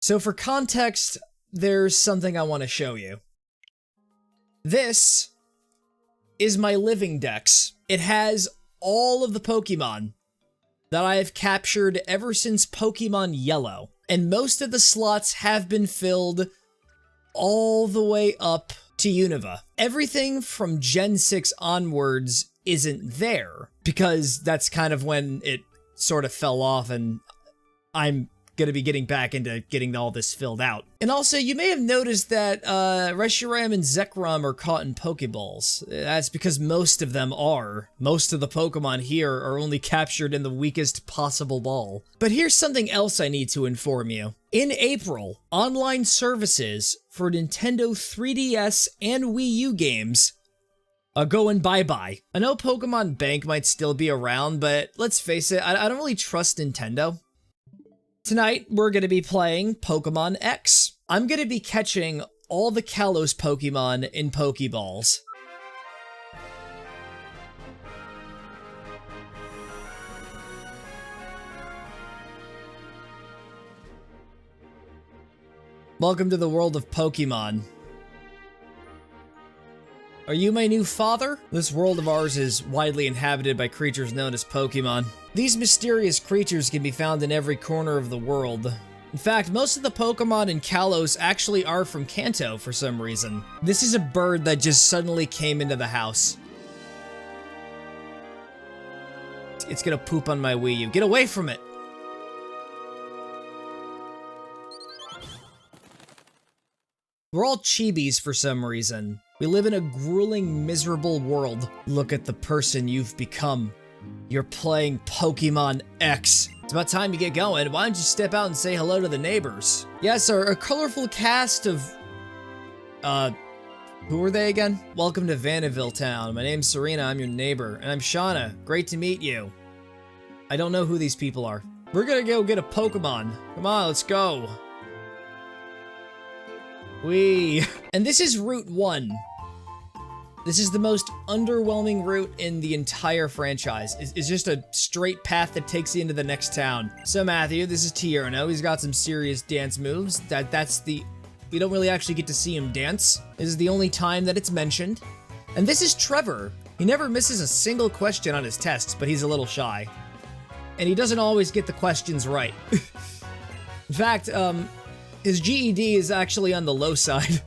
So for context, there's something I want to show you. This is my living dex. It has all of the Pokemon that I have captured ever since Pokemon Yellow. And most of the slots have been filled all the way up to Unova. Everything from Gen 6 onwards isn't there, because that's kind of when it sort of fell off, and I'm gonna be getting back into getting all this filled out. And also, you may have noticed that Reshiram and Zekrom are caught in Pokeballs. That's because most of them are. Most of the Pokemon here are only captured in the weakest possible ball. But here's something else I need to inform you. In April, online services for Nintendo 3DS and Wii U games are going bye-bye. I know Pokemon Bank might still be around, but let's face it, I don't really trust Nintendo. Tonight, we're going to be playing Pokemon X. I'm going to be catching all the Kalos Pokemon in Pokeballs. Welcome to the world of Pokemon. Are you my new father? This world of ours is widely inhabited by creatures known as Pokemon. These mysterious creatures can be found in every corner of the world. In fact, most of the Pokemon in Kalos actually are from Kanto for some reason. This is a bird that just suddenly came into the house. It's gonna poop on my Wii U. Get away from it! We're all chibis for some reason. We live in a grueling, miserable world. Look at the person you've become. You're playing Pokemon X. It's about time you get going. Why don't you step out and say hello to the neighbors? Yes, our colorful cast of... who are they again? Welcome to Vanderville Town. My name's Serena, I'm your neighbor. And I'm Shauna. Great to meet you. I don't know who these people are. We're gonna go get a Pokemon. Come on, let's go. And this is Route 1. This is the most underwhelming route in the entire franchise. It's just a straight path that takes you into the next town. So Matthew, this is Tierno. He's got some serious dance moves. We don't really actually get to see him dance. This is the only time that it's mentioned. And this is Trevor. He never misses a single question on his tests, but he's a little shy. And he doesn't always get the questions right. In fact, his GED is actually on the low side.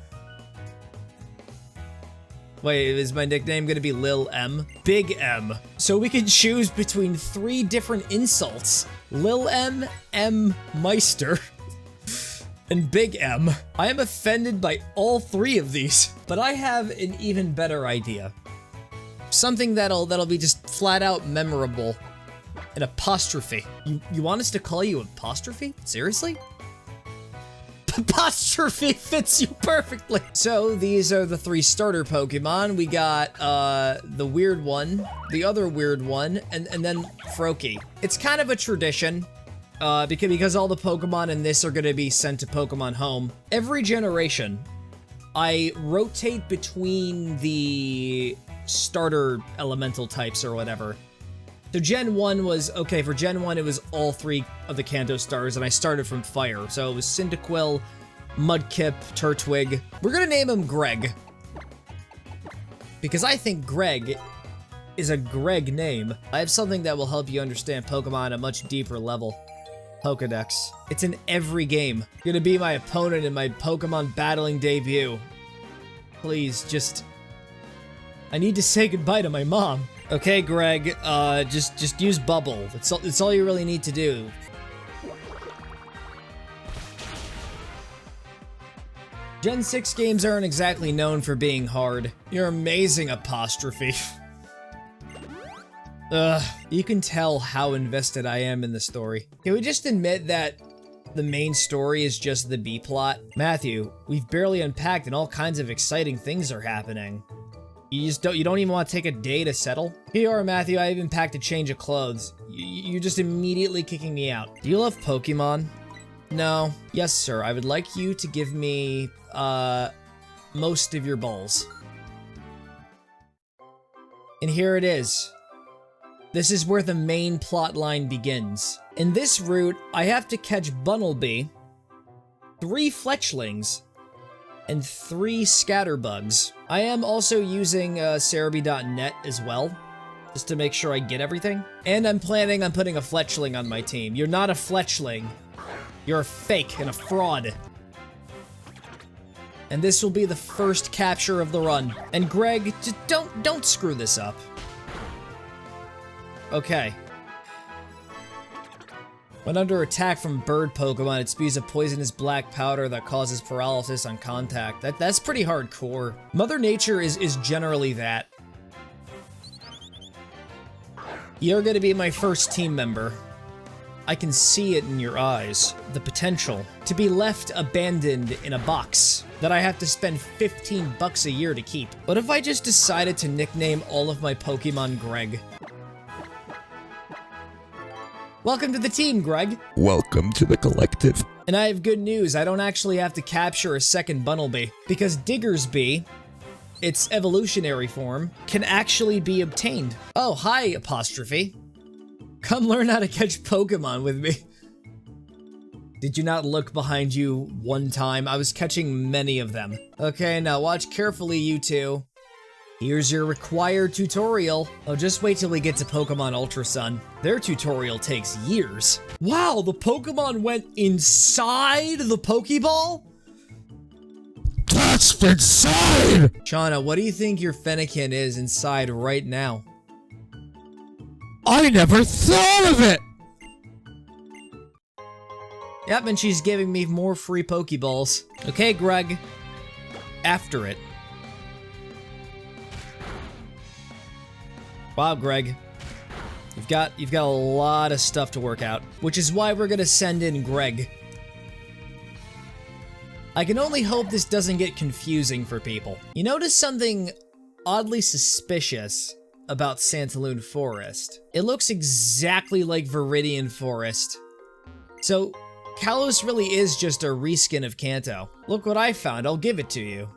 Wait, is my nickname gonna be Lil M? Big M. So we can choose between 3 different insults. Lil M, M Meister, and Big M. I am offended by all 3 of these, but I have an even better idea. Something that'll be just flat out memorable. An apostrophe. You want us to call you Apostrophe? Seriously? Apostrophe fits you perfectly. So these are the 3 starter Pokemon. We got the weird one, the other weird one, and then Froakie. It's kind of a tradition because all the Pokemon in this are going to be sent to Pokemon Home. Every generation, I rotate between the starter elemental types or whatever. So Gen 1 was, okay, for Gen 1 it was all 3 of the Kanto stars, and I started from fire. So it was Cyndaquil, Mudkip, Turtwig. We're gonna name him Greg. Because I think Greg is a Greg name. I have something that will help you understand Pokemon at a much deeper level. Pokedex. It's in every game. You're gonna be my opponent in my Pokemon battling debut. Please, just... I need to say goodbye to my mom. Okay, Greg, just use Bubble. That's all you really need to do. Gen 6 games aren't exactly known for being hard. You're amazing, Apostrophe. Ugh, you can tell how invested I am in the story. Can we just admit that the main story is just the B-plot? Matthew, we've barely unpacked and all kinds of exciting things are happening. You don't even want to take a day to settle? Here you are, Matthew, I even packed a change of clothes. You're just immediately kicking me out. Do you love Pokemon? No. Yes, sir, I would like you to give me, most of your balls. And here it is. This is where the main plot line begins. In this route, I have to catch Bunnelby, 3 fletchlings, and 3 scatterbugs. I am also using Cerebi.net as well, just to make sure I get everything. And I'm planning on putting a fletchling on my team. You're not a fletchling. You're a fake and a fraud. And this will be the first capture of the run. And Greg, just don't screw this up. Okay. When under attack from bird Pokemon, it spews a poisonous black powder that causes paralysis on contact. That's pretty hardcore. Mother Nature is generally that. You're gonna be my first team member. I can see it in your eyes. The potential to be left abandoned in a box that I have to spend 15 bucks a year to keep. What if I just decided to nickname all of my Pokemon Greg? Welcome to the team, Greg. Welcome to the collective. And I have good news. I don't actually have to capture a second Bunnelby, because Diggersby, its evolutionary form, can actually be obtained. Oh, hi, Apostrophe. Come learn how to catch Pokemon with me. Did you not look behind you one time? I was catching many of them. Okay, now watch carefully, you two. Here's your required tutorial. Oh, just wait till we get to Pokemon Ultra Sun. Their tutorial takes years. Wow, the Pokemon went inside the Pokeball? That's inside! Shauna, what do you think your Fennekin is inside right now? I never thought of it! Yep, and she's giving me more free Pokeballs. Okay, Greg. After it. Wow, Greg. You've got a lot of stuff to work out, which is why we're gonna send in Greg. I can only hope this doesn't get confusing for people. You notice something oddly suspicious about Santalune Forest. It looks exactly like Viridian Forest. So, Kalos really is just a reskin of Kanto. Look what I found, I'll give it to you.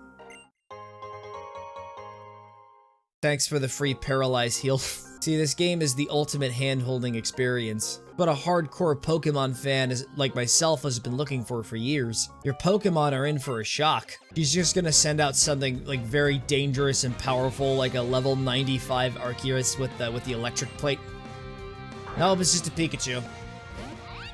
Thanks for the free Paralyze heal. See, this game is the ultimate hand-holding experience. But a hardcore Pokemon fan like myself has been looking for years. Your Pokemon are in for a shock. She's just gonna send out something like very dangerous and powerful, like a level 95 Arceus with the electric plate. Nope, it's just a Pikachu.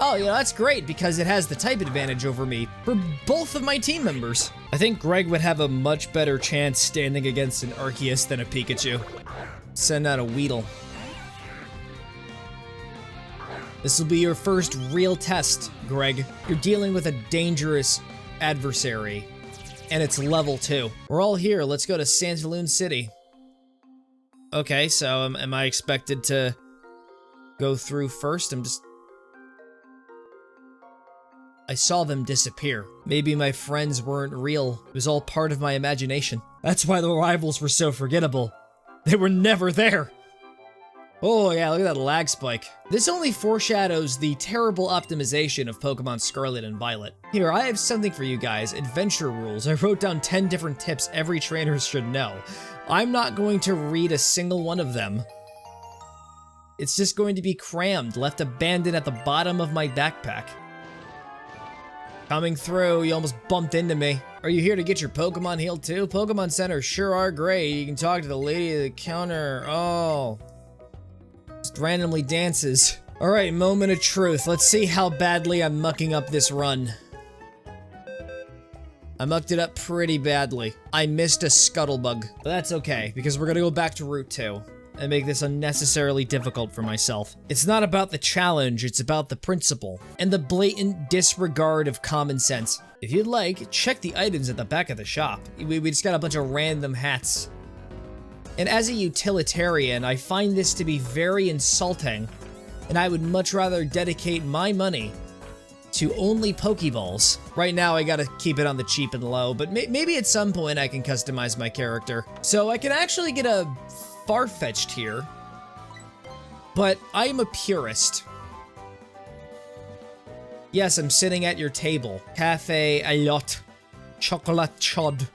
Oh, yeah, that's great, because it has the type advantage over me for both of my team members. I think Greg would have a much better chance standing against an Arceus than a Pikachu. Send out a Weedle. This will be your first real test, Greg. You're dealing with a dangerous adversary, and it's level 2. We're all here, let's go to Santalune City. Okay, so am I expected to go through first? I saw them disappear. Maybe my friends weren't real. It was all part of my imagination. That's why the rivals were so forgettable. They were never there. Oh yeah, look at that lag spike. This only foreshadows the terrible optimization of Pokemon Scarlet and Violet. Here, I have something for you guys, adventure rules. I wrote down 10 different tips every trainer should know. I'm not going to read a single one of them. It's just going to be crammed, left abandoned at the bottom of my backpack. Coming through, you almost bumped into me. Are you here to get your Pokemon healed too? Pokemon centers sure are great. You can talk to the lady at the counter. Oh. Just randomly dances. Alright, moment of truth. Let's see how badly I'm mucking up this run. I mucked it up pretty badly. I missed a Scuttlebug. But that's okay, because we're gonna go back to Route 2. And make this unnecessarily difficult for myself. It's not about the challenge, it's about the principle, and the blatant disregard of common sense. If you'd like, check the items at the back of the shop. We just got a bunch of random hats. And as a utilitarian, I find this to be very insulting, and I would much rather dedicate my money to only Pokeballs. Right now, I gotta keep it on the cheap and low, but maybe at some point I can customize my character. So I can actually get a far-fetched here, but I am a purist. Yes, I'm sitting at your table. Cafe a lot. Chocolat chod.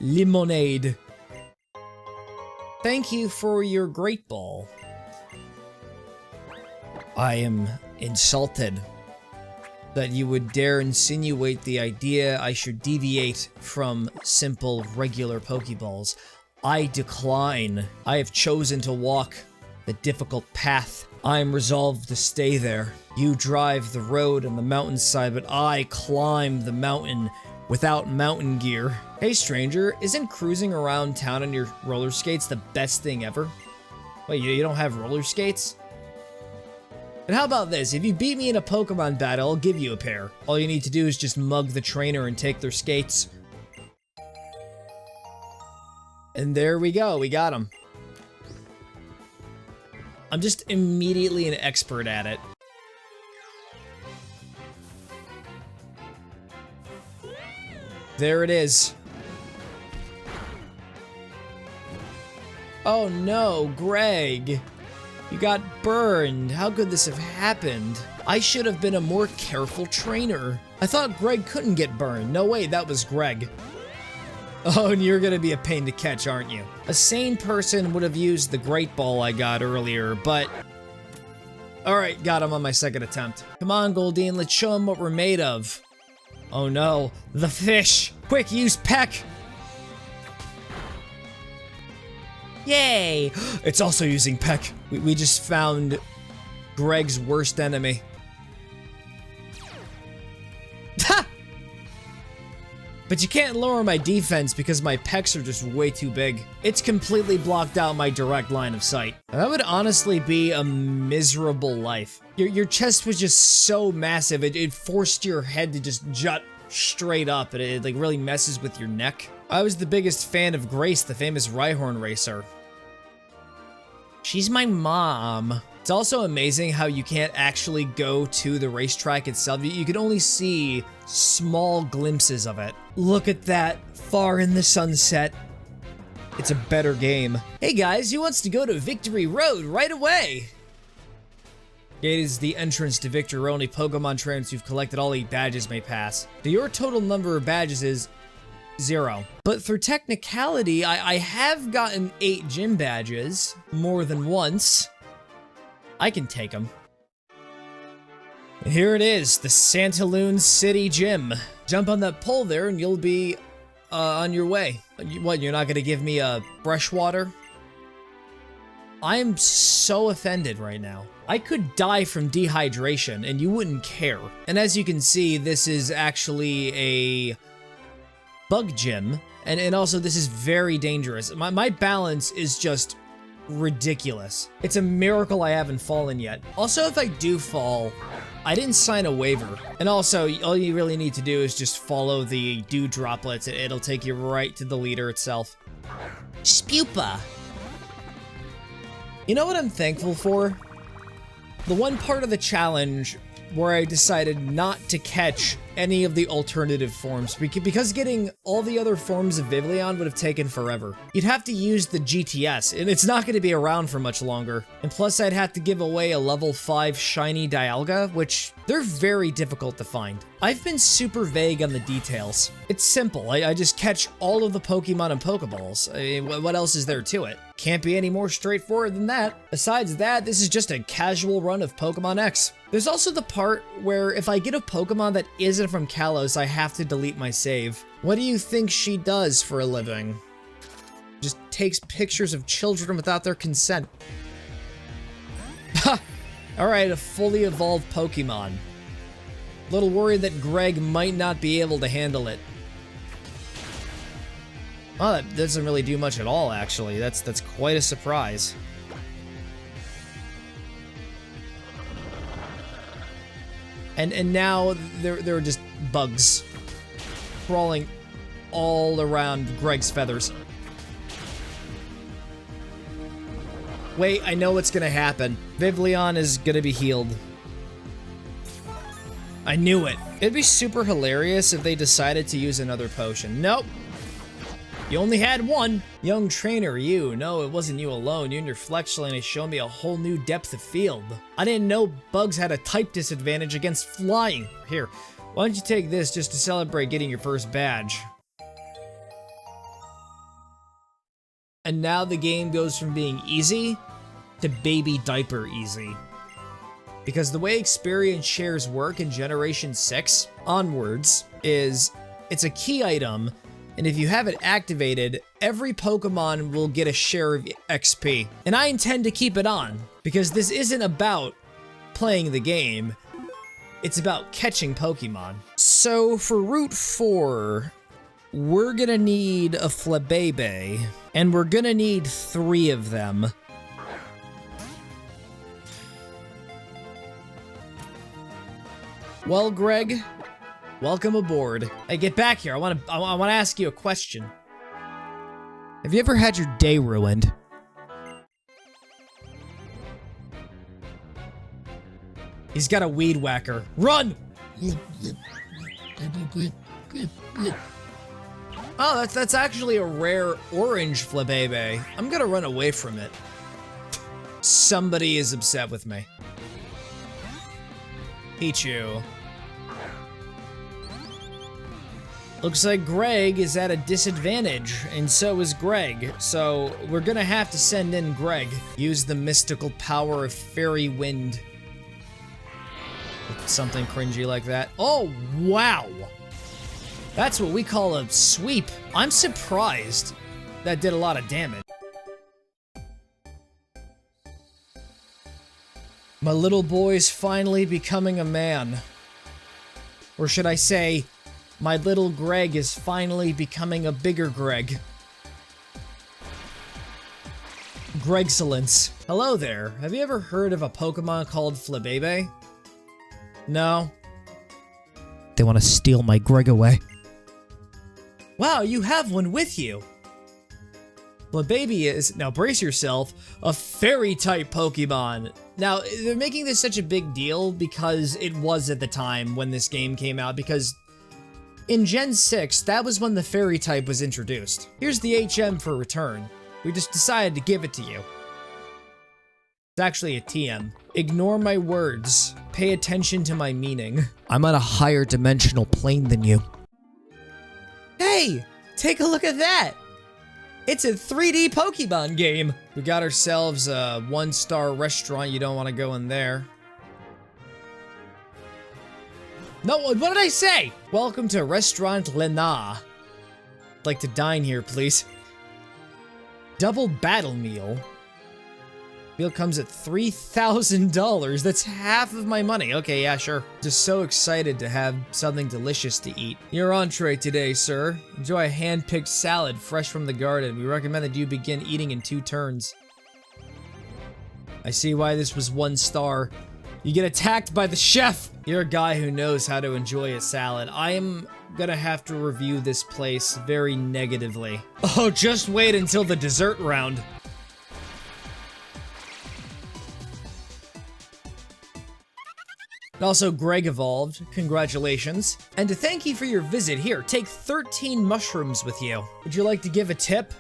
Lemonade. Thank you for your Great Ball. I am insulted. that you would dare insinuate the idea I should deviate from simple, regular Pokeballs. I decline. I have chosen to walk the difficult path. I am resolved to stay there. You drive the road on the mountainside, but I climb the mountain without mountain gear. Hey stranger, isn't cruising around town on your roller skates the best thing ever? Wait, you don't have roller skates? And how about this? If you beat me in a Pokemon battle, I'll give you a pair. All you need to do is just mug the trainer and take their skates. And there we go, we got him. I'm just immediately an expert at it. There it is. Oh no, Greg. You got burned. How could this have happened? I should have been a more careful trainer. I thought Greg couldn't get burned. No way, that was Greg. Oh, and you're gonna be a pain to catch, aren't you? A sane person would have used the Great Ball I got earlier, but... Alright, got him on my second attempt. Come on, Goldeen, let's show him what we're made of. Oh no, the fish! Quick, use Peck! Yay! It's also using Peck. We just found Greg's worst enemy. Ha! But you can't lower my defense because my pecs are just way too big. It's completely blocked out my direct line of sight. That would honestly be a miserable life. Your chest was just so massive, it forced your head to just jut straight up, and it like really messes with your neck. I was the biggest fan of Grace, the famous Rhyhorn racer. She's my mom. It's also amazing how you can't actually go to the racetrack itself. You can only see small glimpses of it. Look at that, far in the sunset. It's a better game. Hey guys, who wants to go to Victory Road right away? Gate is the entrance to Victory Road. Only Pokemon trainers who've collected all 8 badges may pass. So your total number of badges is 0. But for technicality, I have gotten 8 gym badges more than once. I can take them. And here it is, the Santalune City Gym. Jump on that pole there and you'll be on your way. What, you're not gonna give me a fresh water? I am so offended right now. I could die from dehydration and you wouldn't care. And as you can see, this is actually a bug gym. And also this is very dangerous. My balance is just ridiculous. It's a miracle I haven't fallen yet. Also, if I do fall, I didn't sign a waiver. And also, all you really need to do is just follow the dew droplets. It'll take you right to the leader itself. Spupa! You know what I'm thankful for? The one part of the challenge where I decided not to catch any of the alternative forms, because getting all the other forms of Vivillon would have taken forever. You'd have to use the GTS, and it's not going to be around for much longer. And plus I'd have to give away a level 5 shiny Dialga, which they're very difficult to find. I've been super vague on the details. It's simple, I just catch all of the Pokemon and Pokeballs. I mean, what else is there to it? Can't be any more straightforward than that. Besides that, this is just a casual run of Pokemon X. There's also the part where if I get a Pokemon that isn't from Kalos, I have to delete my save. What do you think she does for a living? Just takes pictures of children without their consent. Ha! Alright, a fully evolved Pokemon. Little worried that Greg might not be able to handle it. Oh, that doesn't really do much at all, actually. That's quite a surprise. And now there are just bugs crawling all around Greg's feathers. Wait, I know what's gonna happen. Vivillon is gonna be healed. I knew it. It'd be super hilarious if they decided to use another potion. Nope. You only had one. Young trainer, you. No, it wasn't you alone. You and your flex line has shown me a whole new depth of field. I didn't know bugs had a type disadvantage against flying. Here, why don't you take this just to celebrate getting your first badge? And now the game goes from being easy to baby diaper easy. Because the way experience shares work in Generation 6 onwards is it's a key item, and if you have it activated, every Pokemon will get a share of XP. And I intend to keep it on, because this isn't about playing the game, it's about catching Pokemon. So for Route 4, we're gonna need a Flabébé, and we're gonna need 3 of them. Well, Greg, welcome aboard. Hey, get back here. I wanna ask you a question. Have you ever had your day ruined? He's got a weed whacker. Run! Oh, that's actually a rare orange Flabébé. I'm gonna run away from it. Somebody is upset with me. Pichu. Looks like Greg is at a disadvantage, and so is Greg. So we're gonna have to send in Greg. Use the mystical power of fairy wind. Something cringy like that. Oh, wow. That's what we call a sweep. I'm surprised that did a lot of damage. My little boy's finally becoming a man. Or should I say, my little Greg is finally becoming a bigger Greg. Gregcellence. Hello there. Have you ever heard of a Pokemon called Flabébé? No. They want to steal my Greg away. Wow, you have one with you. Flabébé is, now brace yourself, a fairy-type Pokemon. Now, they're making this such a big deal because it was at the time when this game came out, because in Gen 6, that was when the fairy type was introduced. Here's the HM for return. We just decided to give it to you. It's actually a TM. Ignore my words. Pay attention to my meaning. I'm on a higher dimensional plane than you. Hey! Take a look at that! It's a 3D Pokemon game! We got ourselves a 1-star restaurant. You don't want to go in there. No, what did I say? Welcome to Restaurant Lena. I'd like to dine here, please. Double battle meal. Meal comes at $3,000. That's half of my money. Okay, yeah, sure. Just so excited to have something delicious to eat. Your entree today, sir. Enjoy a hand-picked salad fresh from the garden. We recommend that you begin eating in 2 turns. I see why this was 1 star. You get attacked by the chef. You're a guy who knows how to enjoy a salad. I am gonna have to review this place very negatively. Oh, just wait until the dessert round. Also, Greg evolved. Congratulations. And to thank you for your visit, here, take 13 mushrooms with you. Would you like to give a tip?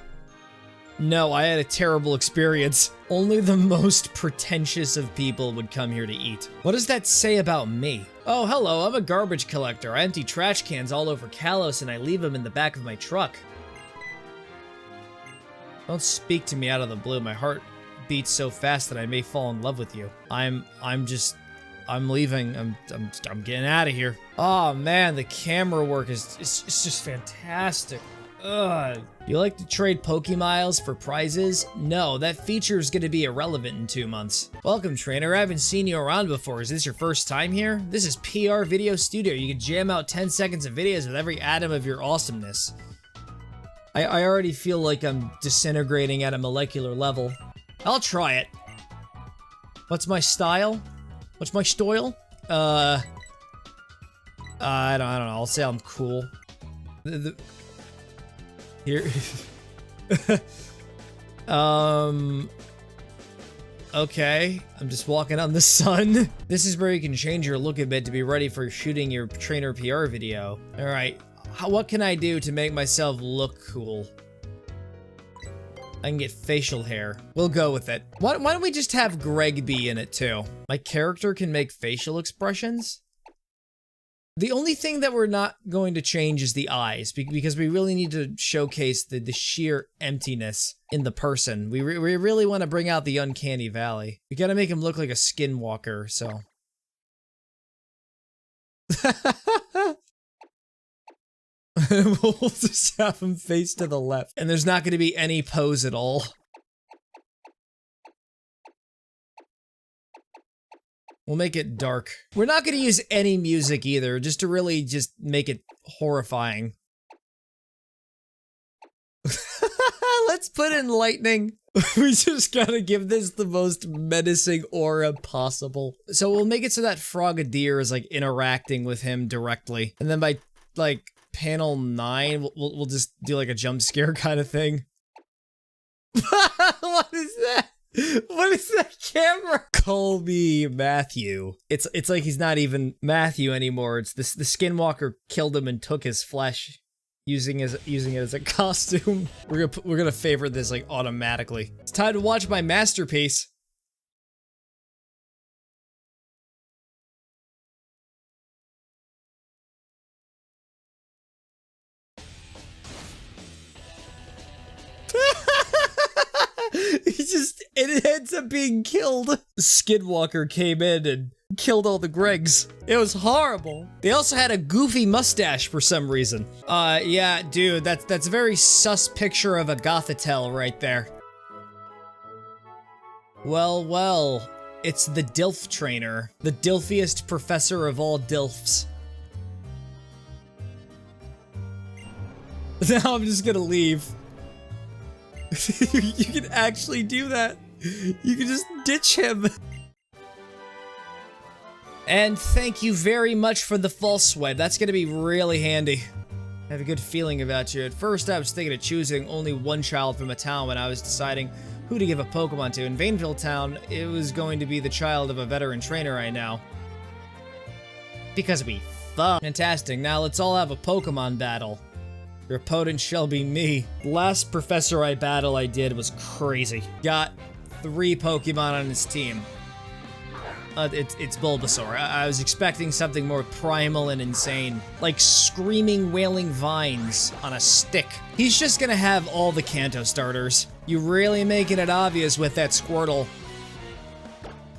No, I had a terrible experience. Only the most pretentious of people would come here to eat. What does that say about me? Oh, hello, I'm a garbage collector. I empty trash cans all over Kalos and I leave them in the back of my truck. Don't speak to me out of the blue. My heart beats so fast that I may fall in love with you. I'm leaving. I'm getting out of here. Oh man, the camera work is just fantastic. Ugh. You like to trade Pokemiles for prizes? No, that feature is going to be irrelevant in 2 months. Welcome, trainer. I haven't seen you around before. Is this your first time here? This is PR Video Studio. You can jam out 10 seconds of videos with every atom of your awesomeness. I already feel like I'm disintegrating at a molecular level. I'll try it. What's my style? What's my style? I don't know. I'll say I'm cool. Here. Okay. I'm just walking on the sun. This is where you can change your look a bit to be ready for shooting your trainer PR video. All right. What can I do to make myself look cool? I can get facial hair. We'll go with it. Why don't we just have Greg be in it too? My character can make facial expressions? The only thing that we're not going to change is the eyes, because we really need to showcase the sheer emptiness in the person. We really want to bring out the uncanny valley. We gotta make him look like a skinwalker, so We'll just have him face to the left. And there's not going to be any pose at all. We'll make it dark. We're not going to use any music either, just to really just make it horrifying. Let's put in lightning. We just gotta give this the most menacing aura possible. So we'll make it so that Frogadier is like interacting with him directly. And then by like panel 9, we'll just do like a jump scare kind of thing. What is that? What is that camera? Call me Matthew. It's like he's not even Matthew anymore. It's the Skinwalker killed him and took his flesh, using it as a costume. We're gonna favorite this like automatically. It's time to watch my masterpiece. It ends up being killed. Skinwalker came in and killed all the Gregs. It was horrible. They also had a goofy mustache for some reason. Yeah, dude, that's a very sus picture of a Gothitelle right there. Well, it's the Dilf trainer, the Dilfiest professor of all Dilfs. Now I'm just gonna leave. You can actually do that. You can just ditch him. And thank you very much for the false swipe. That's gonna be really handy. I have a good feeling about you. At first, I was thinking of choosing only one child from a town when I was deciding who to give a Pokemon to. In Vaneville Town, it was going to be the child of a veteran trainer I know. Because we fuck. Fantastic. Now let's all have a Pokemon battle. Your opponent shall be me. Last professor I did was crazy. Got 3 Pokemon on his team. It's Bulbasaur. I was expecting something more primal and insane. Like screaming, wailing vines on a stick. He's just gonna have all the Kanto starters. You really making it obvious with that Squirtle.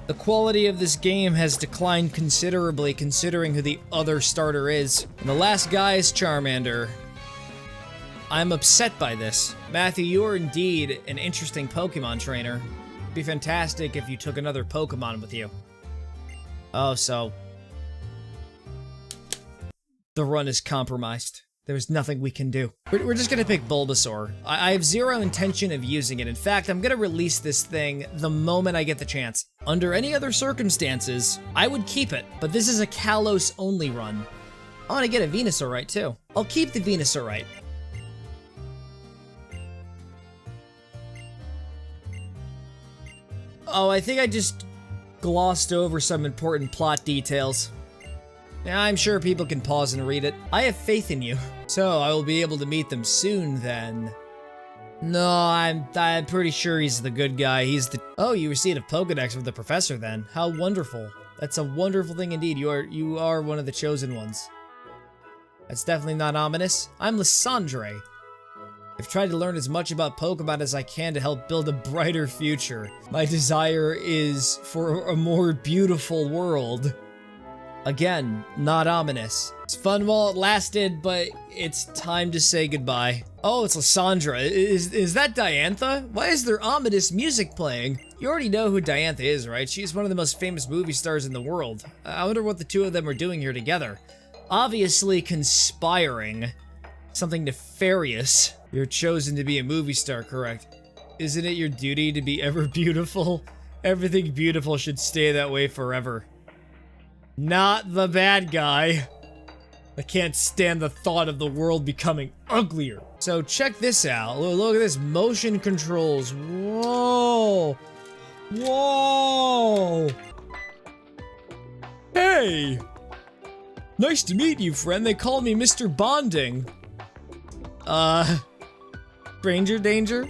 The quality of this game has declined considerably considering who the other starter is. And the last guy is Charmander. I'm upset by this. Matthew, you are indeed an interesting Pokemon trainer. It'd be fantastic if you took another Pokemon with you. Oh, so... the run is compromised. There's nothing we can do. We're just gonna pick Bulbasaur. I have zero intention of using it. In fact, I'm gonna release this thing the moment I get the chance. Under any other circumstances, I would keep it, but this is a Kalos only run. I wanna get a Venusaurite too. I'll keep the Venusaurite. Oh, I think I just glossed over some important plot details. Yeah, I'm sure people can pause and read it. I have faith in you. So, I will be able to meet them soon, then. No, I'm pretty sure he's the good guy. He's the... Oh, you received a Pokedex from the professor, then. How wonderful. That's a wonderful thing indeed. You are one of the chosen ones. That's definitely not ominous. I'm Lysandre. I've tried to learn as much about Pokemon as I can to help build a brighter future. My desire is for a more beautiful world. Again, not ominous. It's fun while it lasted, but it's time to say goodbye. Oh, it's Lysandre. Is that Diantha? Why is there ominous music playing? You already know who Diantha is, right? She's one of the most famous movie stars in the world. I wonder what the two of them are doing here together. Obviously conspiring. Something nefarious. You're chosen to be a movie star, correct? Isn't it your duty to be ever beautiful? Everything beautiful should stay that way forever. Not the bad guy. I can't stand the thought of the world becoming uglier. So check this out. Look at this. Motion controls. Whoa. Whoa. Hey. Nice to meet you, friend. They call me Mr. Bonding. Stranger danger?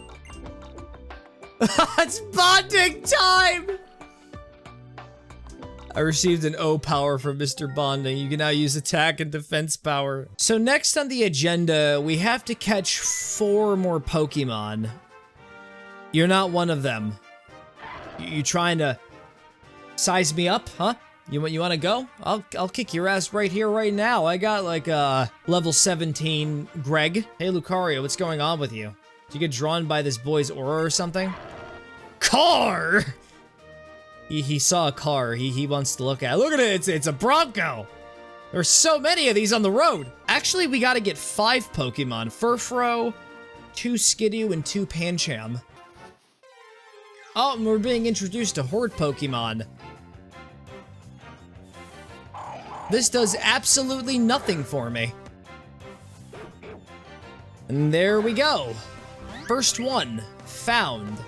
It's bonding time! I received an O power from Mr. Bonding. You can now use attack and defense power. So next on the agenda, we have to catch 4 more Pokemon. You're not one of them. You trying to size me up, huh? You want to go? I'll kick your ass right here, right now. I got like level 17 Greg. Hey Lucario, what's going on with you? Did you get drawn by this boy's aura or something? Car! He saw a car. He wants to look at it. Look at it. It's a Bronco. There's so many of these on the road. Actually, we got to get 5 Pokemon: Furfrou, 2 Skidoo, and 2 Pancham. Oh, and we're being introduced to Horde Pokemon. This does absolutely nothing for me. And there we go. First one, found.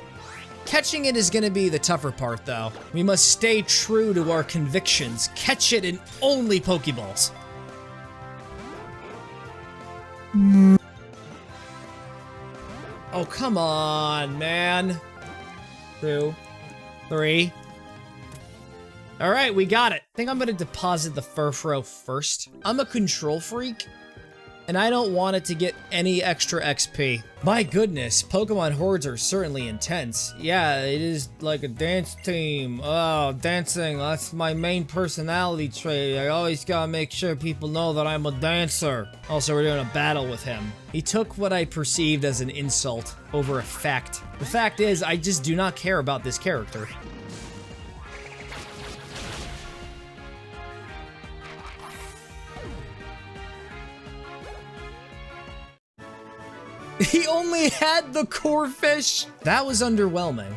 Catching it is gonna be the tougher part though. We must stay true to our convictions. Catch it in only Pokeballs. Oh, come on, man. 2, 3. All right, we got it. I think I'm gonna deposit the Furfrou first. I'm a control freak, and I don't want it to get any extra XP. My goodness, Pokemon Hordes are certainly intense. Yeah, it is like a dance team. Oh, dancing, that's my main personality trait. I always gotta make sure people know that I'm a dancer. Also, we're doing a battle with him. He took what I perceived as an insult over a fact. The fact is, I just do not care about this character. He only had the core fish. That was underwhelming.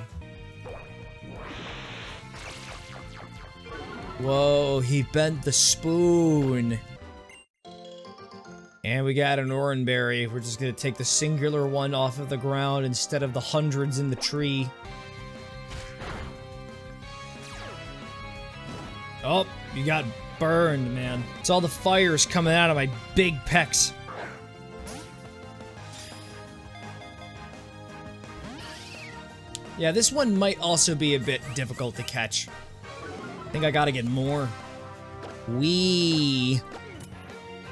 Whoa, he bent the spoon. And we got an Oranberry. We're just gonna take the singular one off of the ground instead of the hundreds in the tree. Oh, you got burned, man. It's all the fires coming out of my big pecs. Yeah, this one might also be a bit difficult to catch. I think I gotta get more. Wee.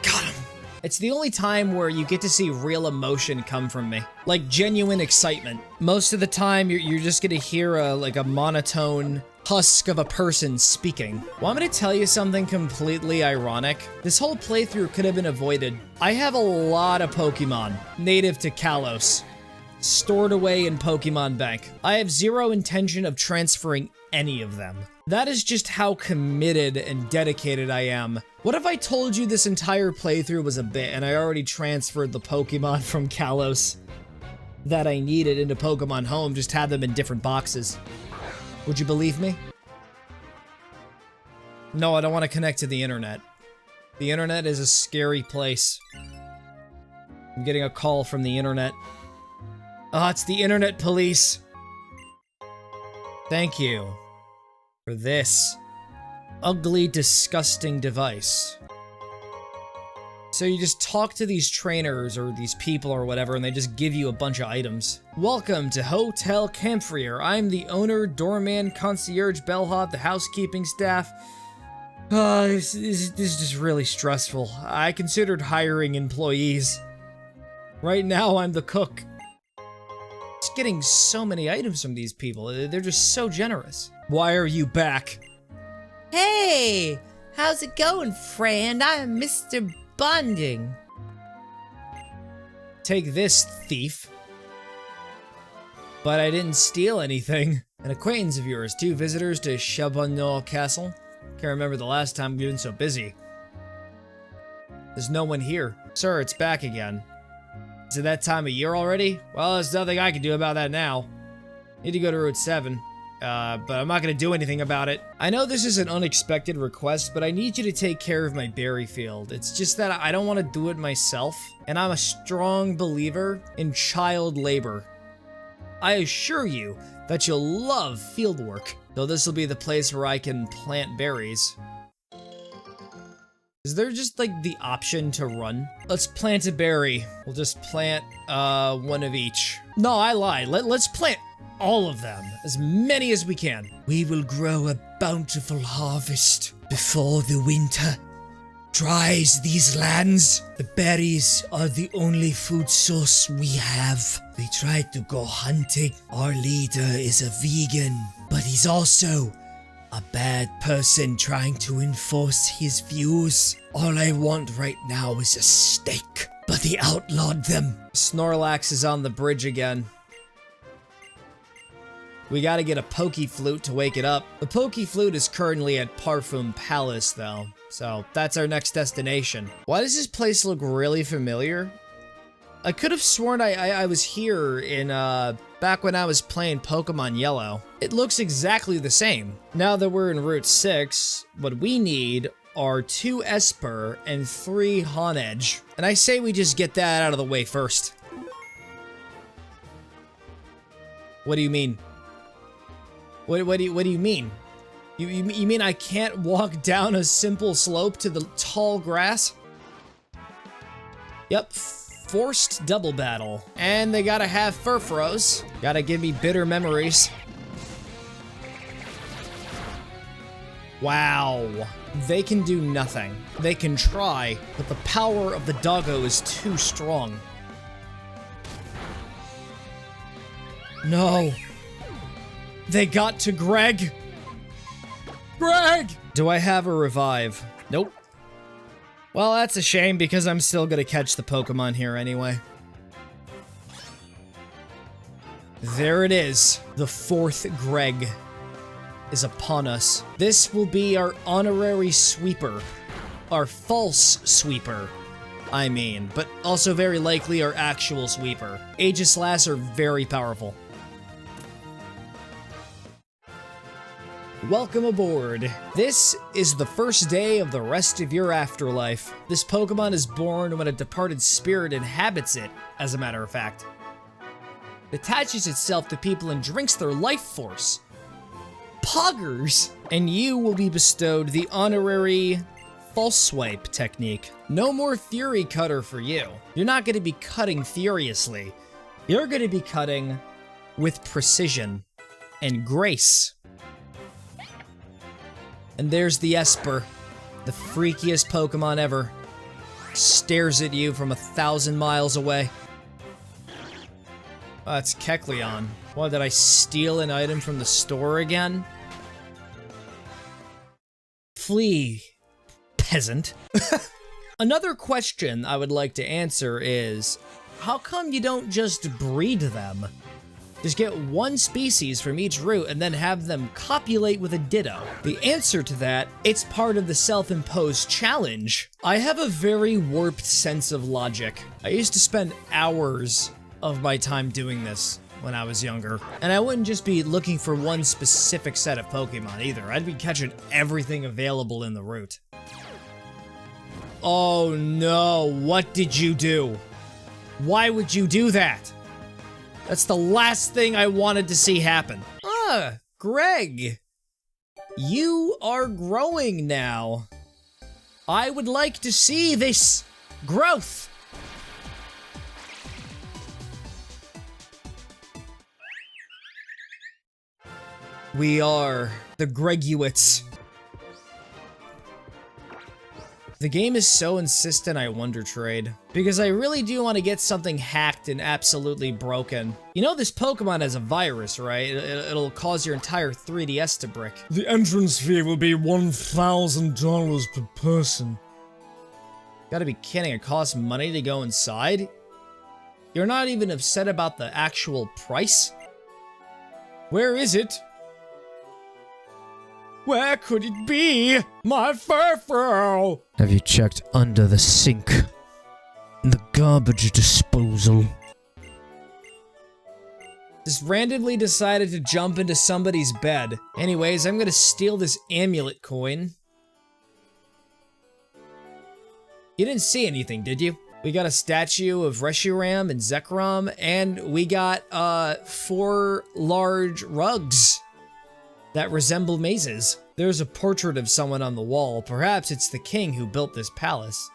Got him. It's the only time where you get to see real emotion come from me. Like genuine excitement. Most of the time, you're just gonna hear a monotone husk of a person speaking. Want me to tell you something completely ironic? This whole playthrough could have been avoided. I have a lot of Pokemon native to Kalos, stored away in Pokemon Bank. I have zero intention of transferring any of them. That is just how committed and dedicated I am. What if I told you this entire playthrough was a bit and I already transferred the Pokemon from Kalos that I needed into Pokemon Home, just had them in different boxes? Would you believe me? No, I don't want to connect to the internet. The internet is a scary place. I'm getting a call from the internet. Oh, it's the internet police. Thank you for this ugly, disgusting device. So you just talk to these trainers or these people or whatever, and they just give you a bunch of items. Welcome to Hotel Camphrier. I'm the owner, doorman, concierge, bellhop, the housekeeping staff. This is just really stressful. I considered hiring employees. Right now, I'm the cook. Just getting so many items from these people. They're just so generous. Why are you back? Hey, how's it going, friend? I'm Mr. Bonding. Take this, thief. But I didn't steal anything. An acquaintance of yours, 2 visitors to Chabonneau Castle. Can't remember the last time we've been so busy. There's no one here. Sir, it's back again. Is it that time of year already? Well, there's nothing I can do about that now. Need to go to Route 7. But I'm not gonna do anything about it. I know this is an unexpected request, but I need you to take care of my berry field. It's just that I don't want to do it myself, and I'm a strong believer in child labor. I assure you that you'll love field work, though this will be the place where I can plant berries. Is there just, like, the option to run? Let's plant a berry. We'll just plant, one of each. No, I lied. Let's plant all of them. As many as we can. We will grow a bountiful harvest before the winter dries these lands. The berries are the only food source we have. We tried to go hunting. Our leader is a vegan, but he's also a bad person trying to enforce his views. All I want right now is a steak, but he outlawed them. Snorlax is on the bridge again. We gotta get a Poké Flute to wake it up. The Poké Flute is currently at Parfum Palace, though, so that's our next destination. Why does this place look really familiar? I could have sworn I was here in, back when I was playing Pokemon Yellow. It looks exactly the same. Now that we're in Route 6, what we need are 2 Esper and 3 Honedge. And I say we just get that out of the way first. What do you mean? What do you mean? You mean I can't walk down a simple slope to the tall grass? Yep, forced double battle. And they gotta have Furfros. Gotta give me bitter memories. Wow. They can do nothing. They can try, but the power of the doggo is too strong. No. They got to Greg. Greg! Do I have a revive? Nope. Well, that's a shame because I'm still gonna catch the Pokemon here anyway. There it is. The 4th Greg is upon us. This will be our honorary sweeper. Our false sweeper, I mean, but also very likely our actual sweeper. Aegislash are very powerful. Welcome aboard. This is the first day of the rest of your afterlife. This Pokemon is born when a departed spirit inhabits it, as a matter of fact. It attaches itself to people and drinks their life force. Poggers! And you will be bestowed the honorary false swipe technique. No more Fury Cutter for you. You're not going to be cutting furiously. You're going to be cutting with precision and grace. And there's the Esper, the freakiest Pokemon ever. Stares at you from 1,000 miles away. Oh, that's Kecleon. What, did I steal an item from the store again? Flee, peasant. Another question I would like to answer is, how come you don't just breed them? Just get one species from each route and then have them copulate with a Ditto. The answer to that, it's part of the self-imposed challenge. I have a very warped sense of logic. I used to spend hours of my time doing this when I was younger. And I wouldn't just be looking for one specific set of Pokemon either. I'd be catching everything available in the route. Oh no, what did you do? Why would you do that? That's the last thing I wanted to see happen. Greg. You are growing now. I would like to see this growth. We are the Greguits. The game is so insistent I wonder trade. Because I really do want to get something hacked and absolutely broken. You know this Pokemon has a virus, right? It'll cause your entire 3DS to brick. The entrance fee will be $1,000 per person. Gotta be kidding, it costs money to go inside? You're not even upset about the actual price? Where is it? Where could it be? My Furfro! Have you checked under the sink? The garbage disposal. Just randomly decided to jump into somebody's bed. Anyways, I'm gonna steal this amulet coin. You didn't see anything, did you? We got a statue of Reshiram and Zekrom, and we got 4 large rugs that resemble mazes. There's a portrait of someone on the wall. Perhaps it's the king who built this palace.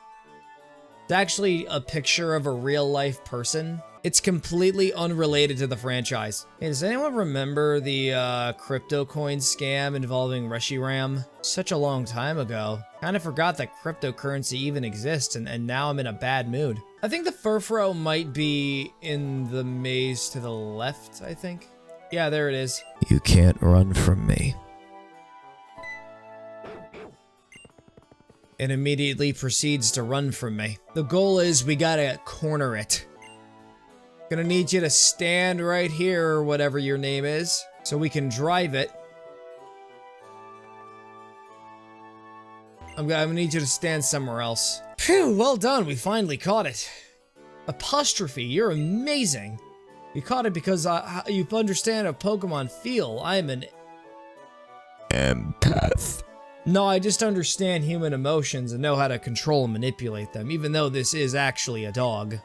It's actually a picture of a real-life person. It's completely unrelated to the franchise. Hey, does anyone remember the crypto coin scam involving Reshiram? Such a long time ago. Kinda forgot that cryptocurrency even exists, and now I'm in a bad mood. I think the Furfro might be in the maze to the left, I think. Yeah, there it is. You can't run from me. and immediately proceeds to run from me. The goal is we gotta corner it. Gonna need you to stand right here, or whatever your name is, so we can drive it. I'm gonna need you to stand somewhere else. Phew, well done, we finally caught it. Apostrophe, you're amazing. You caught it because you understand how Pokemon feel. I'm an Empath. No, I just understand human emotions and know how to control and manipulate them, even though this is actually a dog.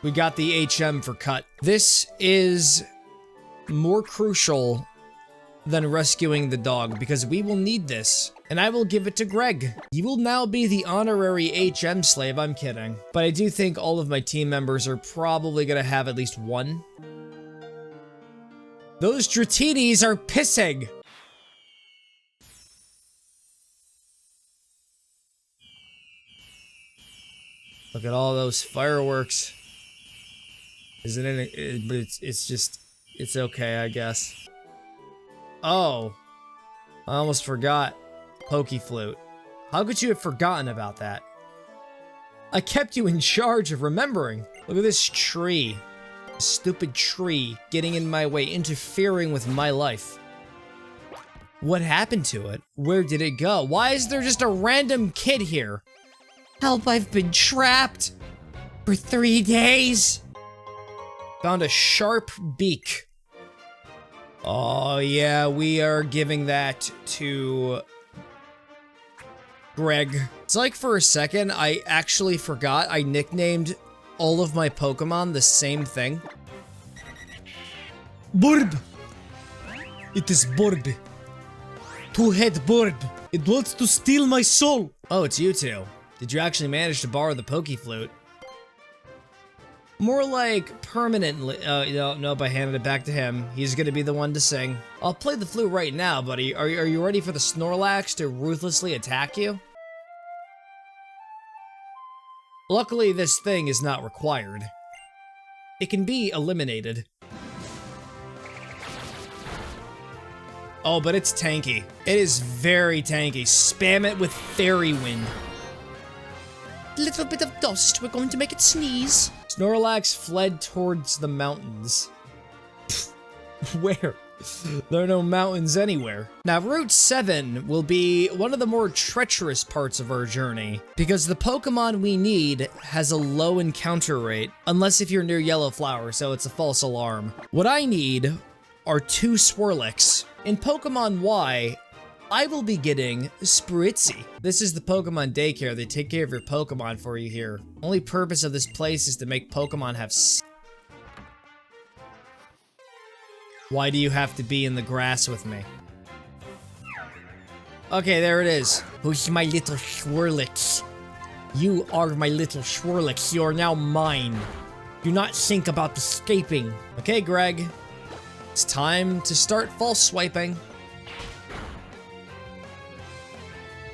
We got the HM for cut. This is more crucial than rescuing the dog, because we will need this, and I will give it to Greg. You will now be the honorary HM slave. I'm kidding. But I do think all of my team members are probably gonna have at least one. Those Dratini's are pissing! Look at all those fireworks. Isn't it? But it's just, it's okay, I guess. Oh, I almost forgot Pokeflute. How could you have forgotten about that? I kept you in charge of remembering. Look at this tree. This stupid tree getting in my way, interfering with my life. What happened to it? Where did it go? Why is there just a random kid here? Help, I've been trapped for 3 days. Found a sharp beak. Oh yeah, we are giving that to Greg. It's like for a second, I actually forgot I nicknamed all of my Pokemon the same thing. Burb! It is Burb. Two-head Burb. It wants to steal my soul. Oh, it's you two. Did you actually manage to borrow the Pokeflute? More like permanently. Nope, I handed it back to him. He's gonna be the one to sing. I'll play the flute right now, buddy. Are you ready for the Snorlax to ruthlessly attack you? Luckily, this thing is not required. It can be eliminated. Oh, but it's tanky. It is very tanky. Spam it with Fairy Wind. Little bit of dust, we're going to make it sneeze. Snorlax fled towards the mountains. Where? There are no mountains anywhere. Now, Route 7 will be one of the more treacherous parts of our journey, because the Pokemon we need has a low encounter rate, unless if you're near Yellow Flower, so it's a false alarm. What I need are 2 Swirlix. In Pokemon Y, I will be getting Spritzy. This is the Pokemon daycare. They take care of your Pokemon for you here. Only purpose of this place is to make Pokemon have Why do you have to be in the grass with me? Okay, there it is. Who's my little Swirlix? You are my little Swirlix. You are now mine. Do not think about escaping. Okay, Greg. It's time to start false swiping.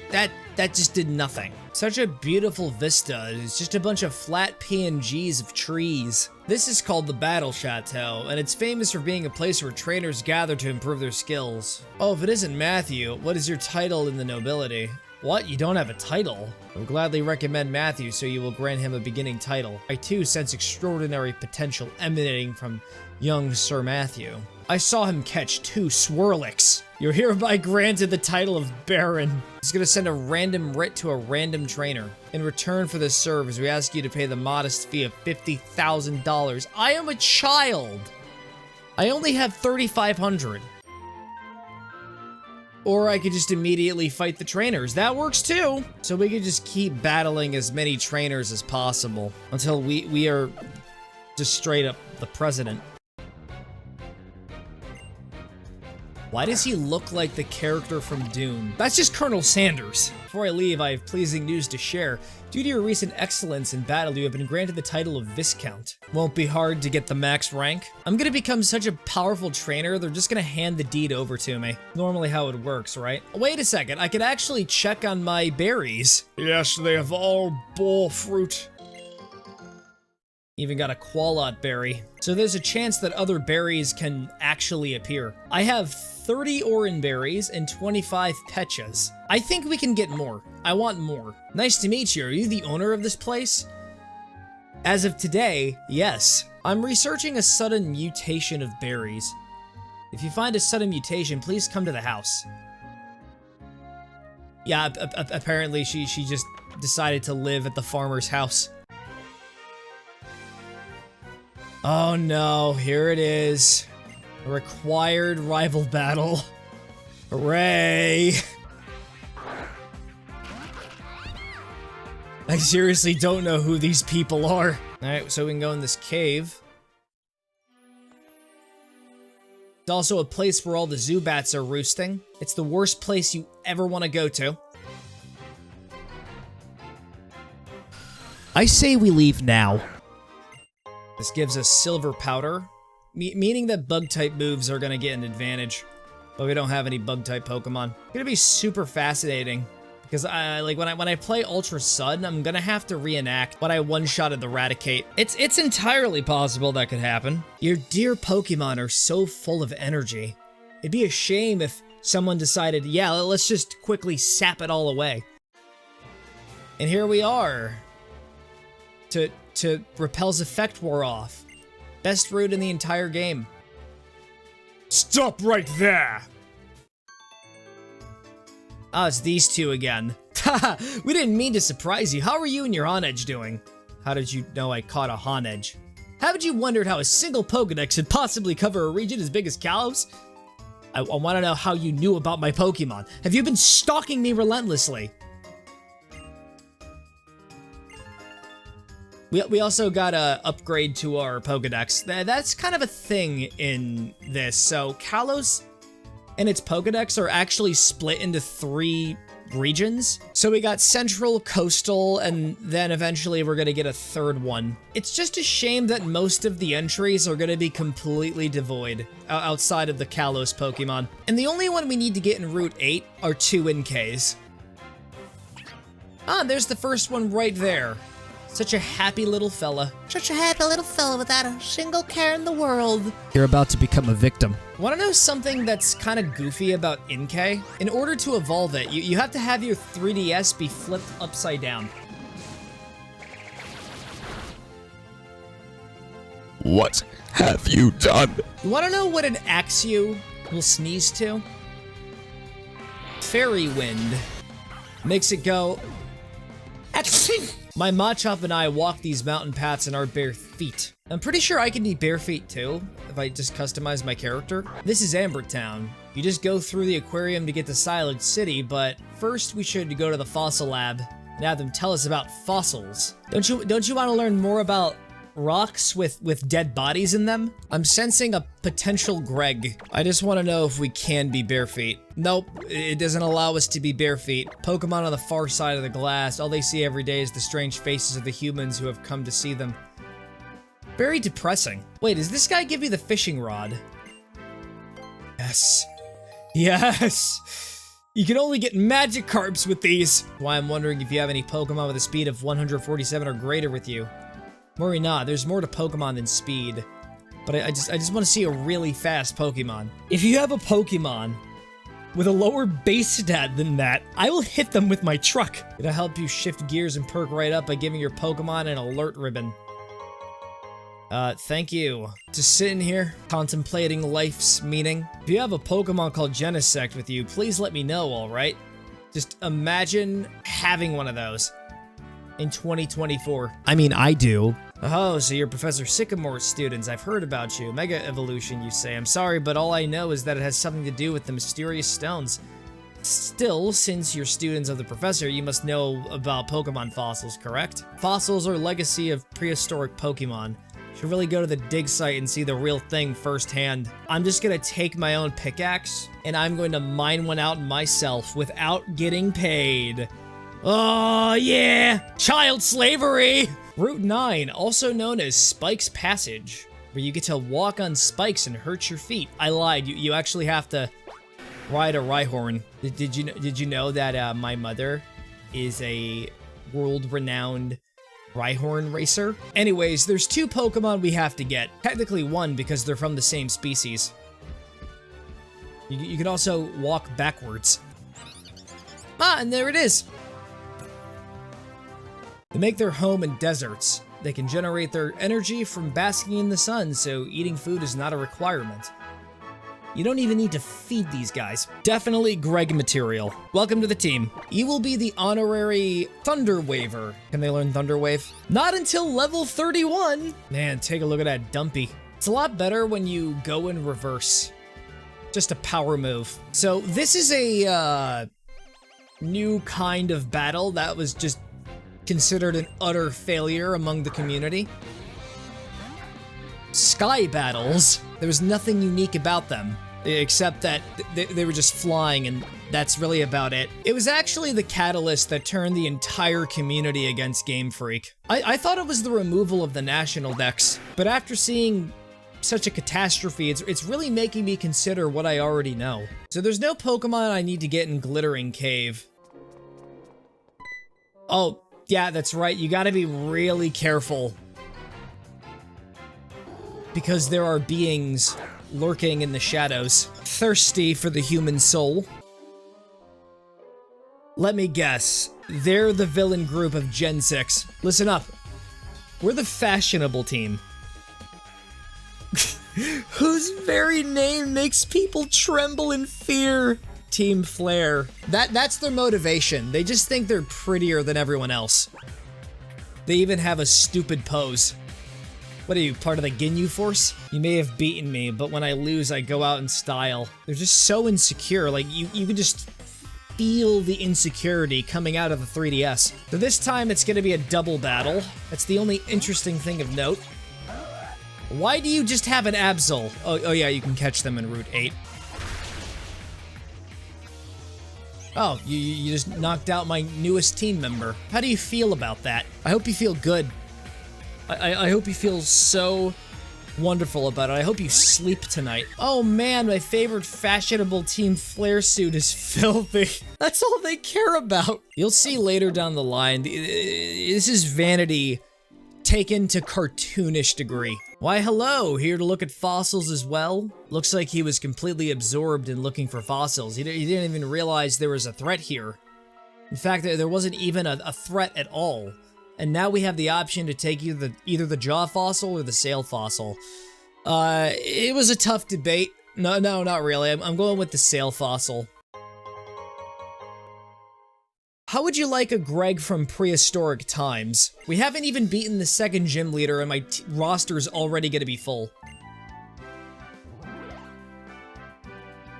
That just did nothing. Such a beautiful vista. It's just a bunch of flat PNGs of trees. This is called the Battle Chateau, and it's famous for being a place where trainers gather to improve their skills. Oh, if it isn't Matthew, what is your title in the nobility? What? You don't have a title? I will gladly recommend Matthew, so you will grant him a beginning title. I too sense extraordinary potential emanating from young Sir Matthew. I saw him catch 2 Swirlix. You're hereby granted the title of Baron. He's gonna send a random writ to a random trainer. In return for this service, we ask you to pay the modest fee of $50,000. I am a child. I only have 3,500. Or I could just immediately fight the trainers. That works too. So we could just keep battling as many trainers as possible until we are just straight up the president. Why does he look like the character from Dune? That's just Colonel Sanders. Before I leave, I have pleasing news to share. Due to your recent excellence in battle, you have been granted the title of Viscount. Won't be hard to get the max rank. I'm gonna become such a powerful trainer, they're just gonna hand the deed over to me. Normally how it works, right? Wait a second, I could actually check on my berries. Yes, they have all bore fruit. Even got a Qualot berry. So there's a chance that other berries can actually appear. I have 30 Oran berries and 25 Petchas. I think we can get more. I want more. Nice to meet you. Are you the owner of this place? As of today, yes. I'm researching a sudden mutation of berries. If you find a sudden mutation, please come to the house. Yeah, apparently she just decided to live at the farmer's house. Oh no, here it is. A required rival battle. Hooray! I seriously don't know who these people are. Alright, so we can go in this cave. It's also a place where all the Zubats are roosting. It's the worst place you ever want to go to. I say we leave now. This gives us silver powder, meaning that bug-type moves are gonna get an advantage. But we don't have any bug-type Pokemon. It's gonna be super fascinating. Because when I play Ultra Sun, I'm gonna have to reenact what I one-shotted the Raticate. It's entirely possible that could happen. Your dear Pokemon are so full of energy. It'd be a shame if someone decided, yeah, let's just quickly sap it all away. And here we are. To Repel's effect wore off. Best route in the entire game. Stop right there! Oh, it's these two again. Haha, we didn't mean to surprise you. How are you and your Honedge doing? How did you know I caught a Honedge? Haven't you wondered how a single Pokedex could possibly cover a region as big as Kalos? I want to know how you knew about my Pokemon. Have you been stalking me relentlessly? We also got a upgrade to our Pokedex. That's kind of a thing in this. So Kalos and its Pokedex are actually split into 3 regions. So we got Central, Coastal, and then eventually we're gonna get a 3rd one. It's just a shame that most of the entries are gonna be completely devoid outside of the Kalos Pokemon. And the only one we need to get in Route 8 are 2 NKs. Ah, there's the first one right there. Such a happy little fella. Such a happy little fella without a single care in the world. You're about to become a victim. Want to know something that's kind of goofy about NK? In order to evolve it, you have to have your 3DS be flipped upside down. What have you done? You want to know what an Axew will sneeze to? Fairy Wind. Makes it go... Achoo! My Machop and I walk these mountain paths in our bare feet. I'm pretty sure I can be bare feet too, if I just customize my character. This is Amber Town. You just go through the aquarium to get to Lumiose City, but first we should go to the fossil lab and have them tell us about fossils. Don't you want to learn more about rocks with dead bodies in them? I'm sensing a potential Greg. I just want to know if we can be bare feet. Nope, it doesn't allow us to be bare feet. Pokemon on the far side of the glass, all they see every day is the strange faces of the humans who have come to see them. Very depressing. Wait, does this guy give you the fishing rod? Yes. Yes! You can only get Magikarps with these! Why I'm wondering if you have any Pokemon with a speed of 147 or greater with you. Worry not, there's more to Pokemon than speed. But I just want to see a really fast Pokemon. If you have a Pokemon with a lower base stat than that, I will hit them with my truck. It'll help you shift gears and perk right up by giving your Pokemon an alert ribbon. Thank you. Just sitting here, contemplating life's meaning. If you have a Pokemon called Genesect with you, please let me know, alright? Just imagine having one of those in 2024. I mean, I do. Oh, so you're Professor Sycamore's students. I've heard about you. Mega Evolution, you say. I'm sorry, but all I know is that it has something to do with the mysterious stones. Still, since you're students of the Professor, you must know about Pokemon fossils, correct? Fossils are legacy of prehistoric Pokemon. Should really go to the dig site and see the real thing firsthand. I'm just gonna take my own pickaxe, and I'm going to mine one out myself without getting paid. Oh, yeah! Child slavery! Route 9, also known as Spike's Passage, where you get to walk on spikes and hurt your feet. I lied, you actually have to ride a Rhyhorn. Did you know that my mother is a world-renowned Rhyhorn Racer? Anyways, there's 2 Pokemon we have to get. Technically 1 because they're from the same species. You can also walk backwards. Ah, and there it is. They make their home in deserts. They can generate their energy from basking in the sun, so eating food is not a requirement. You don't even need to feed these guys. Definitely Greg material. Welcome to the team. You will be the honorary Thunder Waver. Can they learn Thunder Wave? Not until level 31. Man, take a look at that Dumpy. It's a lot better when you go in reverse. Just a power move. So this is a new kind of battle that was just considered an utter failure among the community. Sky battles. There was nothing unique about them, except that they were just flying, and that's really about it. It was actually the catalyst that turned the entire community against Game Freak. I thought it was the removal of the national decks, but after seeing such a catastrophe, it's really making me consider what I already know. So there's no Pokemon I need to get in Glittering Cave. Oh, yeah, that's right. You gotta be really careful, because there are beings lurking in the shadows, thirsty for the human soul. Let me guess. They're the villain group of Gen 6. Listen up. We're the fashionable team. Whose very name makes people tremble in fear. Team Flare. That's their motivation. They just think they're prettier than everyone else. They even have a stupid pose. What are you, part of the Ginyu Force? You may have beaten me, but when I lose, I go out in style. They're just so insecure, like you can just feel the insecurity coming out of the 3DS. So this time it's gonna be a double battle. That's the only interesting thing of note. Why do you just have an Absol? Oh yeah, you can catch them in Route 8. Oh, you just knocked out my newest team member. How do you feel about that? I hope you feel good. I hope you feel so wonderful about it. I hope you sleep tonight. Oh man, my favorite fashionable Team Flare suit is filthy. That's all they care about. You'll see later down the line, this is vanity taken to cartoonish degree. Why hello, here to look at fossils as well? Looks like he was completely absorbed in looking for fossils. He didn't even realize there was a threat here. In fact, there wasn't even a threat at all. And now we have the option to take either the jaw fossil or the sail fossil. It was a tough debate. No, not really. I'm going with the sail fossil. How would you like a Greg from prehistoric times? We haven't even beaten the second gym leader and my roster's already gonna be full.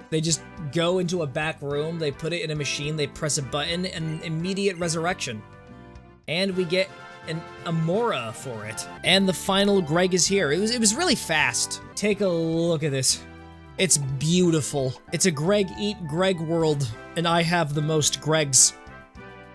They just go into a back room, they put it in a machine, they press a button, and immediate resurrection. And we get an Amora for it. And the final Greg is here. It was really fast. Take a look at this. It's beautiful. It's a Greg eat Greg world, and I have the most Gregs.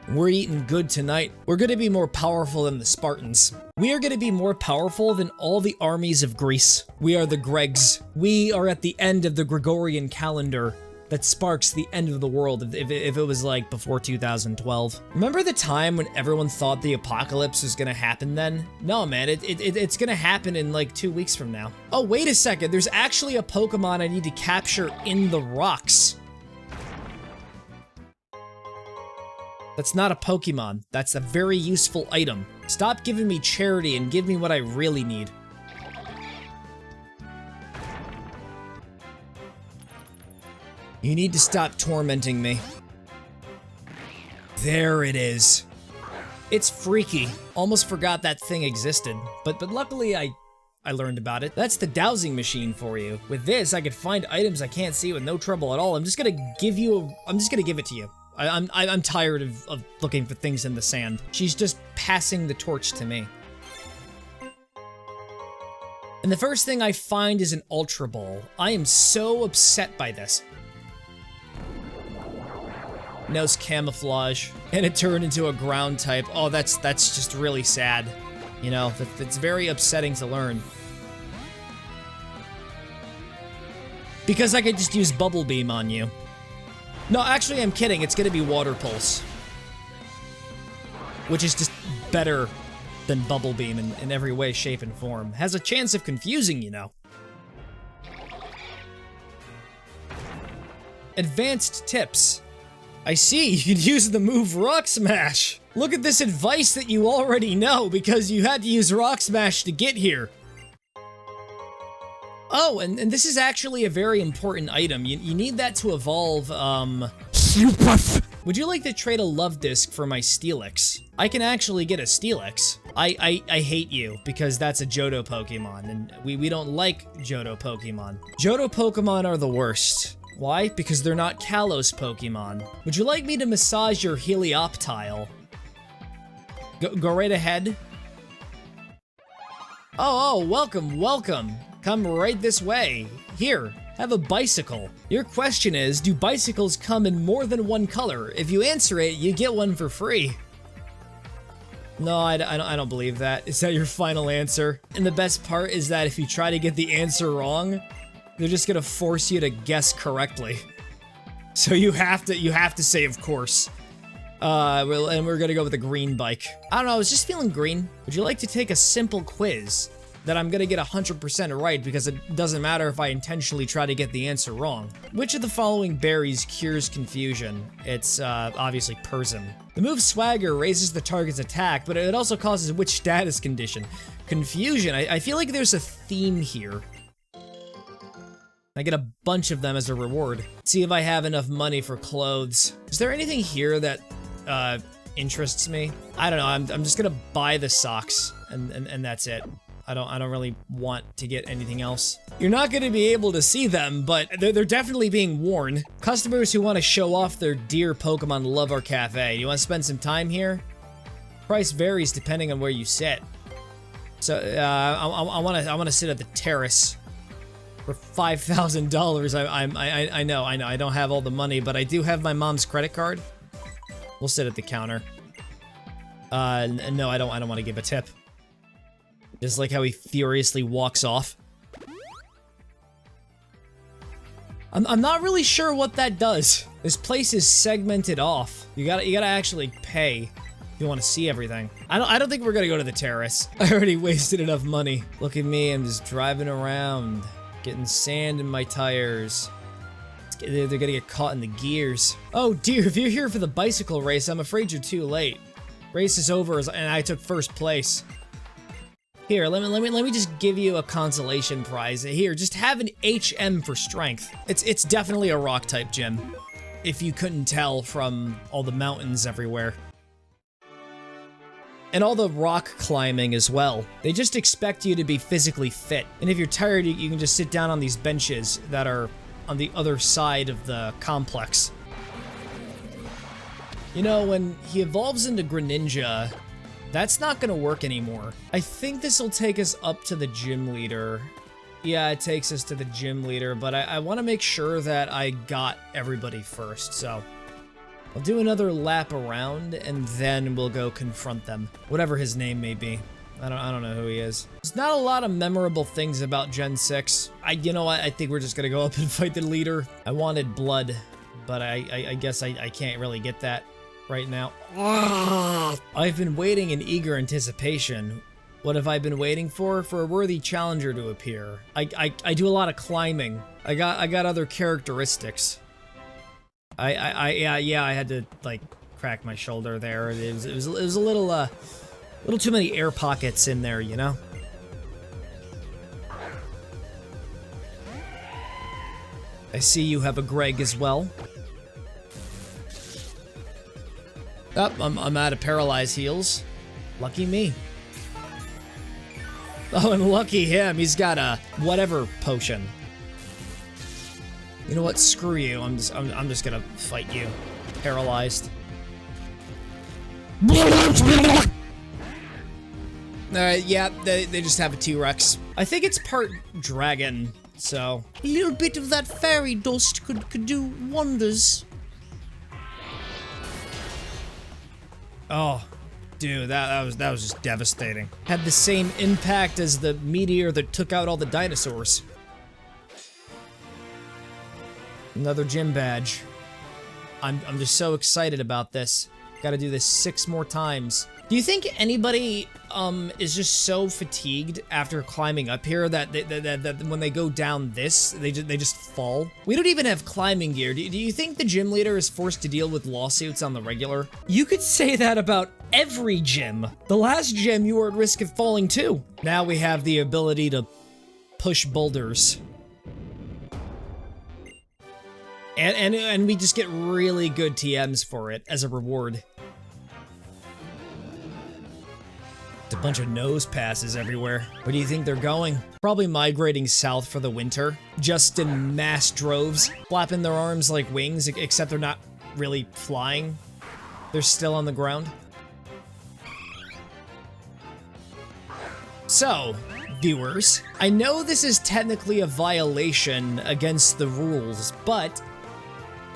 We're eating good tonight. We're gonna be more powerful than the Spartans. We are gonna be more powerful than all the armies of Greece. We are the Gregs. We are at the end of the Gregorian calendar that sparks the end of the world if it was like before 2012. Remember the time when everyone thought the apocalypse was gonna happen then? No, man, it's gonna happen in like 2 weeks from now. Oh, wait a second, there's actually a Pokemon I need to capture in the rocks. That's not a Pokemon. That's a very useful item. Stop giving me charity and give me what I really need. You need to stop tormenting me. There it is. It's freaky. Almost forgot that thing existed, but luckily I learned about it. That's the dowsing machine for you. With this, I could find items I can't see with no trouble at all. I'm just gonna give it to you. I'm tired of looking for things in the sand. She's just passing the torch to me. And the first thing I find is an Ultra Ball. I am so upset by this. Nose camouflage, and it turned into a ground type. Oh, that's just really sad. You know, that's very upsetting to learn. Because I could just use Bubble Beam on you. No, actually, I'm kidding. It's gonna be Water Pulse. Which is just better than Bubble Beam in every way, shape, and form. Has a chance of confusing, you know. Advanced tips. I see, you can use the move Rock Smash. Look at this advice that you already know because you had to use Rock Smash to get here. Oh, and this is actually a very important item. You need that to evolve, Would you like to trade a Love Disc for my Steelix? I can actually get a Steelix. I hate you because that's a Johto Pokemon, and we don't like Johto Pokemon. Johto Pokemon are the worst. Why? Because they're not Kalos Pokemon. Would you like me to massage your Helioptile? Go right ahead. Oh, welcome, welcome. Come right this way. Here, have a bicycle. Your question is, do bicycles come in more than one color? If you answer it, you get one for free. No, I don't believe that. Is that your final answer? And the best part is that if you try to get the answer wrong, they're just gonna force you to guess correctly. So you have to say, of course. And we're gonna go with a green bike. I don't know, I was just feeling green. Would you like to take a simple quiz that I'm gonna get 100% right because it doesn't matter if I intentionally try to get the answer wrong? Which of the following berries cures confusion? It's obviously Persim. The move Swagger raises the target's attack, but it also causes which status condition? Confusion. I feel like there's a theme here. I get a bunch of them as a reward. Let's see if I have enough money for clothes. Is there anything here that interests me? I don't know. I'm just gonna buy the socks and that's it. I don't really want to get anything else. You're not gonna be able to see them, but they're definitely being worn. Customers who want to show off their dear Pokemon love our cafe. You want to spend some time here? Price varies depending on where you sit. So I want to sit at the terrace for $5,000. I know. I don't have all the money, but I do have my mom's credit card. We'll sit at the counter. No, I don't want to give a tip. Just like how he furiously walks off. I'm not really sure what that does. This place is segmented off. You gotta actually pay if you want to see everything. I don't think we're gonna go to the terrace. I already wasted enough money. Look at me, I'm just driving around, getting sand in my tires. They're gonna get caught in the gears. Oh dear, if you're here for the bicycle race, I'm afraid you're too late. Race is over and I took first place. Here, let me just give you a consolation prize. Here, just have an HM for strength. It's definitely a rock type gym, if you couldn't tell from all the mountains everywhere. And all the rock climbing as well. They just expect you to be physically fit. And if you're tired, you can just sit down on these benches that are on the other side of the complex. You know, when he evolves into Greninja, that's not gonna work anymore. I think this will take us up to the gym leader. Yeah, it takes us to the gym leader, but I want to make sure that I got everybody first, so I'll do another lap around, and then we'll go confront them. Whatever his name may be. I don't know who he is. There's not a lot of memorable things about Gen 6. You know what, I think we're just gonna go up and fight the leader. I wanted blood, but I guess I can't really get that right now. I've been waiting in eager anticipation. What have I been waiting for? For a worthy challenger to appear. I do a lot of climbing. I got other characteristics. Yeah, I had to like crack my shoulder there. It was a little too many air pockets in there, you know. I see you have a Greg as well. Oh, I'm out of paralyzed heals. Lucky me. Oh, and lucky him, he's got a whatever potion. You know what? Screw you. I'm just gonna fight you. Paralyzed. Alright, yeah, they just have a T-Rex. I think it's part dragon, so A little bit of that fairy dust could do wonders. oh, dude, that was just devastating. Had the same impact as the meteor that took out all the dinosaurs. Another gym badge. I'm just so excited about this. Gotta do this 6 more times. Do you think anybody is just so fatigued after climbing up here that when they go down this, they just fall? We don't even have climbing gear. Do you think the gym leader is forced to deal with lawsuits on the regular? You could say that about every gym. The last gym, you were at risk of falling too. Now we have the ability to push boulders. And we just get really good TMs for it as a reward. A bunch of nose passes everywhere. Where do you think they're going? Probably migrating south for the winter, just in mass droves, flapping their arms like wings, except they're not really flying. They're still on the ground. So, viewers, I know this is technically a violation against the rules, but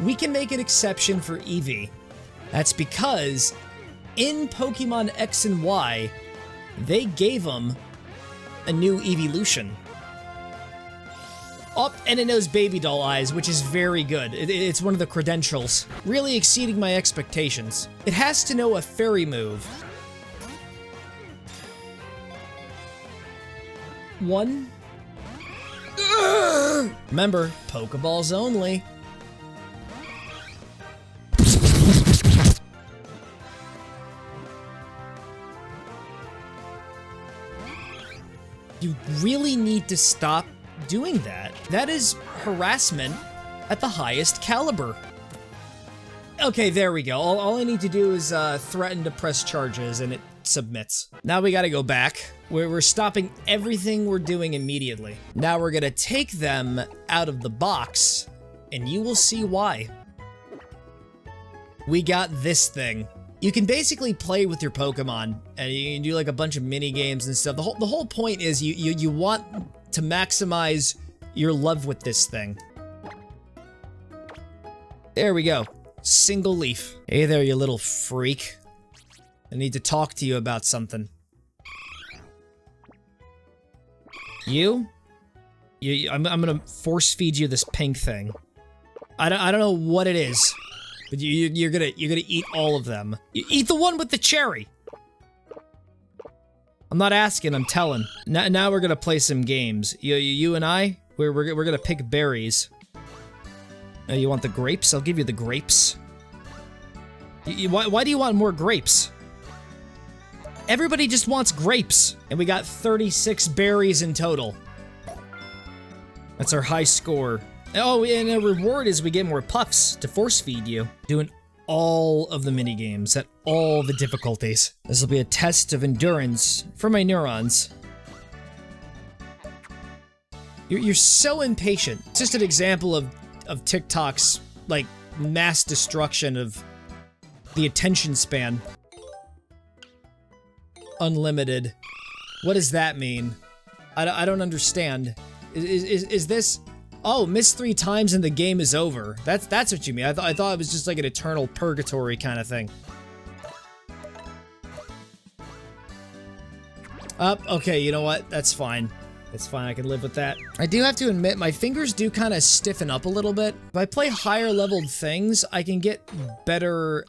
we can make an exception for Eevee. That's because in Pokemon X and Y, they gave him a new evolution. Oh, and it knows baby doll eyes, which is very good. It's one of the credentials, really exceeding my expectations. It has to know a fairy move. One. Remember, Pokeballs only. You really need to stop doing that. That is harassment at the highest caliber. Okay, there we go. All I need to do is threaten to press charges and it submits. Now we gotta go back. We're stopping everything we're doing immediately. Now we're gonna take them out of the box and you will see why. We got this thing. You can basically play with your Pokemon, and you can do like a bunch of mini games and stuff. The whole point is you want to maximize your love with this thing. There we go. Single leaf. Hey there, you little freak. I need to talk to you about something. I'm gonna force feed you this pink thing. I don't know what it is. But you're gonna eat all of them. You eat the one with the cherry. I'm not asking, I'm telling. Now we're gonna play some games. You and I, we're gonna pick berries. You want the grapes? I'll give you the grapes. Why do you want more grapes? Everybody just wants grapes, and we got 36 berries in total. That's our high score. Oh, and a reward is we get more puffs to force feed you. Doing all of the mini games at all the difficulties. This will be a test of endurance for my neurons. You're so impatient. It's just an example of TikTok's, like, mass destruction of the attention span. Unlimited. What does that mean? I don't understand. Is this... Oh, miss 3 times and the game is over. That's what you mean. I thought it was just like an eternal purgatory kind of thing. Okay, you know what? That's fine. That's fine, I can live with that. I do have to admit, my fingers do kind of stiffen up a little bit. If I play higher leveled things, I can get better,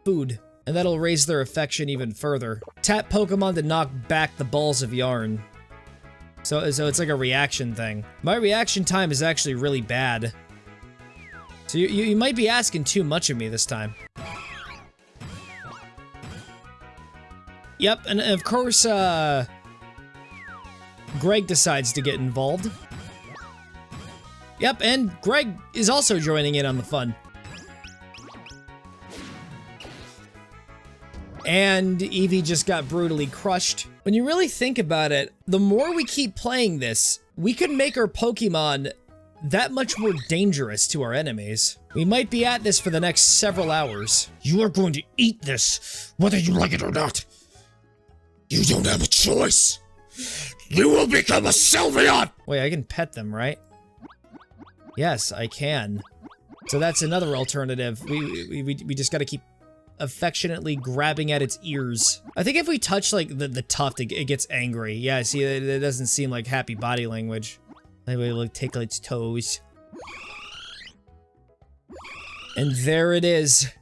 food. And that'll raise their affection even further. Tap Pokemon to knock back the balls of yarn. So it's like a reaction thing. My reaction time is actually really bad. So you might be asking too much of me this time. Yep, and of course, Greg decides to get involved. Yep, and Greg is also joining in on the fun. And Eevee just got brutally crushed. When you really think about it, the more we keep playing this, we could make our Pokemon that much more dangerous to our enemies. We might be at this for the next several hours. You are going to eat this, whether you like it or not. You don't have a choice. You will become a Sylveon! Wait, I can pet them, right? Yes, I can. So that's another alternative. We just gotta keep affectionately grabbing at its ears. I think if we touch, like, the tuft, it gets angry. Yeah, see, it doesn't seem like happy body language. Anyway, look, tickle its toes. And there it is.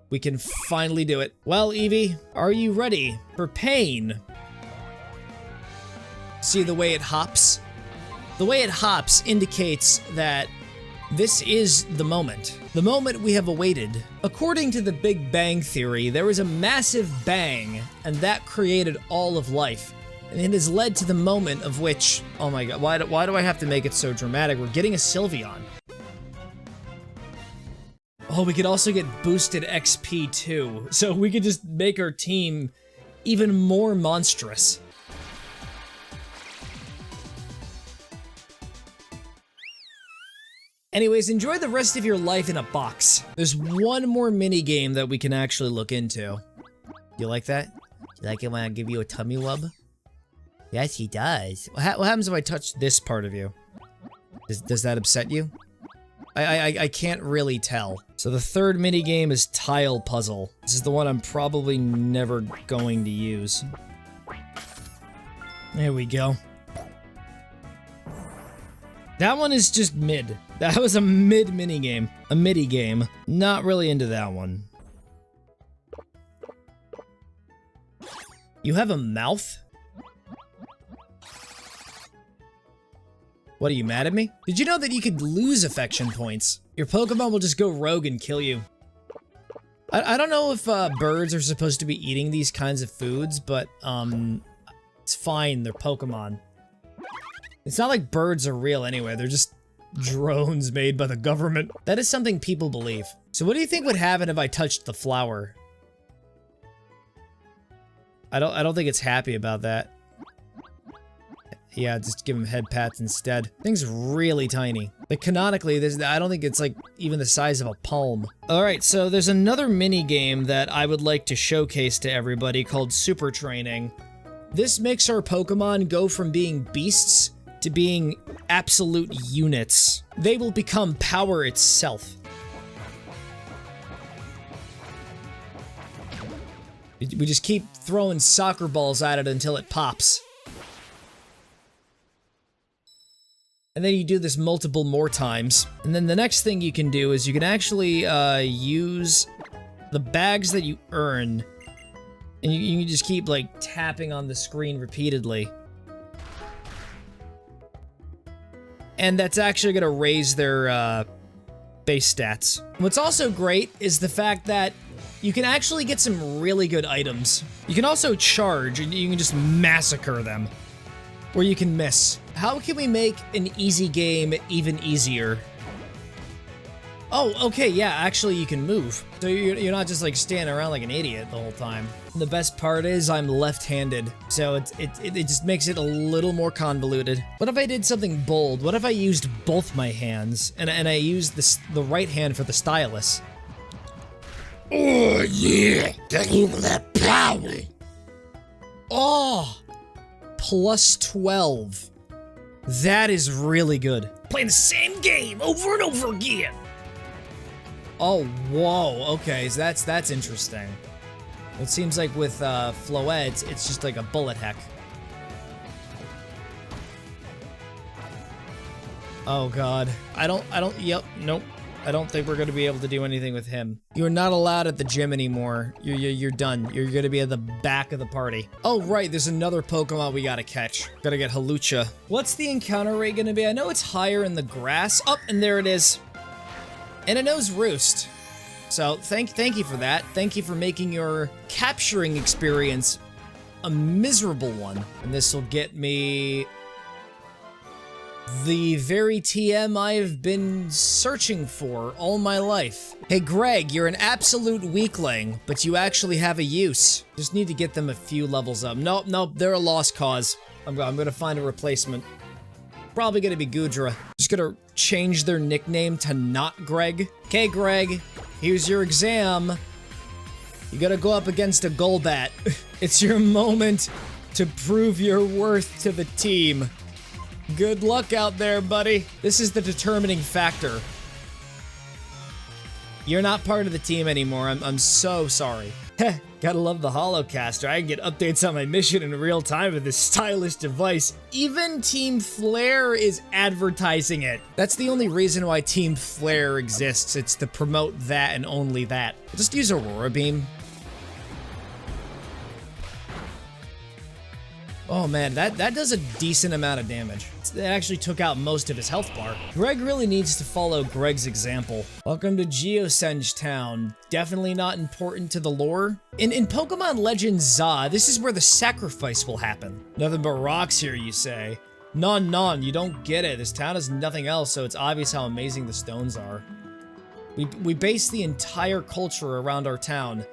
We can finally do it. Well, Eevee, are you ready for pain? See the way it hops? The way it hops indicates that this is the moment we have awaited. According to the Big Bang Theory, there was a massive bang, and that created all of life. And it has led to the moment of which, oh my god, why do I have to make it so dramatic? We're getting a Sylveon. Oh, we could also get boosted XP too, so we could just make our team even more monstrous. Anyways, enjoy the rest of your life in a box. There's one more mini game that we can actually look into. You like that? You like it when I give you a tummy rub? Yes, he does. What happens if I touch this part of you? Does that upset you? I can't really tell. So the third mini game is Tile Puzzle. This is the one I'm probably never going to use. There we go. That one is just mid. That was a mid mini game. A midi game. Not really into that one. You have a mouth? What, are you mad at me? Did you know that you could lose affection points? Your Pokemon will just go rogue and kill you. I don't know if birds are supposed to be eating these kinds of foods, but it's fine, they're Pokemon. It's not like birds are real anyway, they're just drones made by the government. That is something people believe. So what do you think would happen if I touched the flower? I don't think it's happy about that. Yeah, just give him head pats instead. Thing's really tiny. But canonically, I don't think it's like even the size of a palm. Alright, so there's another mini game that I would like to showcase to everybody called Super Training. This makes our Pokemon go from being beasts to being absolute units. They will become power itself. We just keep throwing soccer balls at it until it pops. And then you do this multiple more times. And then the next thing you can do is you can actually use the bags that you earn. And you can just keep like tapping on the screen repeatedly. And that's actually gonna raise their base stats. What's also great is the fact that you can actually get some really good items. You can also charge and you can just massacre them. Or you can miss. How can we make an easy game even easier? Oh, okay, yeah, actually you can move. So you're not just like standing around like an idiot the whole time. And the best part is I'm left-handed, so it just makes it a little more convoluted. What if I did something bold? What if I used both my hands and I used the right hand for the stylus? Oh yeah, get over that power. Oh, plus 12. That is really good. Playing the same game over and over again. Oh, whoa, okay, so that's interesting. It seems like with Floette, it's just like a bullet heck. Oh god. Yep, nope. I don't think we're gonna be able to do anything with him. You're not allowed at the gym anymore. You're done. You're gonna be at the back of the party. Oh right, there's another Pokemon we gotta catch. Gotta get Hawlucha. What's the encounter rate gonna be? I know it's higher in the grass. Oh, and there it is. And it knows Roost. So thank you for that. Thank you for making your capturing experience a miserable one. And this will get me the very TM I've been searching for all my life. Hey Greg, you're an absolute weakling, but you actually have a use. Just need to get them a few levels up. Nope, they're a lost cause. I'm gonna find a replacement. Probably gonna be Goodra. Just gonna change their nickname to not Greg. Okay, Greg, here's your exam. You gotta go up against a Golbat. It's your moment to prove your worth to the team. Good luck out there, buddy. This is the determining factor. You're not part of the team anymore. I'm so sorry. Heh. Gotta love the Holocaster. I can get updates on my mission in real time with this stylish device. Even Team Flare is advertising it. That's the only reason why Team Flare exists. It's to promote that and only that. I'll just use Aurora Beam. Oh man, that does a decent amount of damage. It actually took out most of his health bar. Greg really needs to follow Greg's example. Welcome to Geosenge Town. Definitely not important to the lore. In Pokemon Legends ZA, this is where the sacrifice will happen. Nothing but rocks here, you say. Non, you don't get it. This town has nothing else, so it's obvious how amazing the stones are. We base the entire culture around our town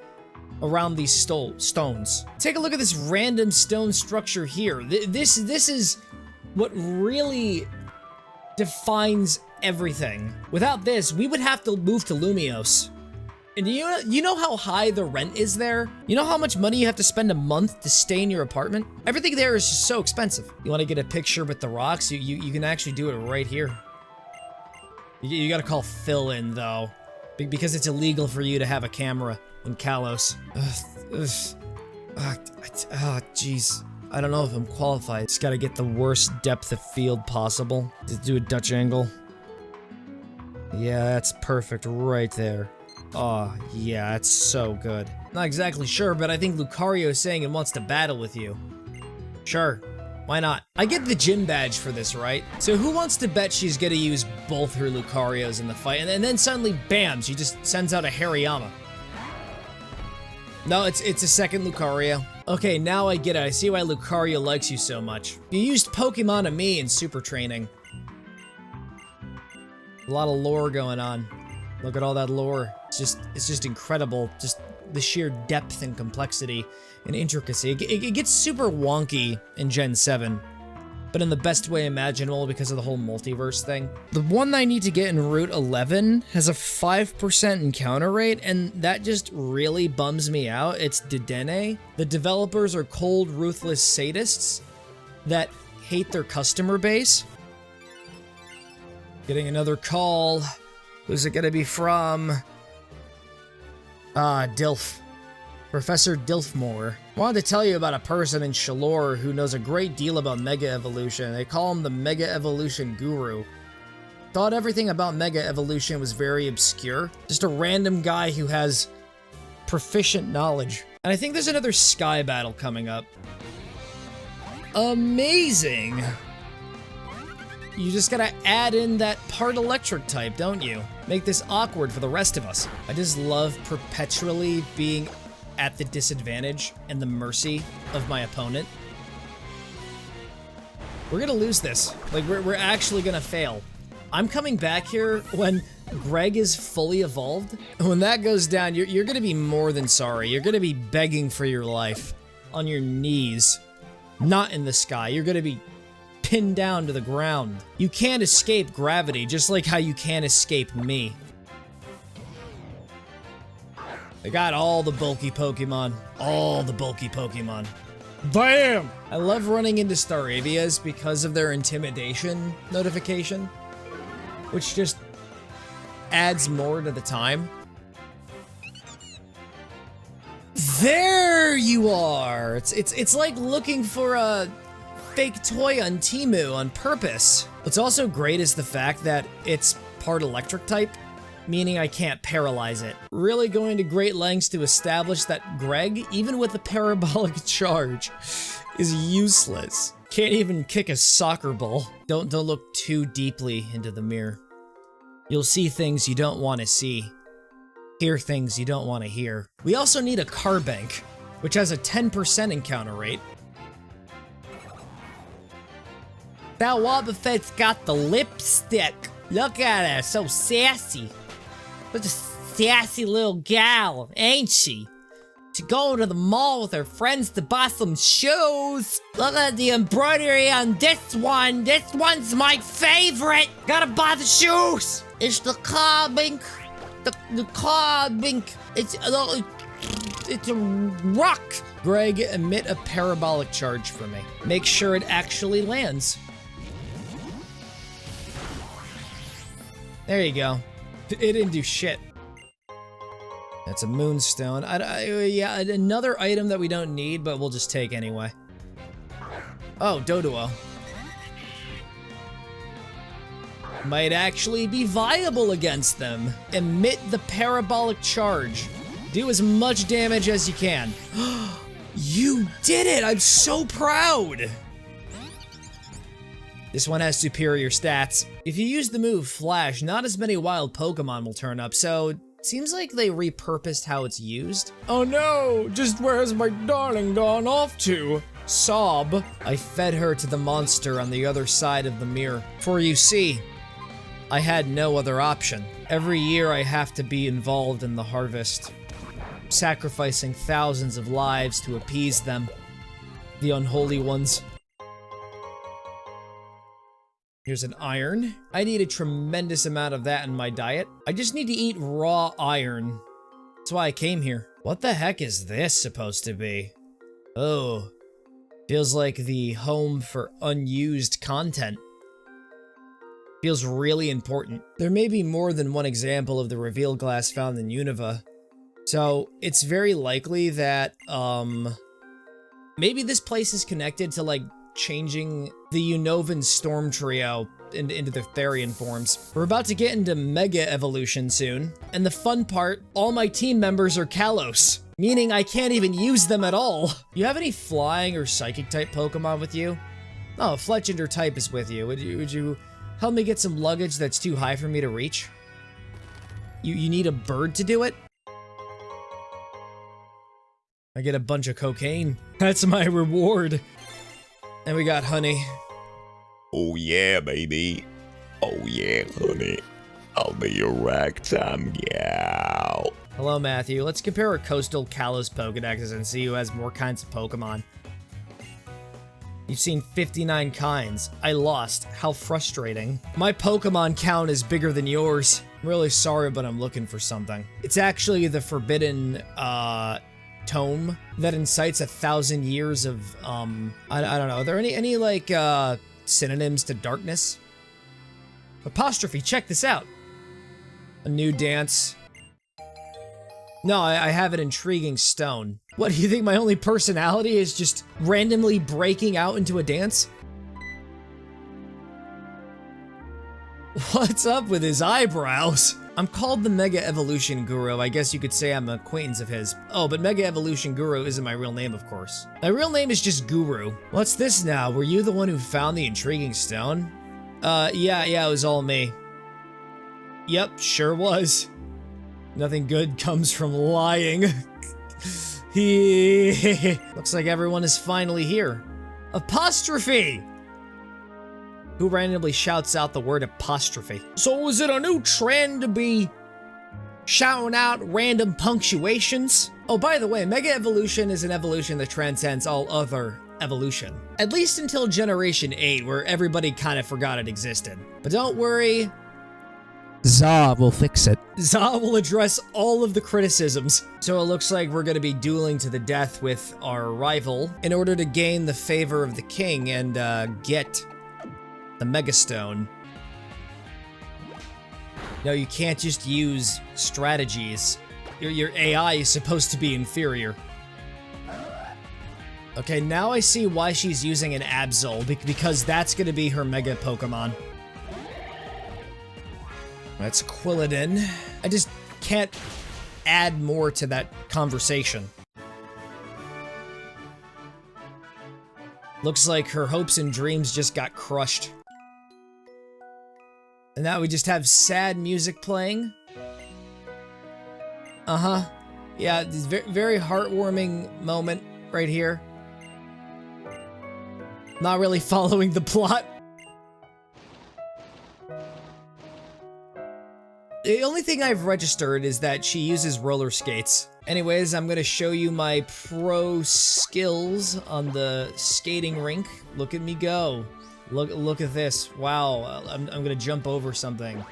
around these stones. Take a look at this random stone structure here. This is what really defines everything. Without this, we would have to move to Lumiose. And you know how high the rent is there? You know how much money you have to spend a month to stay in your apartment? Everything there is just so expensive. You want to get a picture with the rocks? You can actually do it right here. You gotta call Phil in though, because it's illegal for you to have a camera in Kalos. Jeez. I don't know if I'm qualified. Just gotta get the worst depth of field possible. Just do a Dutch angle. Yeah, that's perfect right there. Oh, yeah, that's so good. Not exactly sure, but I think Lucario is saying it wants to battle with you. Sure. Why not? I get the gym badge for this, right? So who wants to bet she's gonna use both her Lucarios in the fight, and then suddenly, bam, she just sends out a Hariyama. No, it's a second Lucario. Okay, now I get it. I see why Lucario likes you so much. You used Pokemon on me in Super Training. A lot of lore going on. Look at all that lore. It's just incredible. Just the sheer depth and complexity and intricacy. It gets super wonky in Gen 7, but in the best way imaginable because of the whole multiverse thing. The one I need to get in Route 11 has a 5% encounter rate, and that just really bums me out. It's Dedenne. The developers are cold, ruthless sadists that hate their customer base. Getting another call. Who's it gonna be from? Dilf. Professor Dilfmore. Wanted to tell you about a person in Shalor who knows a great deal about Mega Evolution. They call him the Mega Evolution Guru. Thought everything about Mega Evolution was very obscure. Just a random guy who has proficient knowledge. And I think there's another Sky battle coming up. Amazing! You just gotta add in that part electric type, don't you? Make this awkward for the rest of us. I just love perpetually being at the disadvantage and the mercy of my opponent. We're gonna lose this. Like, we're actually gonna fail. I'm coming back here when Greg is fully evolved. When that goes down, you're gonna be more than sorry. You're gonna be begging for your life on your knees. Not in the sky. You're gonna be pinned down to the ground. You can't escape gravity, just like how you can't escape me. I got all the bulky Pokemon. All the bulky Pokemon. Bam! I love running into Staravias because of their intimidation notification, which just adds more to the time. There you are! It's like looking for a fake toy on Temu on purpose. What's also great is the fact that it's part electric type, meaning I can't paralyze it. Really going to great lengths to establish that Greg, even with a parabolic charge, is useless. Can't even kick a soccer ball. Don't look too deeply into the mirror. You'll see things you don't want to see. Hear things you don't want to hear. We also need a Carbank, which has a 10% encounter rate. That Wobbuffet's got the lipstick. Look at her, so sassy. Such a sassy little gal, ain't she? To go to the mall with her friends to buy some shoes. Look at the embroidery on this one. This one's my favorite. Gotta buy the shoes. It's the Carbank. The Carbank. It's a rock. Greg, emit a parabolic charge for me. Make sure it actually lands. There you go. It didn't do shit. That's a moonstone. Yeah, another item that we don't need, but we'll just take anyway. Oh, Doduo. Might actually be viable against them. Emit the parabolic charge. Do as much damage as you can. You did it! I'm so proud! This one has superior stats. If you use the move Flash, not as many wild Pokemon will turn up, so it seems like they repurposed how it's used. Oh no! Just where's my darling gone off to? Sob. I fed her to the monster on the other side of the mirror. For you see, I had no other option. Every year I have to be involved in the harvest, sacrificing thousands of lives to appease them, the unholy ones. Here's an iron. I need a tremendous amount of that in my diet. I just need to eat raw iron. That's why I came here. What the heck is this supposed to be? Oh, feels like the home for unused content. Feels really important. There may be more than one example of the reveal glass found in Unova. So it's very likely that, maybe this place is connected to, like, changing the Unovan Storm Trio into their Therian forms. We're about to get into Mega Evolution soon, and the fun part, all my team members are Kalos, meaning I can't even use them at all. You have any flying or psychic type Pokemon with you? Oh, Fletchinder type is with you. Would you help me get some luggage that's too high for me to reach? You need a bird to do it? I get a bunch of cocaine. That's my reward. And we got honey. Oh yeah, baby. Oh yeah, honey. I'll be your ragtime gal. Hello, Matthew. Let's compare our coastal Kalos Pokedexes and see who has more kinds of Pokemon. You've seen 59 kinds. I lost. How frustrating. My Pokemon count is bigger than yours. I'm really sorry, but I'm looking for something. It's actually the forbidden, tome that incites 1,000 years of, I don't know. Are there any like, synonyms to darkness? Apostrophe, check this out. A new dance. No, I have an intriguing stone. What, do you think my only personality is just randomly breaking out into a dance? What's up with his eyebrows? I'm called the Mega Evolution Guru. I guess you could say I'm an acquaintance of his. Oh, but Mega Evolution Guru isn't my real name, of course. My real name is just Guru. What's this now? Were you the one who found the intriguing stone? Yeah, it was all me. Yep, sure was. Nothing good comes from lying. Looks like everyone is finally here. Apostrophe! Who randomly shouts out the word apostrophe? So is it a new trend to be shouting out random punctuations? Oh, by the way, Mega Evolution is an evolution that transcends all other evolution. At least until Generation 8, where everybody kind of forgot it existed. But don't worry, Za will fix it. Za will address all of the criticisms. So it looks like we're going to be dueling to the death with our rival in order to gain the favor of the king and get the Mega Stone. No, you can't just use strategies. Your AI is supposed to be inferior. Okay, now I see why she's using an Absol, because that's going to be her Mega Pokemon. That's Quilladin. I just can't add more to that conversation. Looks like her hopes and dreams just got crushed. And now we just have sad music playing. Uh-huh. Yeah, this very heartwarming moment right here. Not really following the plot. The only thing I've registered is that she uses roller skates. Anyways, I'm gonna show you my pro skills on the skating rink. Look at me go. Look at this. Wow, I'm gonna jump over something.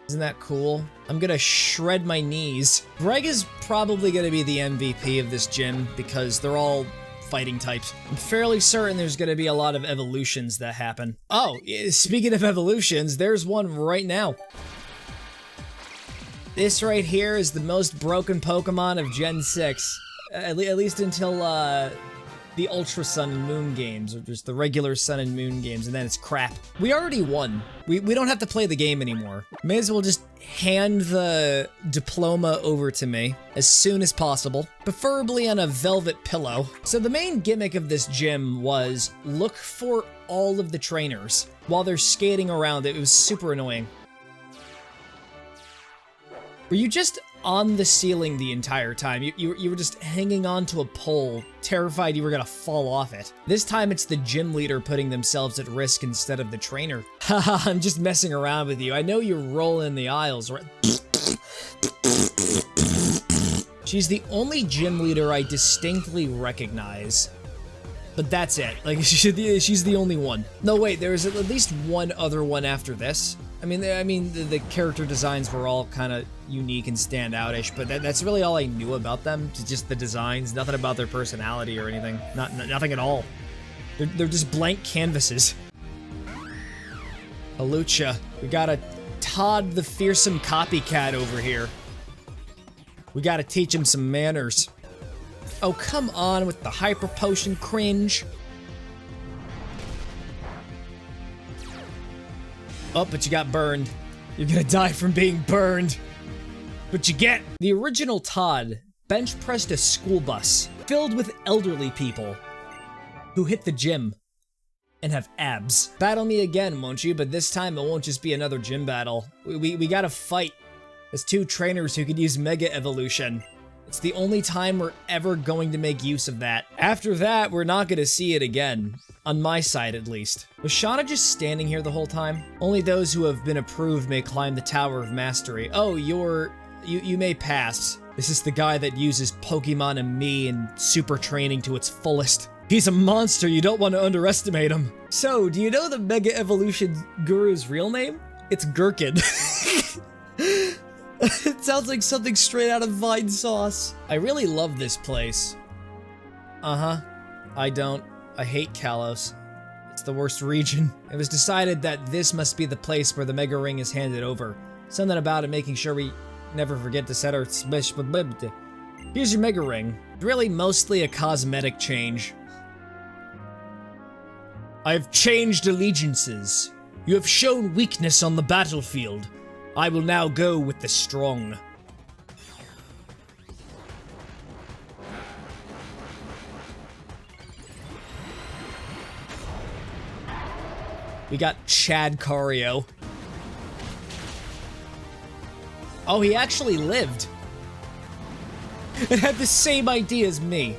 Isn't that cool? I'm gonna shred my knees. Greg is probably gonna be the MVP of this gym because they're all fighting types. I'm fairly certain there's gonna be a lot of evolutions that happen. Oh, speaking of evolutions, there's one right now. This right here is the most broken Pokemon of Gen 6. At least until, the Ultra Sun and Moon games, or just the regular Sun and Moon games, and then it's crap. We already won. We don't have to play the game anymore. May as well just hand the diploma over to me as soon as possible, preferably on a velvet pillow. So the main gimmick of this gym was look for all of the trainers while they're skating around. It was super annoying. Were you just on the ceiling the entire time? You were just hanging onto a pole, terrified you were gonna fall off it. This time it's the gym leader putting themselves at risk instead of the trainer. Haha, I'm just messing around with you. I know you're rolling the aisles, right? She's the only gym leader I distinctly recognize. But that's it. Like, she's the only one. No, wait, there's at least one other one after this. I mean, the character designs were all kind of unique and standout-ish, but that's really all I knew about them. Just the designs, nothing about their personality or anything. Nothing at all. They're just blank canvases. Halucha. We got a Todd the fearsome copycat over here. We gotta teach him some manners. Oh, come on with the hyper potion cringe. Oh, but you got burned. You're gonna die from being burned. But you get. The original Todd bench pressed a school bus filled with elderly people who hit the gym and have abs. Battle me again, won't you? But this time it won't just be another gym battle. We gotta fight as two trainers who could use Mega Evolution. It's the only time we're ever going to make use of that. After that, we're not gonna see it again. On my side, at least. Was Shauna just standing here the whole time? Only those who have been approved may climb the Tower of Mastery. Oh, you may pass. This is the guy that uses Pokemon and me and super training to its fullest. He's a monster, you don't want to underestimate him. So, do you know the Mega Evolution Guru's real name? It's Gherkin. It sounds like something straight out of Vine Sauce. I really love this place. Uh-huh. I don't. I hate Kalos. It's the worst region. It was decided that this must be the place where the Mega Ring is handed over. Something about it making sure we never forget to set our smash. Here's your Mega Ring. It's really mostly a cosmetic change. I've changed allegiances. You have shown weakness on the battlefield. I will now go with the strong. We got Chad Cario. Oh, he actually lived. It had the same idea as me.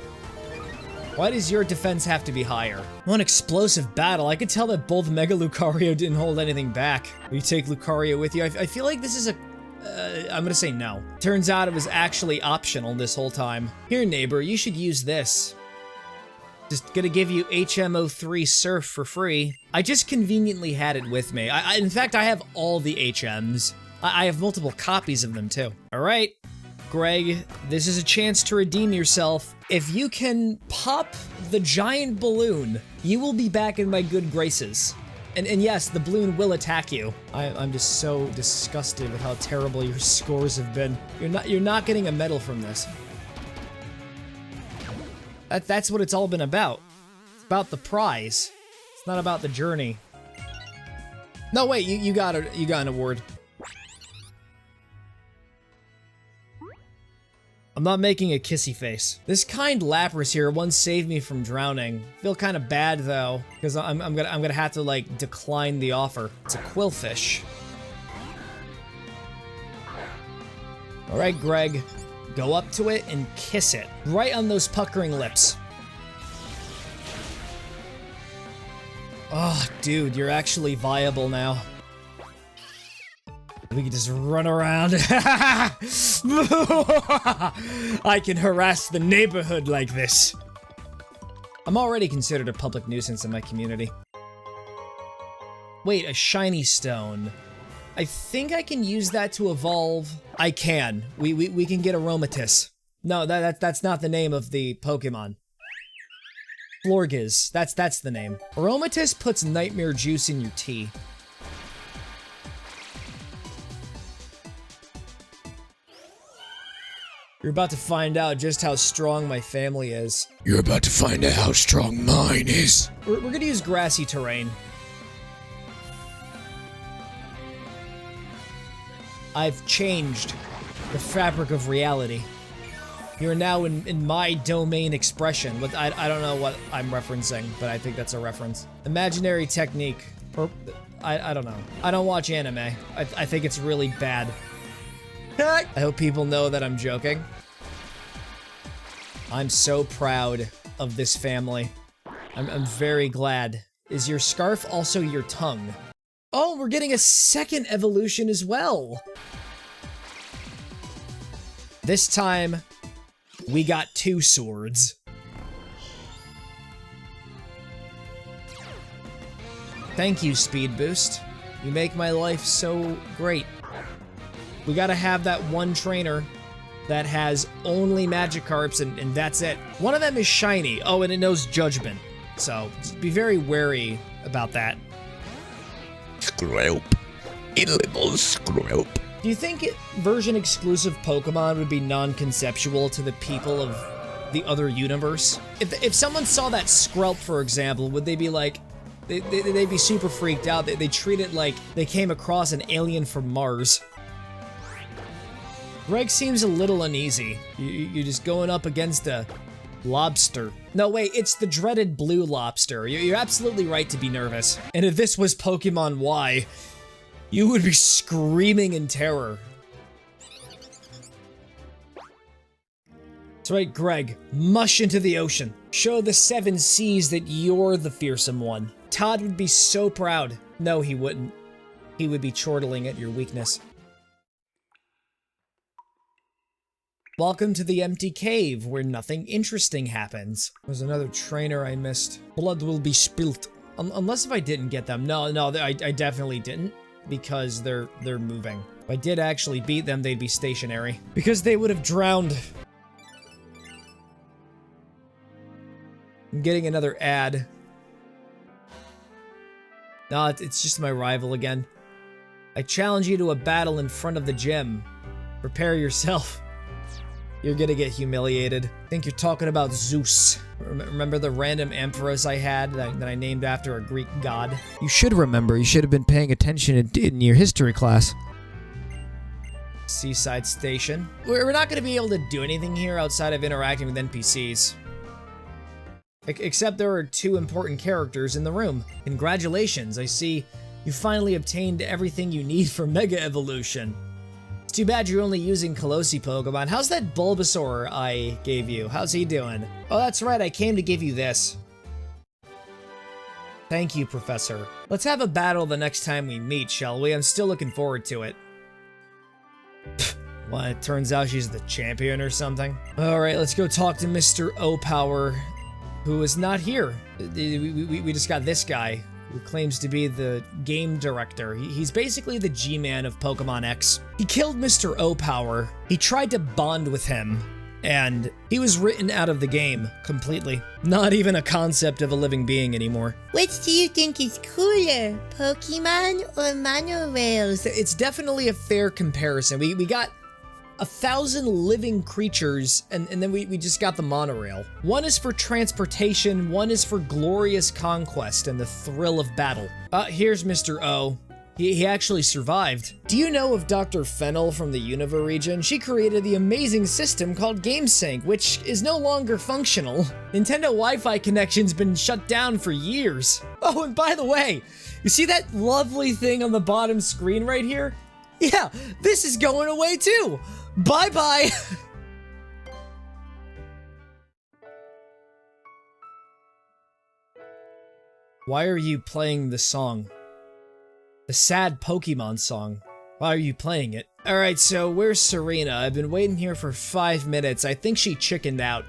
Why does your defense have to be higher? One explosive battle. I could tell that both Mega Lucario didn't hold anything back. Will you take Lucario with you? I feel like this is a... I'm gonna say no. Turns out it was actually optional this whole time. Here, neighbor, you should use this. Just gonna give you HM03 Surf for free. I just conveniently had it with me. In fact, I have all the HMs. I have multiple copies of them, too. All right, Greg, this is a chance to redeem yourself. If you can pop the giant balloon, you will be back in my good graces. And yes, the balloon will attack you. I'm just so disgusted with how terrible your scores have been. You're not getting a medal from this. That's what it's all been about. It's about the prize. It's not about the journey. No, wait, you got an award. I'm not making a kissy face. This kind Lapras here once saved me from drowning. Feel kind of bad though, because I'm gonna have to like decline the offer. It's a Quillfish. All right, Greg, go up to it and kiss it right on those puckering lips. Oh, dude, you're actually viable now. We can just run around. I can harass the neighborhood like this. I'm already considered a public nuisance in my community. Wait, a shiny stone. I think I can use that to evolve. I can. We can get Aromatisse. No, that's not the name of the Pokemon. Florges. That's the name. Aromatisse puts nightmare juice in your tea. You're about to find out just how strong my family is. You're about to find out how strong mine is. We're gonna use grassy terrain. I've changed the fabric of reality. You're now in my domain expression. But I don't know what I'm referencing, but I think that's a reference. Imaginary technique. Or, I don't know. I don't watch anime. I think it's really bad. I hope people know that I'm joking. I'm so proud of this family. I'm very glad. Is your scarf also your tongue? Oh, we're getting a second evolution as well. This time, we got 2 swords. Thank you, Speed Boost. You make my life so great. We gotta have that one trainer that has only Magikarps, and that's it. One of them is shiny. Oh, and it knows Judgment. So, be very wary about that. Scrope. A little scrope. Do you think version-exclusive Pokemon would be non-conceptual to the people of the other universe? If someone saw that Skrelp, for example, would they be like... They'd be super freaked out. They treat it like they came across an alien from Mars. Greg seems a little uneasy. You're just going up against a lobster. No, wait, it's the dreaded blue lobster. You're absolutely right to be nervous. And if this was Pokemon Y, you would be screaming in terror. That's right, Greg. Mush into the ocean. Show the 7 seas that you're the fearsome one. Todd would be so proud. No, he wouldn't. He would be chortling at your weakness. Welcome to the empty cave, where nothing interesting happens. There's another trainer I missed. Blood will be spilt. Unless if I didn't get them. No, I definitely didn't. Because they're moving. If I did actually beat them, they'd be stationary. Because they would have drowned. I'm getting another ad. No, it's just my rival again. I challenge you to a battle in front of the gym. Prepare yourself. You're gonna get humiliated. I think you're talking about Zeus. Remember the random Ampharos I had that I named after a Greek god? You should remember. You should have been paying attention in your history class. Seaside Station. We're not gonna be able to do anything here outside of interacting with NPCs. Except there are 2 important characters in the room. Congratulations, I see you finally obtained everything you need for Mega Evolution. It's too bad you're only using Kalosi Pokemon. How's that Bulbasaur I gave you? How's he doing? Oh, that's right, I came to give you this. Thank you, Professor. Let's have a battle the next time we meet, shall we? I'm still looking forward to it. Well, it turns out she's the champion or something. Alright, let's go talk to Mr. O-Power, who is not here. We just got this guy, who claims to be the game director. He's basically the G-Man of Pokemon X. He killed Mr. O-Power. He tried to bond with him, and he was written out of the game completely. Not even a concept of a living being anymore. Which do you think is cooler, Pokemon or monorails? It's definitely a fair comparison. We got 1,000 living creatures, and then we just got the monorail. One is for transportation, one is for glorious conquest and the thrill of battle. Here's Mr. O. He actually survived. Do you know of Dr. Fennel from the Unova region? She created the amazing system called GameSync, which is no longer functional. Nintendo Wi-Fi connection's been shut down for years. Oh, and by the way, you see that lovely thing on the bottom screen right here? Yeah, this is going away too. Bye-bye! Why are you playing the song? The sad Pokemon song. Why are you playing it? Alright, so where's Serena? I've been waiting here for 5 minutes. I think she chickened out.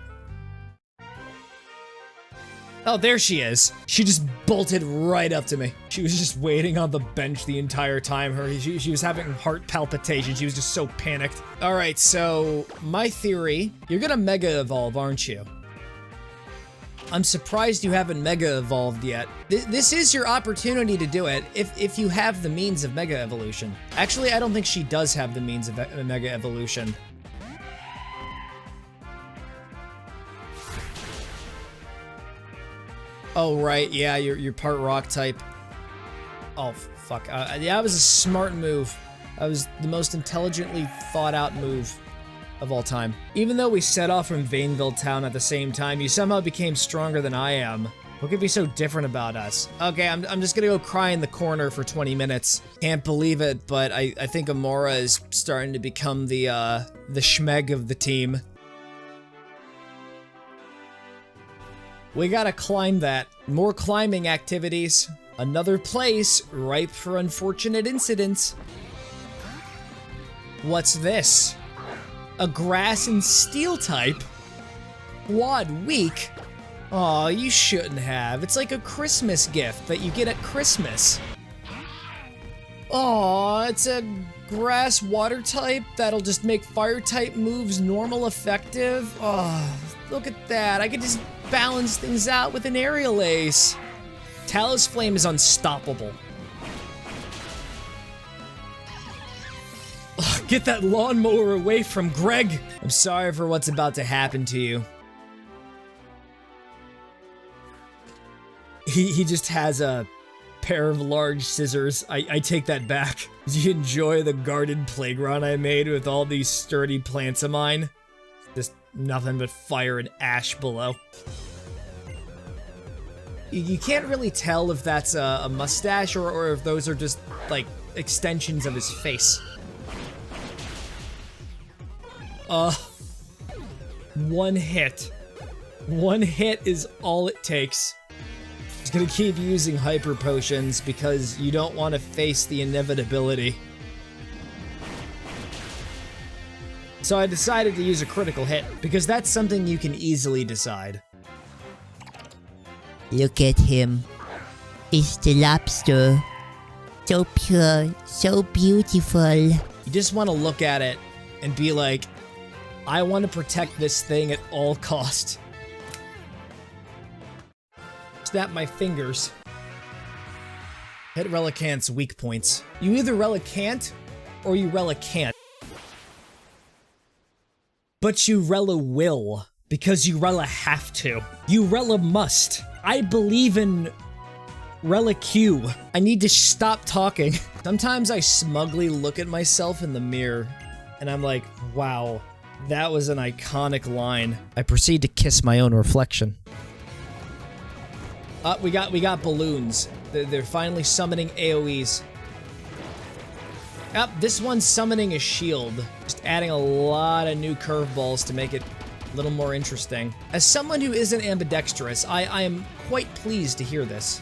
Oh, there she is. She just bolted right up to me. She was just waiting on the bench the entire time. She was having heart palpitations. She was just so panicked. All right, so my theory, you're gonna Mega Evolve, aren't you? I'm surprised you haven't Mega Evolved yet. This is your opportunity to do it if you have the means of Mega Evolution. Actually, I don't think she does have the means of Mega Evolution. Oh, right. Yeah, you're part rock type. Oh, fuck. Yeah, that was a smart move. That was the most intelligently thought out move of all time. Even though we set off from Vainville Town at the same time, you somehow became stronger than I am. What could be so different about us? Okay, I'm just gonna go cry in the corner for 20 minutes. Can't believe it, but I think Amora is starting to become the schmeg of the team. We gotta climb that. More climbing activities. Another place ripe for unfortunate incidents. What's this? A grass and steel type? Quad weak? Aw, you shouldn't have. It's like a Christmas gift that you get at Christmas. Aw, it's a grass water type that'll just make fire type moves normal effective. Aw, look at that. I could just balance things out with an aerial ace. Talos Flame is unstoppable. Ugh, get that lawnmower away from Greg. I'm sorry for what's about to happen to you. He just has a pair of large scissors. I take that back. Do you enjoy the garden playground I made with all these sturdy plants of mine? Just nothing but fire and ash below. You can't really tell if that's a mustache or if those are just, like, extensions of his face. One hit. One hit is all it takes. Just gonna keep using hyper potions because you don't want to face the inevitability. So I decided to use a critical hit because that's something you can easily decide. Look at him. It's the lobster. So pure, so beautiful. You just want to look at it and be like, I want to protect this thing at all costs. Snap my fingers. Hit Relicant's weak points. You either Relicant or you Relicant. But you Rela will, because you Rela have to. You Rela must. I believe in Reliq. I need to stop talking. Sometimes I smugly look at myself in the mirror, and I'm like, wow, that was an iconic line. I proceed to kiss my own reflection. We got balloons. They're finally summoning AoEs. Yep, this one's summoning a shield. Just adding a lot of new curveballs to make it a little more interesting. As someone who isn't ambidextrous, I am quite pleased to hear this.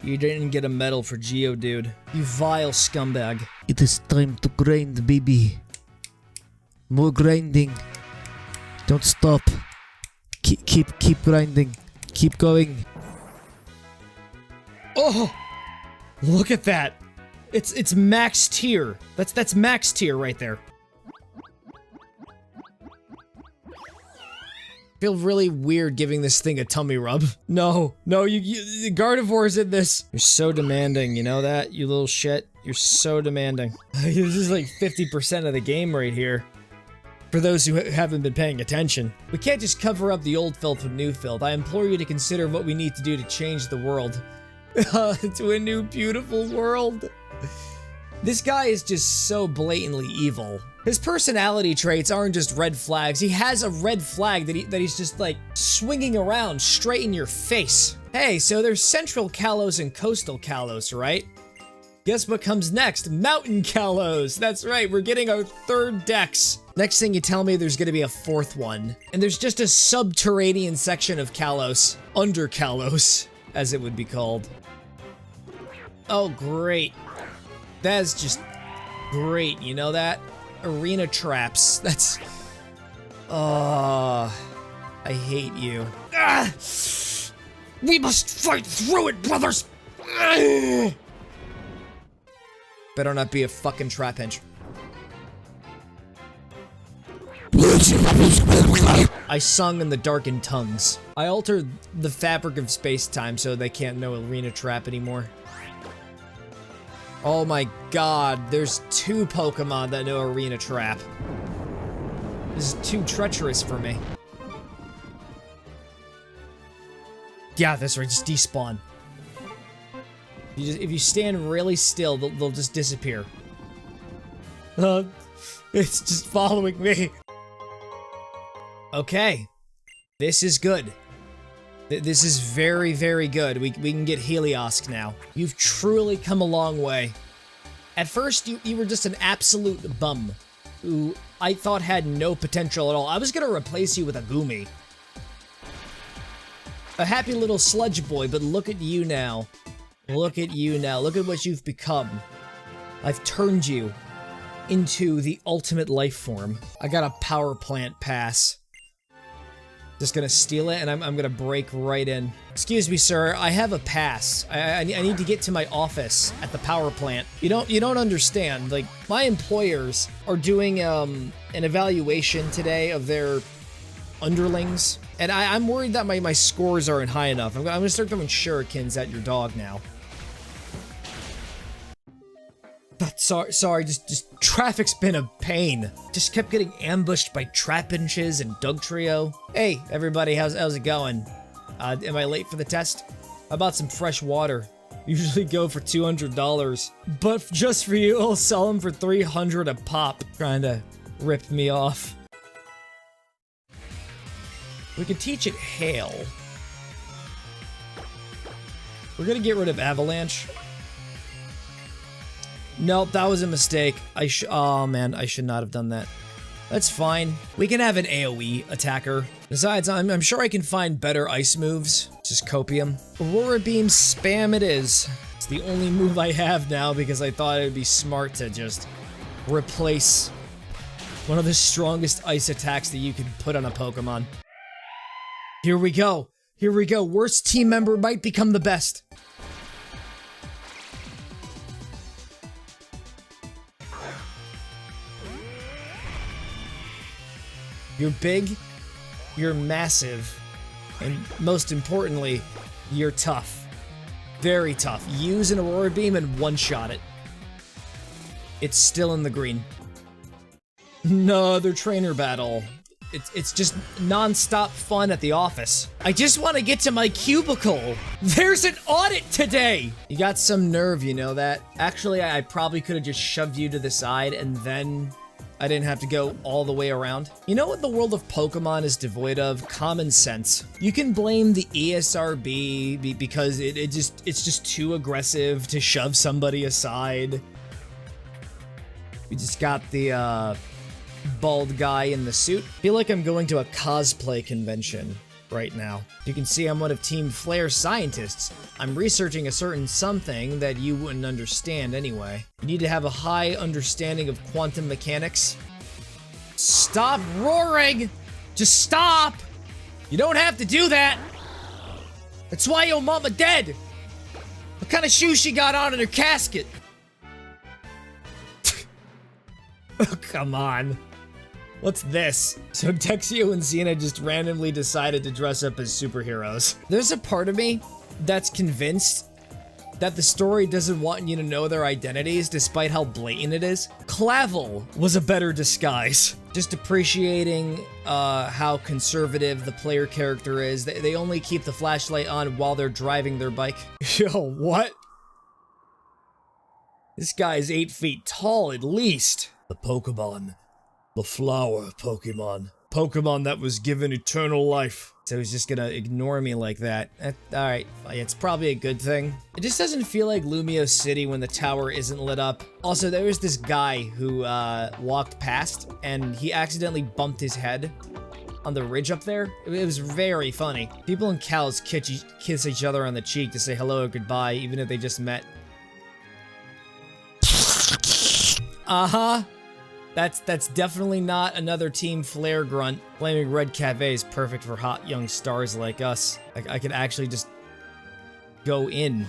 You didn't get a medal for Geodude. You vile scumbag. It is time to grind, baby. More grinding. Don't stop. Keep grinding. Keep going. Oh! Look at that! It's max tier. That's max tier right there. Feel really weird giving this thing a tummy rub. No, you Gardevoir's in this. You're so demanding, you know that? You little shit. You're so demanding. This is like 50% of the game right here. For those who haven't been paying attention. We can't just cover up the old filth with new filth. I implore you to consider what we need to do to change the world. To a new beautiful world. This guy is just so blatantly evil. His personality traits aren't just red flags. He has a red flag that he's just like swinging around straight in your face. Hey, so there's Central Kalos and Coastal Kalos, right? Guess what comes next? Mountain Kalos. That's right, we're getting our third dex. Next thing you tell me there's gonna be a fourth one. And there's just a subterranean section of Kalos. Under Kalos, as it would be called. Oh, great. That is just great, you know that? Arena traps, that's... Oh, I hate you. Ah! We must fight through it, brothers! Ah! Better not be a fucking trap hench. I sung in the darkened tongues. I altered the fabric of space-time so they can't know arena trap anymore. Oh my god, there's 2 Pokemon that know arena trap. This is too treacherous for me. Yeah, that's right. Just despawn. If you stand really still, they'll just disappear. It's just following me. Okay. This is good. This is very, very good. We can get Helios now. You've truly come a long way. At first, you were just an absolute bum who I thought had no potential at all. I was gonna replace you with a Gumi. A happy little sludge boy, but look at you now. Look at you now. Look at what you've become. I've turned you into the ultimate life form. I got a power plant pass. Just gonna steal it, and I'm gonna break right in. Excuse me, sir. I have a pass. I need to get to my office at the power plant. You don't understand. Like, my employers are doing an evaluation today of their underlings, and I'm worried that my scores aren't high enough. I'm gonna start throwing shurikens at your dog now. But sorry, just traffic's been a pain. Just kept getting ambushed by Trapinches and Dugtrio. Hey, everybody, how's it going? Am I late for the test? I bought some fresh water. Usually go for $200, but just for you, I'll sell them for $300 a pop. Trying to rip me off. We could teach it Hail. We're gonna get rid of Avalanche. Nope, that was a mistake. Oh man, I should not have done that. That's fine. We can have an AoE attacker. Besides, I'm sure I can find better ice moves. Just Copium. Aurora Beam spam it is. It's the only move I have now because I thought it would be smart to just replace one of the strongest ice attacks that you could put on a Pokemon. Here we go. Here we go. Worst team member might become the best. You're big, you're massive, and most importantly, you're tough. Very tough. Use an Aurora Beam and one-shot it. It's still in the green. Another trainer battle. It's just non-stop fun at the office. I just want to get to my cubicle. There's an audit today! You got some nerve, you know that? Actually, I probably could have just shoved you to the side and then I didn't have to go all the way around. You know what the world of Pokemon is devoid of? Common sense. You can blame the ESRB because it's just too aggressive to shove somebody aside. We just got the bald guy in the suit. I feel like I'm going to a cosplay convention right now. You can see I'm one of Team Flare's scientists. I'm researching a certain something that you wouldn't understand anyway. You need to have a high understanding of quantum mechanics. Stop roaring! Just stop! You don't have to do that! That's why your mama dead! What kind of shoes she got on in her casket? Oh, come on. What's this? So Dexio and Xena just randomly decided to dress up as superheroes. There's a part of me that's convinced that the story doesn't want you to know their identities despite how blatant it is. Clavel was a better disguise. Just appreciating how conservative the player character is. They only keep the flashlight on while they're driving their bike. Yo, what? This guy's 8 feet tall at least. The Pokemon. The flower Pokemon. Pokemon that was given eternal life. So he's just gonna ignore me like that. Alright, it's probably a good thing. It just doesn't feel like Lumiose City when the tower isn't lit up. Also, there was this guy who walked past and he accidentally bumped his head on the ridge up there. It was very funny. People in Kalos kiss each other on the cheek to say hello or goodbye, even if they just met. Uh-huh. That's definitely not another Team Flare grunt. Flaming Red Cafe is perfect for hot young stars like us. I could actually just go in.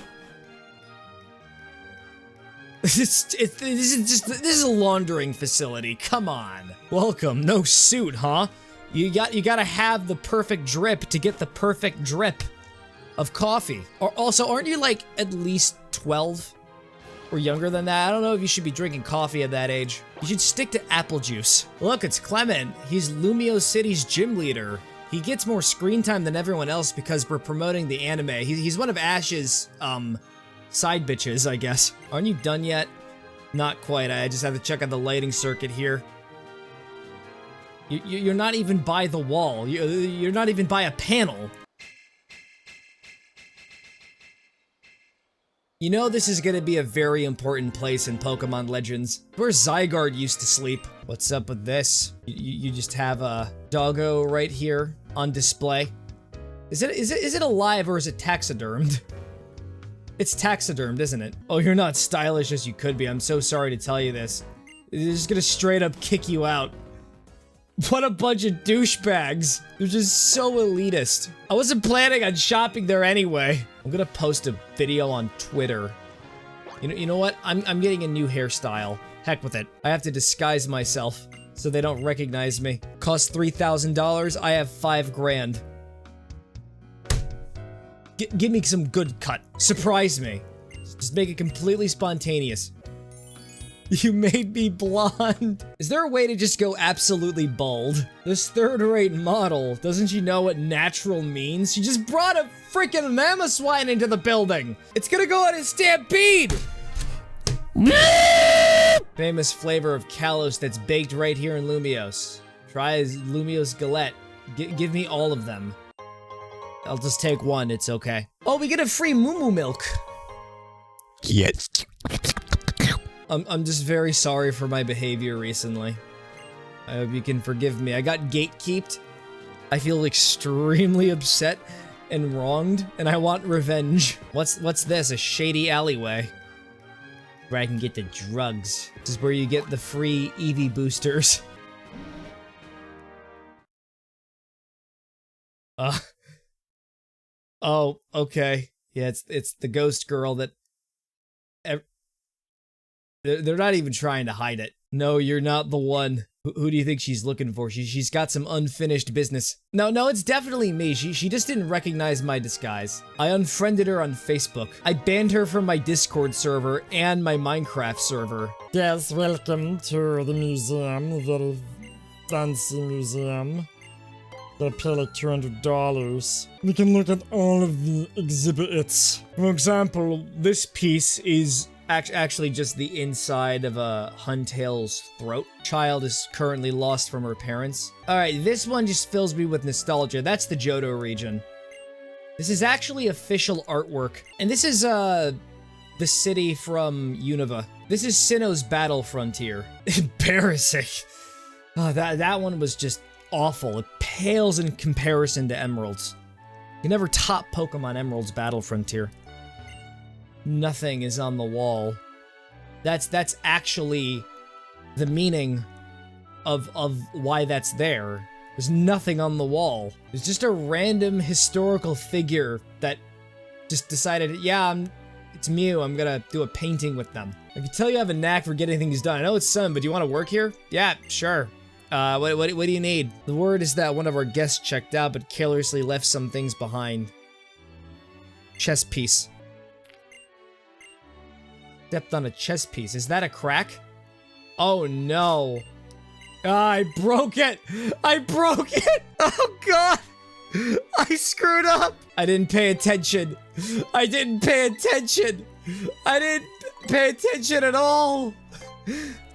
This is a laundering facility. Come on. Welcome. No suit, huh? You gotta have the perfect drip to get the perfect drip of coffee. Or also, aren't you like at least 12? Or younger than that? I don't know if you should be drinking coffee at that age. You should stick to apple juice. Look, it's Clement. He's Lumiose City's gym leader. He gets more screen time than everyone else because we're promoting the anime. He's one of Ash's, side bitches, I guess. Aren't you done yet? Not quite. I just have to check out the lighting circuit here. You're not even by the wall. You're not even by a panel. You know this is gonna be a very important place in Pokemon Legends. Where Zygarde used to sleep. What's up with this? You just have a doggo right here on display. Is it alive or is it taxidermed? It's taxidermed, isn't it? Oh, you're not stylish as you could be. I'm so sorry to tell you this. They're just gonna straight up kick you out. What a bunch of douchebags. They're just so elitist. I wasn't planning on shopping there anyway. I'm gonna post a video on Twitter. You know what? I'm getting a new hairstyle. Heck with it. I have to disguise myself so they don't recognize me. Cost $3,000. I have $5 grand. Give me some good cut. Surprise me. Just make it completely spontaneous. You made me blonde. Is there a way to just go absolutely bald? This third-rate model, doesn't she know what natural means? She just brought a freaking Mamoswine into the building. It's gonna go on a stampede. Famous flavor of Kalos that's baked right here in Lumiose. Try Lumiose Galette. Give me all of them. I'll just take one, it's okay. Oh, we get a free Moo milk. Yes. I'm just very sorry for my behavior recently. I hope you can forgive me. I got gatekeeped. I feel extremely upset and wronged, and I want revenge. What's this? A shady alleyway. Where I can get the drugs. This is where you get the free EV boosters. Oh, okay. Yeah, it's the ghost girl that... They're not even trying to hide it. No, you're not the one. Who do you think she's looking for? She's got some unfinished business. No, it's definitely me. She just didn't recognize my disguise. I unfriended her on Facebook. I banned her from my Discord server and my Minecraft server. Yes, welcome to the museum, the very fancy museum. They pay like $200. We can look at all of the exhibits. For example, this piece is actually just the inside of a Huntail's throat. Child is currently lost from her parents. Alright, this one just fills me with nostalgia. That's the Johto region. This is actually official artwork. And this is, the city from Unova. This is Sinnoh's Battle Frontier. Embarrassing. Oh, that one was just awful. It pales in comparison to Emerald's. You never top Pokemon Emerald's Battle Frontier. Nothing is on the wall. That's actually the meaning of why that's there. There's nothing on the wall. There's just a random historical figure that just decided, yeah, it's Mew, I'm gonna do a painting with them. I can tell you have a knack for getting things done. I know it's Sun, but do you want to work here? Yeah, sure. What do you need? The word is that one of our guests checked out, but carelessly left some things behind. Chess piece. Stepped on a chess piece. Is that a crack? Oh no. I broke it! I broke it! Oh god! I screwed up! I didn't pay attention. I didn't pay attention. I didn't pay attention at all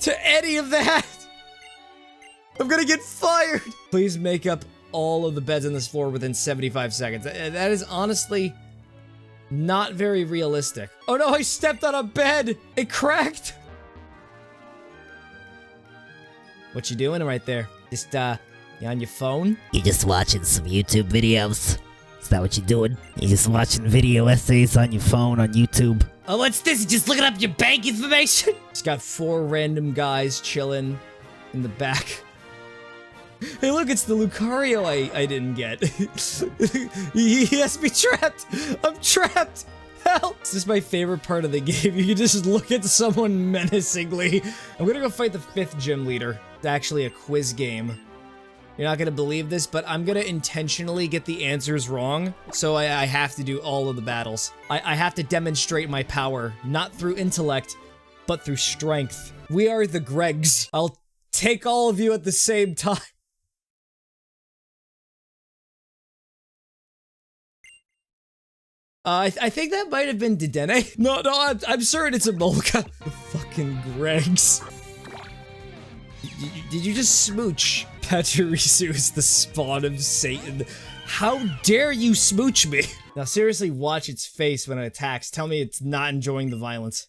to any of that. I'm gonna get fired. Please make up all of the beds on this floor within 75 seconds. That is honestly not very realistic. Oh no, I stepped on a bed! It cracked! What you doing right there? Just, you on your phone? You just watching some YouTube videos? Is that what you're doing? You just watching video essays on your phone on YouTube? Oh, what's this? You just looking up your bank information? Just got 4 random guys chilling in the back. Hey look, it's the Lucario I didn't get. He has me trapped! I'm trapped! Help! This is my favorite part of the game. You can just look at someone menacingly. I'm gonna go fight the 5th gym leader. It's actually a quiz game. You're not gonna believe this, but I'm gonna intentionally get the answers wrong, so I have to do all of the battles. I have to demonstrate my power, not through intellect, but through strength. We are the Gregs. I'll take all of you at the same time. I think that might have been Dedenne. No, I'm certain it's a Molga. The fucking Gregs. Did you just smooch? Pachirisu is the spawn of Satan. How dare you smooch me? Now seriously watch its face when it attacks. Tell me it's not enjoying the violence.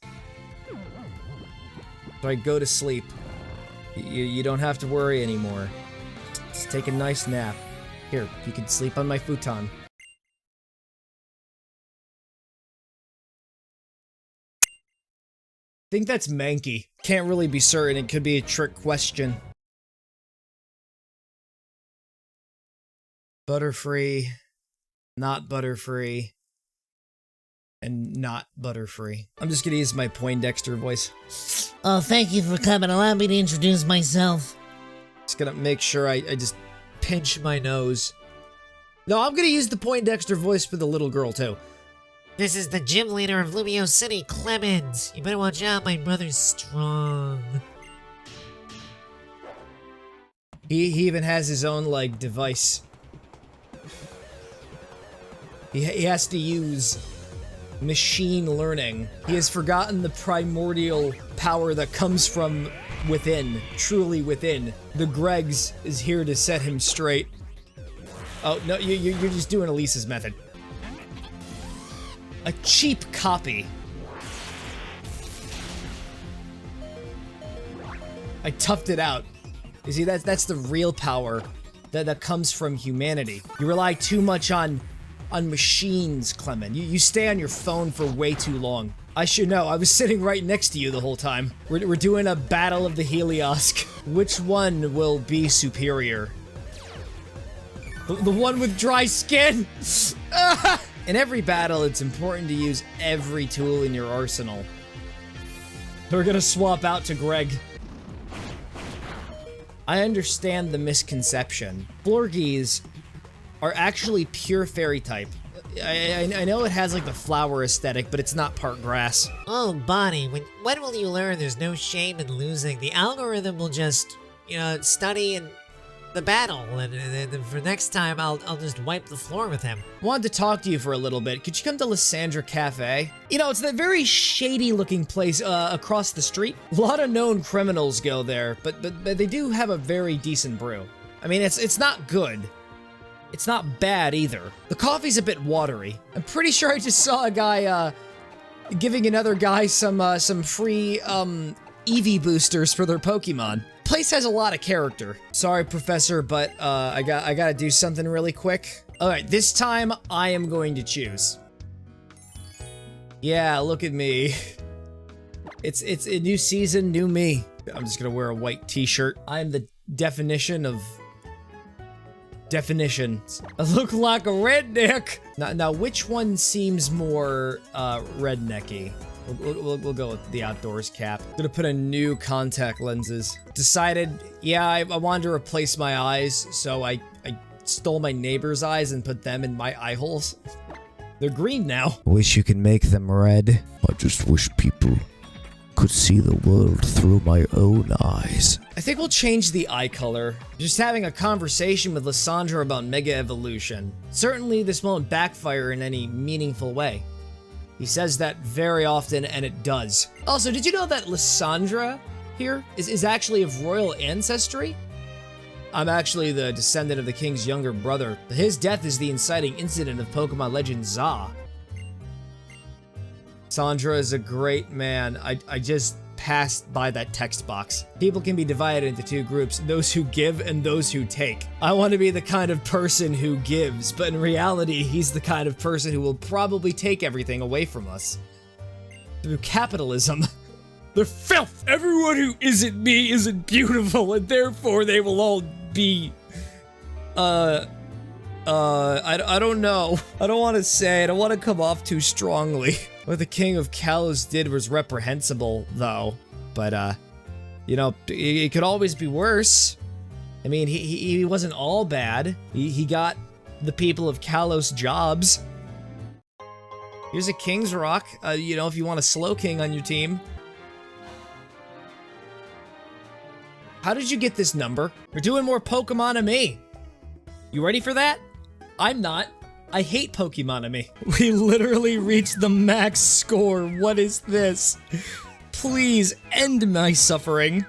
So I go to sleep. You don't have to worry anymore. Just take a nice nap. Here, you can sleep on my futon. I think that's Mankey. Can't really be certain, it could be a trick question. Butterfree, not Butterfree, and not Butterfree. I'm just gonna use my Poindexter voice. Oh, thank you for coming. Allow me to introduce myself. Just gonna make sure I just pinch my nose. No, I'm gonna use the Poindexter voice for the little girl too. This is the gym leader of Lumiose City, Clemens. You better watch out, my brother's strong. He even has his own, like, device. He has to use machine learning. He has forgotten the primordial power that comes from within, truly within. The Gregs is here to set him straight. Oh, no, you're just doing Elisa's method. A cheap copy. I toughed it out. You see, that's the real power that comes from humanity. You rely too much on machines, Clement. You stay on your phone for way too long. I should know, I was sitting right next to you the whole time. We're doing a battle of the Heliosk. Which one will be superior? The one with dry skin? In every battle, it's important to use every tool in your arsenal. We're gonna swap out to Greg. I understand the misconception. Florgies are actually pure fairy type. I know it has like the flower aesthetic, but it's not part grass. Oh, Bonnie, when will you learn there's no shame in losing? The algorithm will just, study and the battle, and for next time, I'll just wipe the floor with him. Wanted to talk to you for a little bit. Could you come to Lysandre Cafe? You know, it's that very shady-looking place across the street. A lot of known criminals go there, but they do have a very decent brew. I mean, it's not good. It's not bad either. The coffee's a bit watery. I'm pretty sure I just saw a guy giving another guy some free EV boosters for their Pokemon. Place has a lot of character. Sorry, Professor, but I gotta do something really quick. All right, this time I am going to choose. Yeah, look at me. It's a new season, new me. I'm just gonna wear a white t-shirt. I am the definition of definitions. I look like a redneck. Now which one seems more rednecky? We'll go with the outdoors cap. Gonna put in new contact lenses. Decided, yeah, I wanted to replace my eyes, so I stole my neighbor's eyes and put them in my eye holes. They're green now. Wish you could make them red. I just wish people could see the world through my own eyes. I think we'll change the eye color. Just having a conversation with Lysandre about Mega Evolution. Certainly this won't backfire in any meaningful way. He says that very often, and it does. Also, did you know that Lysandre here is actually of royal ancestry? I'm actually the descendant of the king's younger brother. His death is the inciting incident of Pokemon legend Za. Sandra is a great man. I just passed by that text box. People can be divided into two groups, those who give and those who take. I want to be the kind of person who gives, but in reality, he's the kind of person who will probably take everything away from us. Through capitalism. They're filth! Everyone who isn't me isn't beautiful, and therefore they will all be... I don't know. I don't want to say, I don't want to come off too strongly. What the king of Kalos did was reprehensible, though. But, it could always be worse. I mean, he wasn't all bad. He got the people of Kalos jobs. Here's a King's Rock, if you want a Slow King on your team. How did you get this number? We're doing more Pokemon to me. You ready for that? I'm not. I hate Pokemon. We literally reached the max score. What is this? Please end my suffering.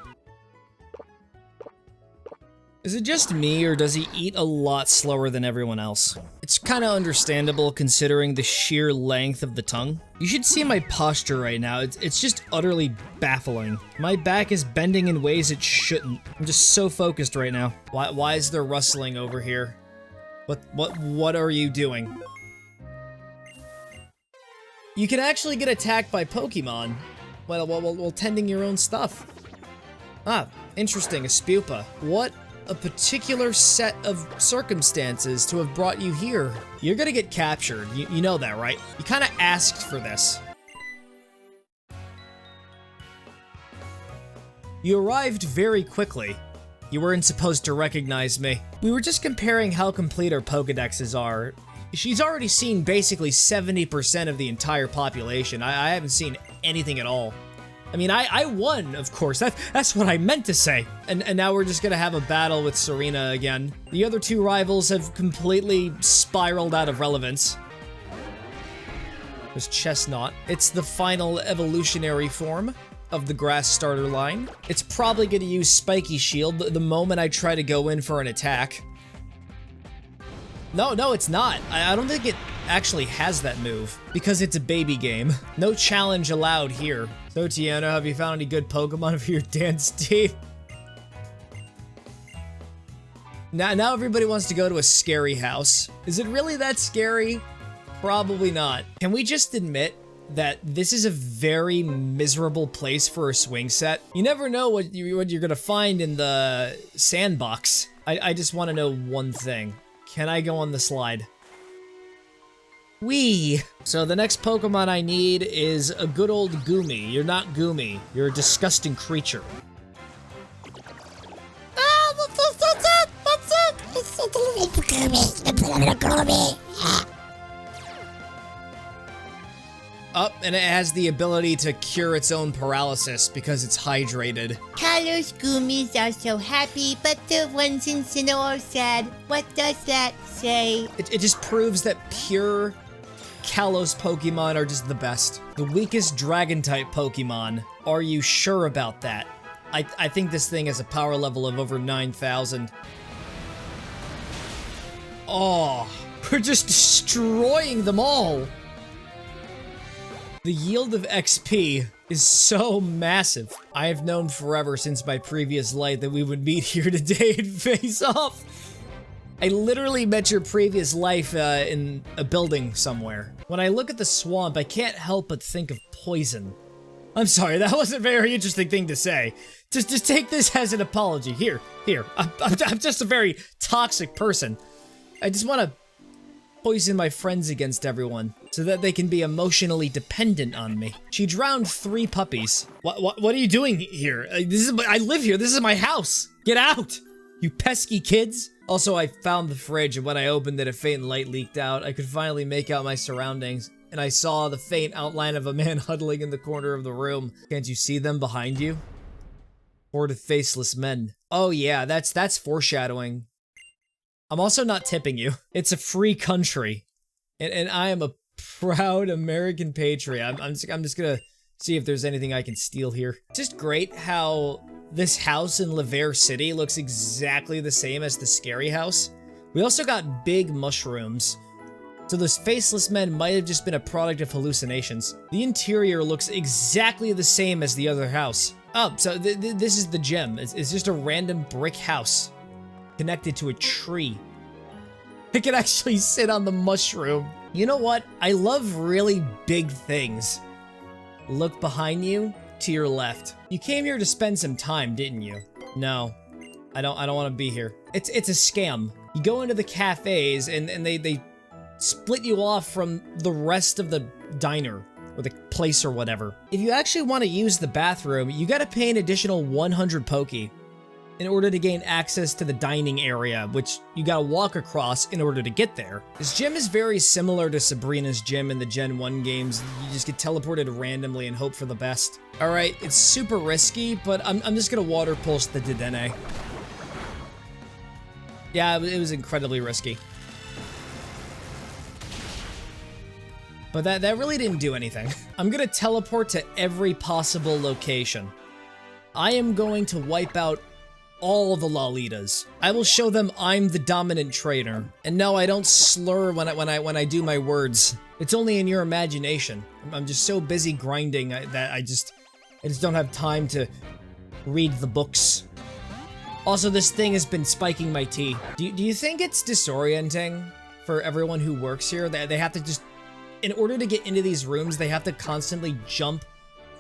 Is it just me, or does he eat a lot slower than everyone else? It's kind of understandable considering the sheer length of the tongue. You should see my posture right now. It's just utterly baffling. My back is bending in ways it shouldn't. I'm just so focused right now. Why is there rustling over here? What are you doing? You can actually get attacked by Pokemon while tending your own stuff. Ah, interesting, a Spupa. What a particular set of circumstances to have brought you here. You're gonna get captured, you know that, right? You kinda asked for this. You arrived very quickly. You weren't supposed to recognize me. We were just comparing how complete our Pokédexes are. She's already seen basically 70% of the entire population. I haven't seen anything at all. I mean, I won, of course. That's what I meant to say. And now we're just gonna have a battle with Serena again. The other two rivals have completely spiraled out of relevance. There's Chestnut. It's the final evolutionary form of the grass starter line. It's probably gonna use Spiky Shield the moment I try to go in for an attack. No, it's not. I don't think it actually has that move, because it's a baby game. No challenge allowed here. So, Tiana, have you found any good Pokemon for your dance team? Now everybody wants to go to a scary house. Is it really that scary? Probably not. Can we just admit that this is a very miserable place for a swing set? You never know what you're gonna find in the sandbox. I just want to know one thing. Can I go on the slide? Wee! So the next Pokemon I need is a good old Goomy. You're not Goomy. You're a disgusting creature. Up, and it has the ability to cure its own paralysis because it's hydrated. Kalos Goomies are so happy, but the ones in Sinnoh are sad. What does that say? It just proves that pure Kalos Pokemon are just the best. The weakest Dragon-type Pokemon. Are you sure about that? I think this thing has a power level of over 9,000. Oh, we're just destroying them all. The yield of XP is so massive. I have known forever since my previous life that we would meet here today and face off. I literally met your previous life in a building somewhere. When I look at the swamp, I can't help but think of poison. I'm sorry, that was a very interesting thing to say. Just take this as an apology. Here. I'm just a very toxic person. I just want to poison my friends against everyone so that they can be emotionally dependent on me. She drowned 3 puppies. What are you doing here? I live here. This is my house. Get out, you pesky kids. Also, I found the fridge, and when I opened it, a faint light leaked out. I could finally make out my surroundings, and I saw the faint outline of a man huddling in the corner of the room. Can't you see them behind you? Horde of faceless men. Oh yeah, that's foreshadowing. I'm also not tipping you. It's a free country. And I am a proud American patriot. I'm just gonna see if there's anything I can steal here. It's just great how this house in Lumiose City looks exactly the same as the scary house. We also got big mushrooms. So those faceless men might have just been a product of hallucinations. The interior looks exactly the same as the other house. Oh, so this is the gym. It's just a random brick house connected to a tree. I can actually sit on the mushroom. You know what? I love really big things. Look behind you, to your left. You came here to spend some time, didn't you? No, I don't want to be here. It's a scam. You go into the cafes and they split you off from the rest of the diner or the place or whatever. If you actually want to use the bathroom, you gotta pay an additional 100 Poke in order to gain access to the dining area, which you gotta walk across in order to get there. This gym is very similar to Sabrina's gym in the Gen 1 games. You just get teleported randomly and hope for the best. Alright, it's super risky, but I'm just gonna water pulse the Dedenne. Yeah, it was incredibly risky. but that really didn't do anything. I'm gonna teleport to every possible location. I am going to wipe out all the Lolitas. I will show them I'm the dominant trainer. And no, I don't slur when I do my words. It's only in your imagination. I'm just so busy grinding that I just don't have time to read the books. Also, this thing has been spiking my tea. Do you think it's disorienting for everyone who works here? They have to just, in order to get into these rooms, they have to constantly jump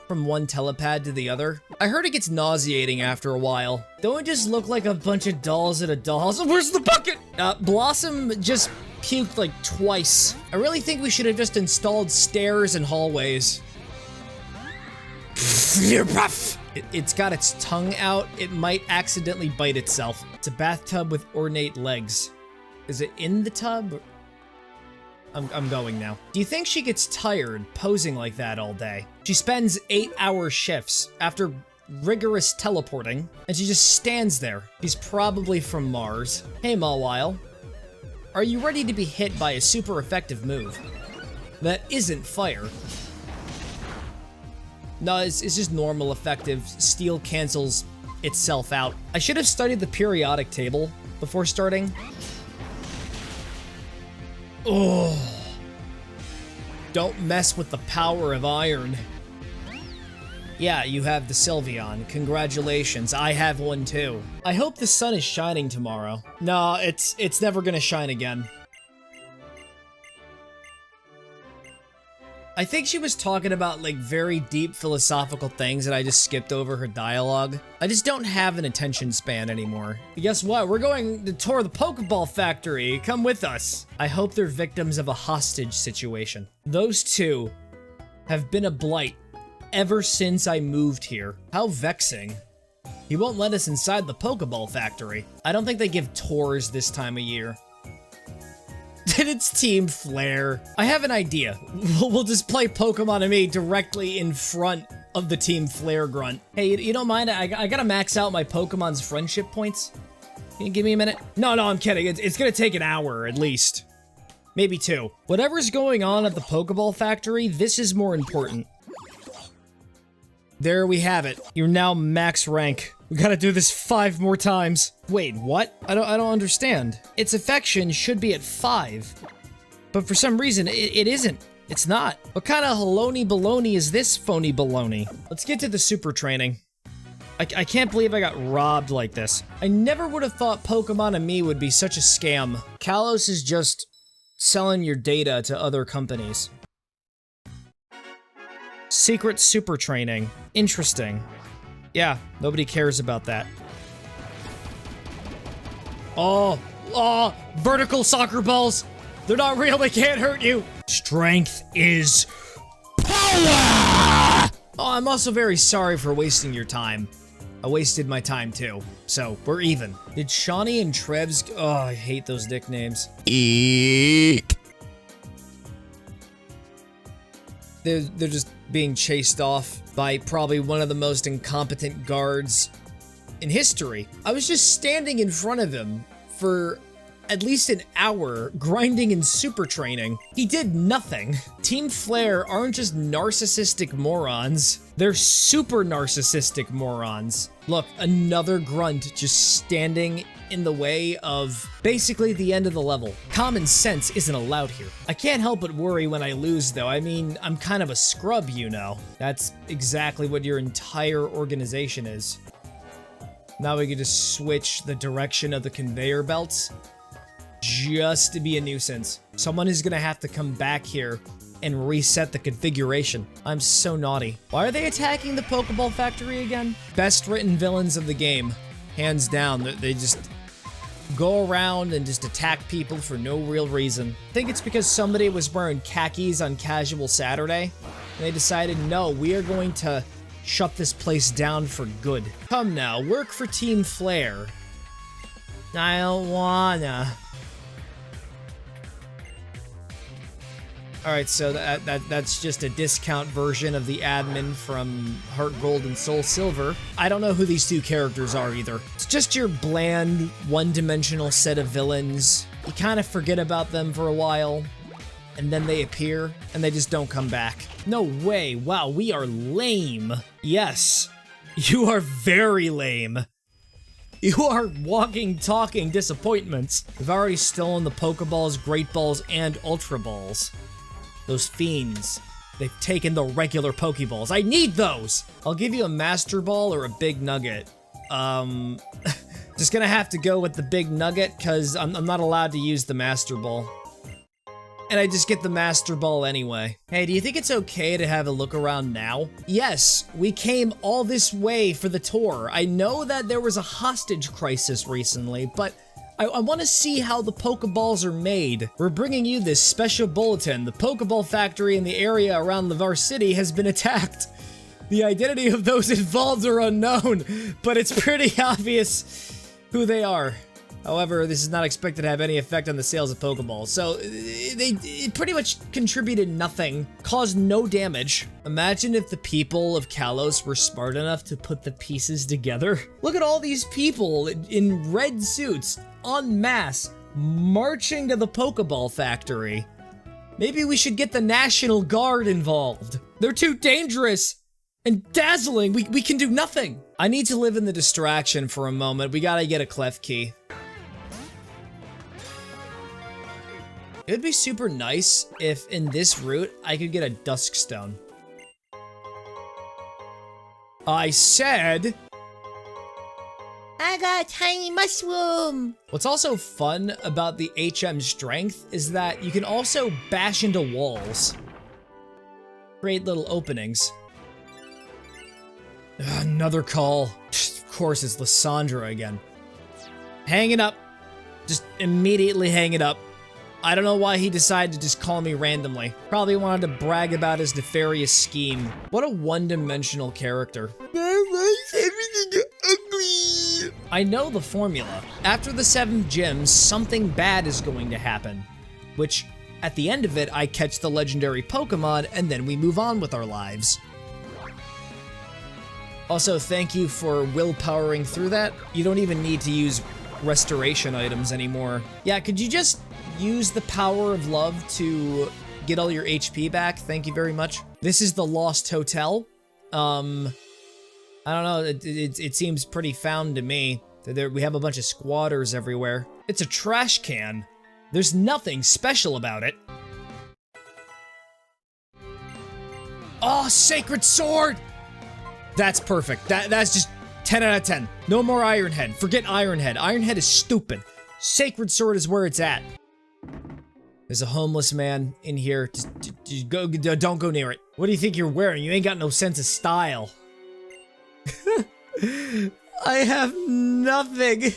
from one telepad to the other. I heard it gets nauseating after a while. Don't it just look like a bunch of dolls at a dollhouse? Where's the bucket? Blossom just puked like twice. I really think we should have just installed stairs and hallways. It's got its tongue out. It might accidentally bite itself. It's a bathtub with ornate legs. Is it in the tub? I'm going now. Do you think she gets tired posing like that all day? She spends 8-hour shifts after rigorous teleporting, and she just stands there. She's probably from Mars. Hey, Mawile. Are you ready to be hit by a super effective move that isn't fire? No, it's just normal effective. Steel cancels itself out. I should have studied the periodic table before starting. Oh. Don't mess with the power of iron. Yeah, you have the Sylveon. Congratulations, I have one too. I hope the sun is shining tomorrow. No, it's never gonna shine again. I think she was talking about like very deep philosophical things and I just skipped over her dialogue. I just don't have an attention span anymore. But guess what? We're going to tour the Poké Ball factory. Come with us. I hope they're victims of a hostage situation. Those two have been a blight ever since I moved here. How vexing. He won't let us inside the Poké Ball factory. I don't think they give tours this time of year. Then it's Team Flare. I have an idea. We'll just play Pokemon and me directly in front of the Team Flare grunt. Hey, you don't mind? I gotta max out my Pokemon's friendship points. Can you give me a minute? No, I'm kidding. It's gonna take an hour at least. Maybe 2. Whatever's going on at the Pokeball factory, this is more important. There we have it. You're now max rank. We gotta do this 5 more times. Wait, what? I don't understand. Its affection should be at 5. But for some reason, it isn't. It's not. What kind of haloni baloney is this phony baloney? Let's get to the super training. I can't believe I got robbed like this. I never would have thought Pokemon and me would be such a scam. Kalos is just selling your data to other companies. Secret super training. Interesting. Yeah, nobody cares about that. Oh, vertical soccer balls. They're not real, they can't hurt you. Strength is power! Oh, I'm also very sorry for wasting your time. I wasted my time too, so we're even. Did Shawnee and Trebs, oh, I hate those nicknames. Eek. They're just being chased off by probably one of the most incompetent guards in history. I was just standing in front of him for at least an hour, grinding and super training. He did nothing. Team Flare aren't just narcissistic morons. They're super narcissistic morons. Look, another grunt just standing in the way of basically the end of the level. Common sense isn't allowed here. I can't help but worry when I lose though. I mean, I'm kind of a scrub, you know. That's exactly what your entire organization is. Now we can just switch the direction of the conveyor belts just to be a nuisance. Someone is gonna have to come back here and reset the configuration. I'm so naughty. Why are they attacking the Pokeball factory again? Best written villains of the game. Hands down. They just go around and just attack people for no real reason. I think it's because somebody was wearing khakis on casual Saturday, and they decided, no, we are going to shut this place down for good. Come now, work for Team Flare. I don't wanna. Alright, so that's just a discount version of the admin from Heart Gold and Soul Silver. I don't know who these two characters are either. It's just your bland, one-dimensional set of villains. You kind of forget about them for a while. and then they appear, and they just don't come back. No way. Wow, we are lame. Yes, you are very lame. You are walking, talking disappointments. We've already stolen the Pokeballs, Great Balls, and Ultra Balls. Those fiends. They've taken the regular Pokeballs. I need those! I'll give you a Master Ball or a Big Nugget. Just gonna have to go with the Big Nugget, because I'm not allowed to use the Master Ball. And I just get the Master Ball anyway. Hey, do you think it's okay to have a look around now? Yes, we came all this way for the tour. I know that there was a hostage crisis recently, but I want to see how the Pokeballs are made. We're bringing you this special bulletin. The Pokeball factory in the area around Lumiose City has been attacked. The identity of those involved are unknown, but it's pretty obvious who they are. However, this is not expected to have any effect on the sales of Pokeballs, so it pretty much contributed nothing, caused no damage. Imagine if the people of Kalos were smart enough to put the pieces together. Look at all these people in red suits, en masse, marching to the Pokeball factory. Maybe we should get the National Guard involved. They're too dangerous and dazzling. We can do nothing. I need to live in the distraction for a moment. We gotta get a Clef Key. It would be super nice if in this route I could get a Dusk Stone. I said... I got a tiny mushroom. What's also fun about the HM strength is that you can also bash into walls. Create little openings. Another call. Of course, it's Lysandre again. Hang it up. Just immediately hang it up. I don't know why he decided to just call me randomly. Probably wanted to brag about his nefarious scheme. What a one-dimensional character. Why is everything ugly? I know the formula. After the 7 gyms, something bad is going to happen. Which, at the end of it, I catch the legendary Pokemon, and then we move on with our lives. Also, thank you for willpowering through that. You don't even need to use restoration items anymore. Yeah, could you just use the power of love to get all your HP back? Thank you very much. This is the Lost Hotel. I don't know, it seems pretty found to me. We have a bunch of squatters everywhere. It's a trash can. There's nothing special about it. Oh, Sacred Sword! That's perfect. That's just 10 out of 10. No more Iron Head. Forget Iron Head. Iron Head is stupid. Sacred Sword is where it's at. There's a homeless man in here. Just don't go near it. What do you think you're wearing? You ain't got no sense of style. I have nothing.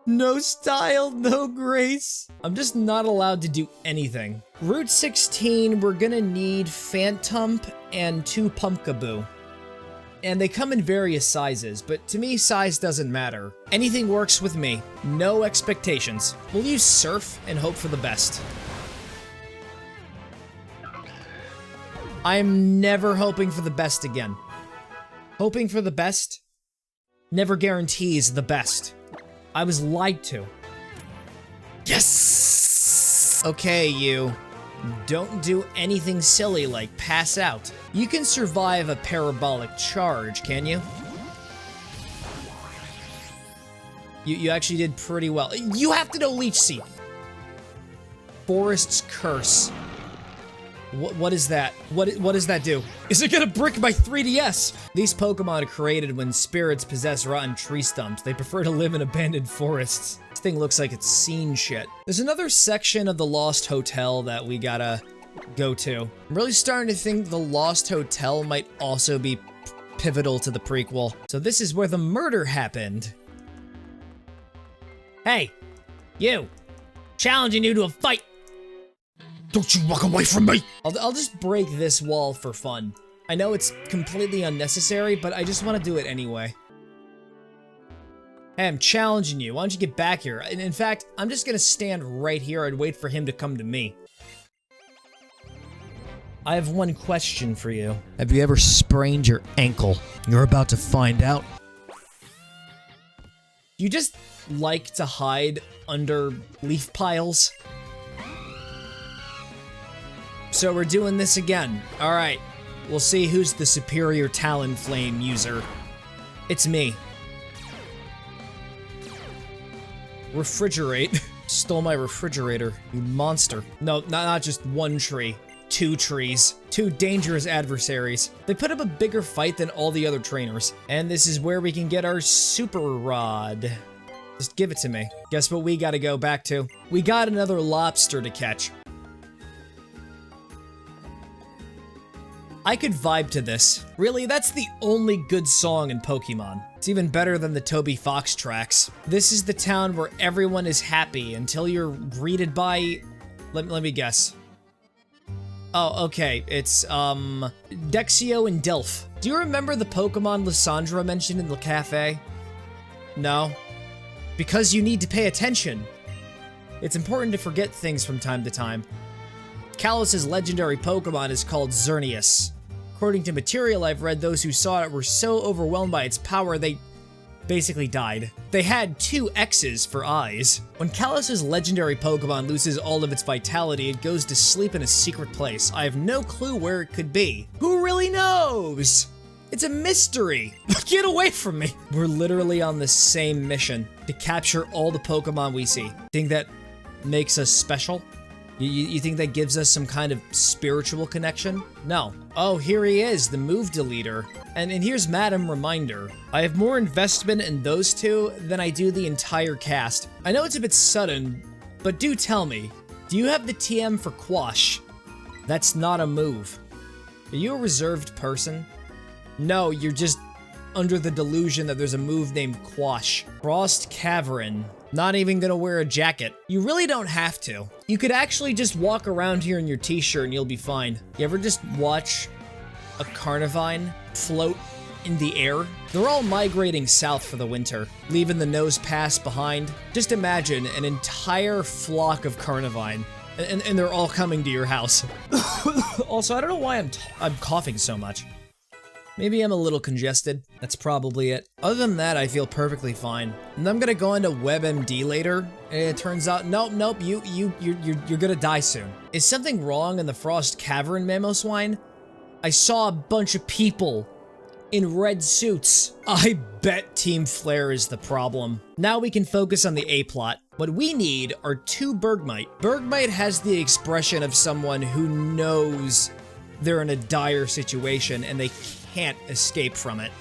No style, no grace. I'm just not allowed to do anything. Route 16, we're gonna need Phantump and 2 Pumpkaboo. And they come in various sizes, but to me, size doesn't matter. Anything works with me. No expectations. We'll use Surf and hope for the best. I'm never hoping for the best again. Hoping for the best never guarantees the best. I was lied to. Yes! Okay, you. Don't do anything silly like pass out. You can survive a parabolic charge, can you? You actually did pretty well. You have to know Leech Seed. Forest's Curse. What is that? What does that do? Is it gonna brick my 3DS? These Pokemon are created when spirits possess rotten tree stumps. They prefer to live in abandoned forests. This thing looks like it's seen shit. There's another section of the Lost Hotel that we gotta go to. I'm really starting to think the Lost Hotel might also be pivotal to the prequel. So this is where the murder happened. Hey, you. Challenging you to a fight. Don't you walk away from me! I'll just break this wall for fun. I know it's completely unnecessary, but I just want to do it anyway. Hey, I'm challenging you. Why don't you get back here? And in fact, I'm just gonna stand right here and wait for him to come to me. I have one question for you. Have you ever sprained your ankle? You're about to find out. You just like to hide under leaf piles? So we're doing this again. All right. We'll see who's the superior Talonflame user. It's me. Refrigerate. Stole my refrigerator, you monster. No, not just one tree. 2 trees. 2 dangerous adversaries. They put up a bigger fight than all the other trainers. And this is where we can get our super rod. Just give it to me. Guess what we gotta go back to? We got another lobster to catch. I could vibe to this. Really, that's the only good song in Pokemon. It's even better than the Toby Fox tracks. This is the town where everyone is happy until you're greeted by... Let me guess. Oh, okay. It's, Dexio and Delph. Do you remember the Pokemon Lysandre mentioned in the cafe? No? Because you need to pay attention. It's important to forget things from time to time. Kalos' legendary Pokemon is called Xerneas. According to material I've read, those who saw it were so overwhelmed by its power they basically died. They had 2 X's for eyes. When Kalos' legendary Pokemon loses all of its vitality, it goes to sleep in a secret place. I have no clue where it could be. Who really knows? It's a mystery. Get away from me. We're literally on the same mission to capture all the Pokemon we see. Think that makes us special? You think that gives us some kind of spiritual connection? No. Oh, here he is, the move deleter. And here's Madam Reminder. I have more investment in those 2 than I do the entire cast. I know it's a bit sudden, but do tell me, do you have the TM for Quash? That's not a move. Are you a reserved person? No, you're just under the delusion that there's a move named Quash. Frost Cavern. Not even gonna wear a jacket. You really don't have to. You could actually just walk around here in your t-shirt and you'll be fine. You ever just watch a Carnivine float in the air? They're all migrating south for the winter, leaving the Nose Pass behind. Just imagine an entire flock of Carnivine, and they're all coming to your house. Also, I don't know why I'm coughing so much. Maybe I'm a little congested. That's probably it. Other than that, I feel perfectly fine. And I'm gonna go into WebMD later, and it turns out, nope, you're gonna die soon. Is something wrong in the Frost Cavern, Mamoswine? I saw a bunch of people in red suits. I bet Team Flare is the problem. Now we can focus on the A-plot. What we need are 2 Bergmite. Bergmite has the expression of someone who knows they're in a dire situation and they can't escape from it.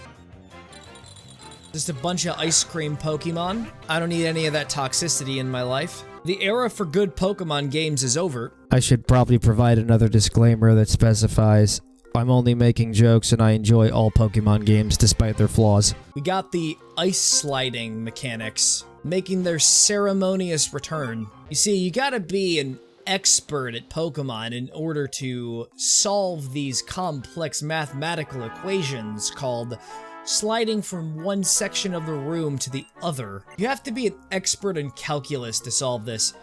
Just a bunch of ice cream Pokemon. I don't need any of that toxicity in my life. The era for good Pokemon games is over. I should probably provide another disclaimer that specifies I'm only making jokes and I enjoy all Pokemon games despite their flaws. We got the ice sliding mechanics making their ceremonious return. You see, you gotta be an expert at Pokemon in order to solve these complex mathematical equations called sliding from one section of the room to the other. You have to be an expert in calculus to solve this.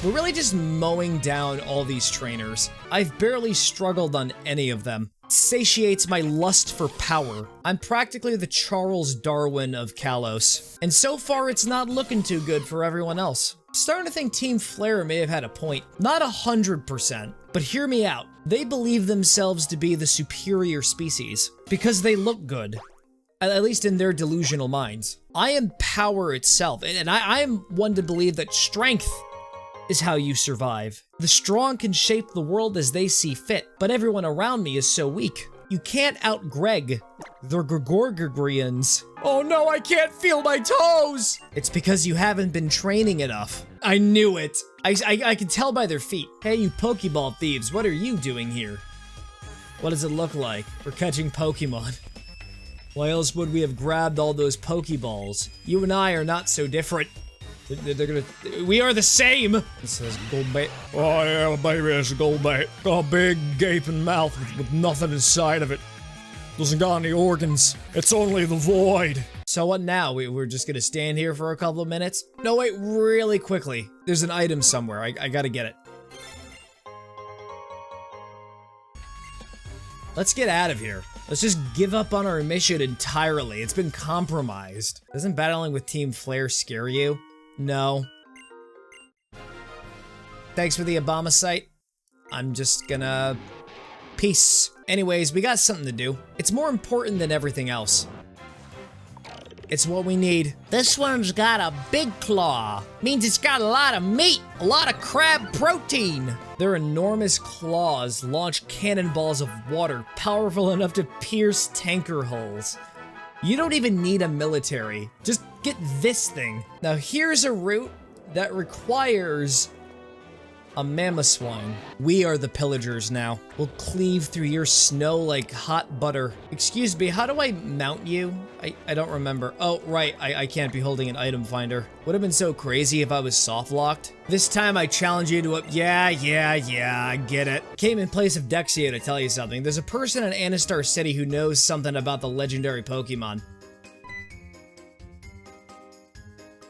We're really just mowing down all these trainers. I've barely struggled on any of them. It satiates my lust for power. I'm practically the Charles Darwin of Kalos. And so far it's not looking too good for everyone else. Starting to think Team Flare may have had a point. Not 100%, but hear me out. They believe themselves to be the superior species because they look good. At least in their delusional minds. I am power itself, and I am one to believe that strength is how you survive. The strong can shape the world as they see fit, but everyone around me is so weak. You can't out-Greg the Gregorgrians. Oh no, I can't feel my toes! It's because you haven't been training enough. I knew it. I can tell by their feet. Hey, you Pokeball thieves, what are you doing here? What does it look like? We're catching Pokemon. Why else would we have grabbed all those Pokeballs? You and I are not so different. We are the same! It says Golbait. Oh yeah, baby, it's a Golbait. Got a big gaping mouth with nothing inside of it. Doesn't got any organs. It's only the void. So what now? We're just gonna stand here for a couple of minutes? No, wait, really quickly. There's an item somewhere. I gotta get it. Let's get out of here. Let's just give up on our mission entirely. It's been compromised. Doesn't battling with Team Flare scare you? No. Thanks for the Obama site. I'm just gonna... Peace. Anyways, we got something to do. It's more important than everything else. It's what we need. This one's got a big claw. Means it's got a lot of meat, a lot of crab protein. Their enormous claws launch cannonballs of water powerful enough to pierce tanker hulls. You don't even need a military. Just get this thing. Now here's a route that requires a Mamoswine. We are the pillagers now. We'll cleave through your snow like hot butter. Excuse me, how do I mount you? I don't remember. Oh, right, I can't be holding an item finder. Would have been so crazy if I was soft locked. This time I challenge you to yeah, I get it. Came in place of Dexio to tell you something. There's a person in Anastar City who knows something about the legendary Pokemon.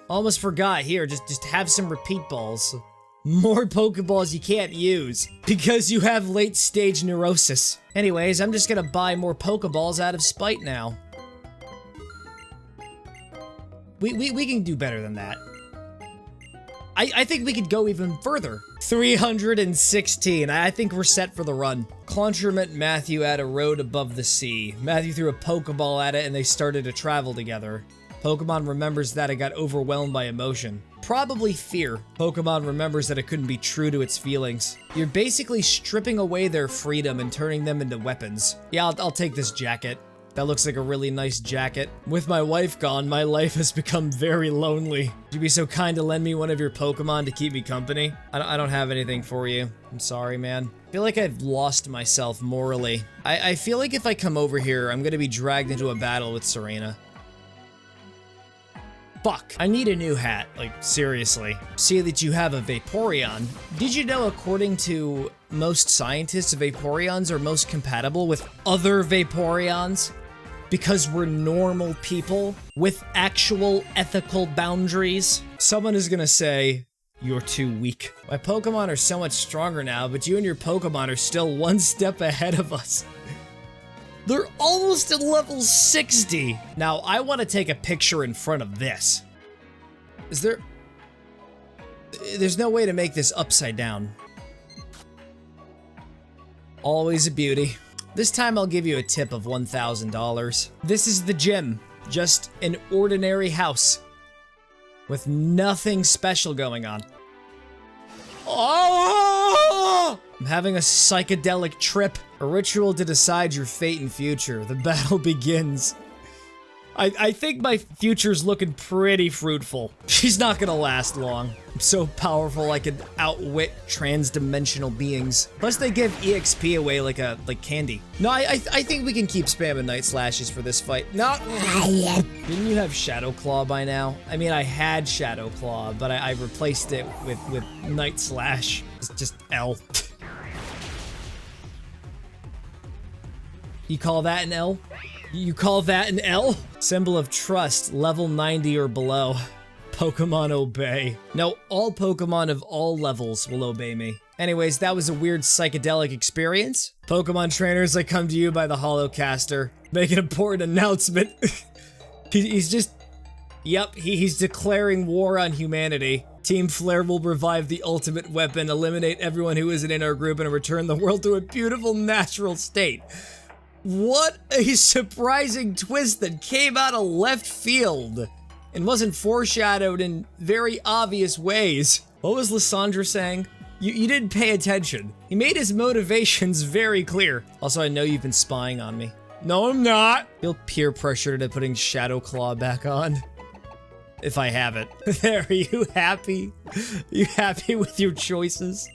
Almost forgot. Here, just have some repeat balls. More Pokeballs you can't use because you have late stage neurosis. Anyways, I'm just gonna buy more Pokeballs out of spite now. We can do better than that. I think we could go even further. 316. I think we're set for the run. Clauncher met Matthew at a road above the sea. Matthew threw a Pokeball at it and they started to travel together. Pokemon remembers that it got overwhelmed by emotion. Probably fear. Pokemon remembers that it couldn't be true to its feelings. You're basically stripping away their freedom and turning them into weapons. Yeah, I'll take this jacket. That looks like a really nice jacket. With my wife gone, my life has become very lonely. Would you be so kind to lend me one of your Pokemon to keep me company? I don't have anything for you. I'm sorry, man. I feel like I've lost myself morally. I feel like if I come over here, I'm gonna be dragged into a battle with Serena. Fuck. I need a new hat, like, seriously. See that you have a Vaporeon. Did you know, according to most scientists, Vaporeons are most compatible with other Vaporeons? Because we're normal people with actual ethical boundaries? Someone is gonna say, you're too weak. My Pokemon are so much stronger now, but you and your Pokemon are still one step ahead of us. They're almost at level 60. Now, I want to take a picture in front of this. There's no way to make this upside down. Always a beauty. This time I'll give you a tip of $1,000. This is the gym. Just an ordinary house. With nothing special going on. Oh! I'm having a psychedelic trip. A ritual to decide your fate and future. The battle begins. I think my future's looking pretty fruitful. She's not gonna last long. I'm so powerful I could outwit trans-dimensional beings. Plus they give EXP away like candy. No, I think we can keep spamming Night Slashes for this fight. No! Didn't you have Shadow Claw by now? I mean, I had Shadow Claw, but I replaced it with Night Slash. It's just L. You call that an L? You call that an L? Symbol of trust, level 90 or below. Pokemon obey. No, all Pokemon of all levels will obey me. Anyways, that was a weird psychedelic experience. Pokemon trainers, I come to you by the Holocaster. Make an important announcement. He's just... Yep, he's declaring war on humanity. Team Flare will revive the ultimate weapon, eliminate everyone who isn't in our group, and return the world to a beautiful natural state. What a surprising twist that came out of left field and wasn't foreshadowed in very obvious ways. What was Lysandre saying? You didn't pay attention. He made his motivations very clear. Also, I know you've been spying on me. No, I'm not. Feel peer pressured into putting Shadow Claw back on. If I have it. There, are you happy? You happy with your choices?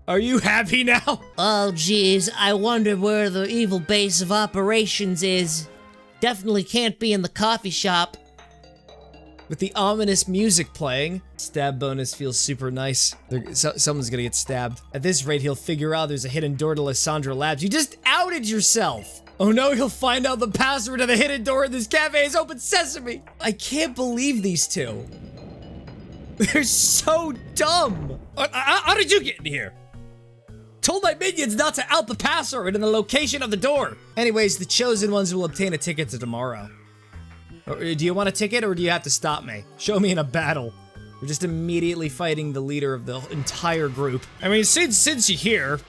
Are you happy now? Oh, geez, I wonder where the evil base of operations is. Definitely can't be in the coffee shop. With the ominous music playing, stab bonus feels super nice. Someone's gonna get stabbed. At this rate, he'll figure out there's a hidden door to Lysandre Labs. You just outed yourself! Oh no, he'll find out the password to the hidden door in this cafe is open sesame! I can't believe these two. They're so dumb! How did you get in here? Told my minions not to out the password and the location of the door. Anyways, the chosen ones will obtain a ticket to tomorrow. Do you want a ticket or do you have to stop me? Show me in a battle. We're just immediately fighting the leader of the entire group. I mean, since you're here,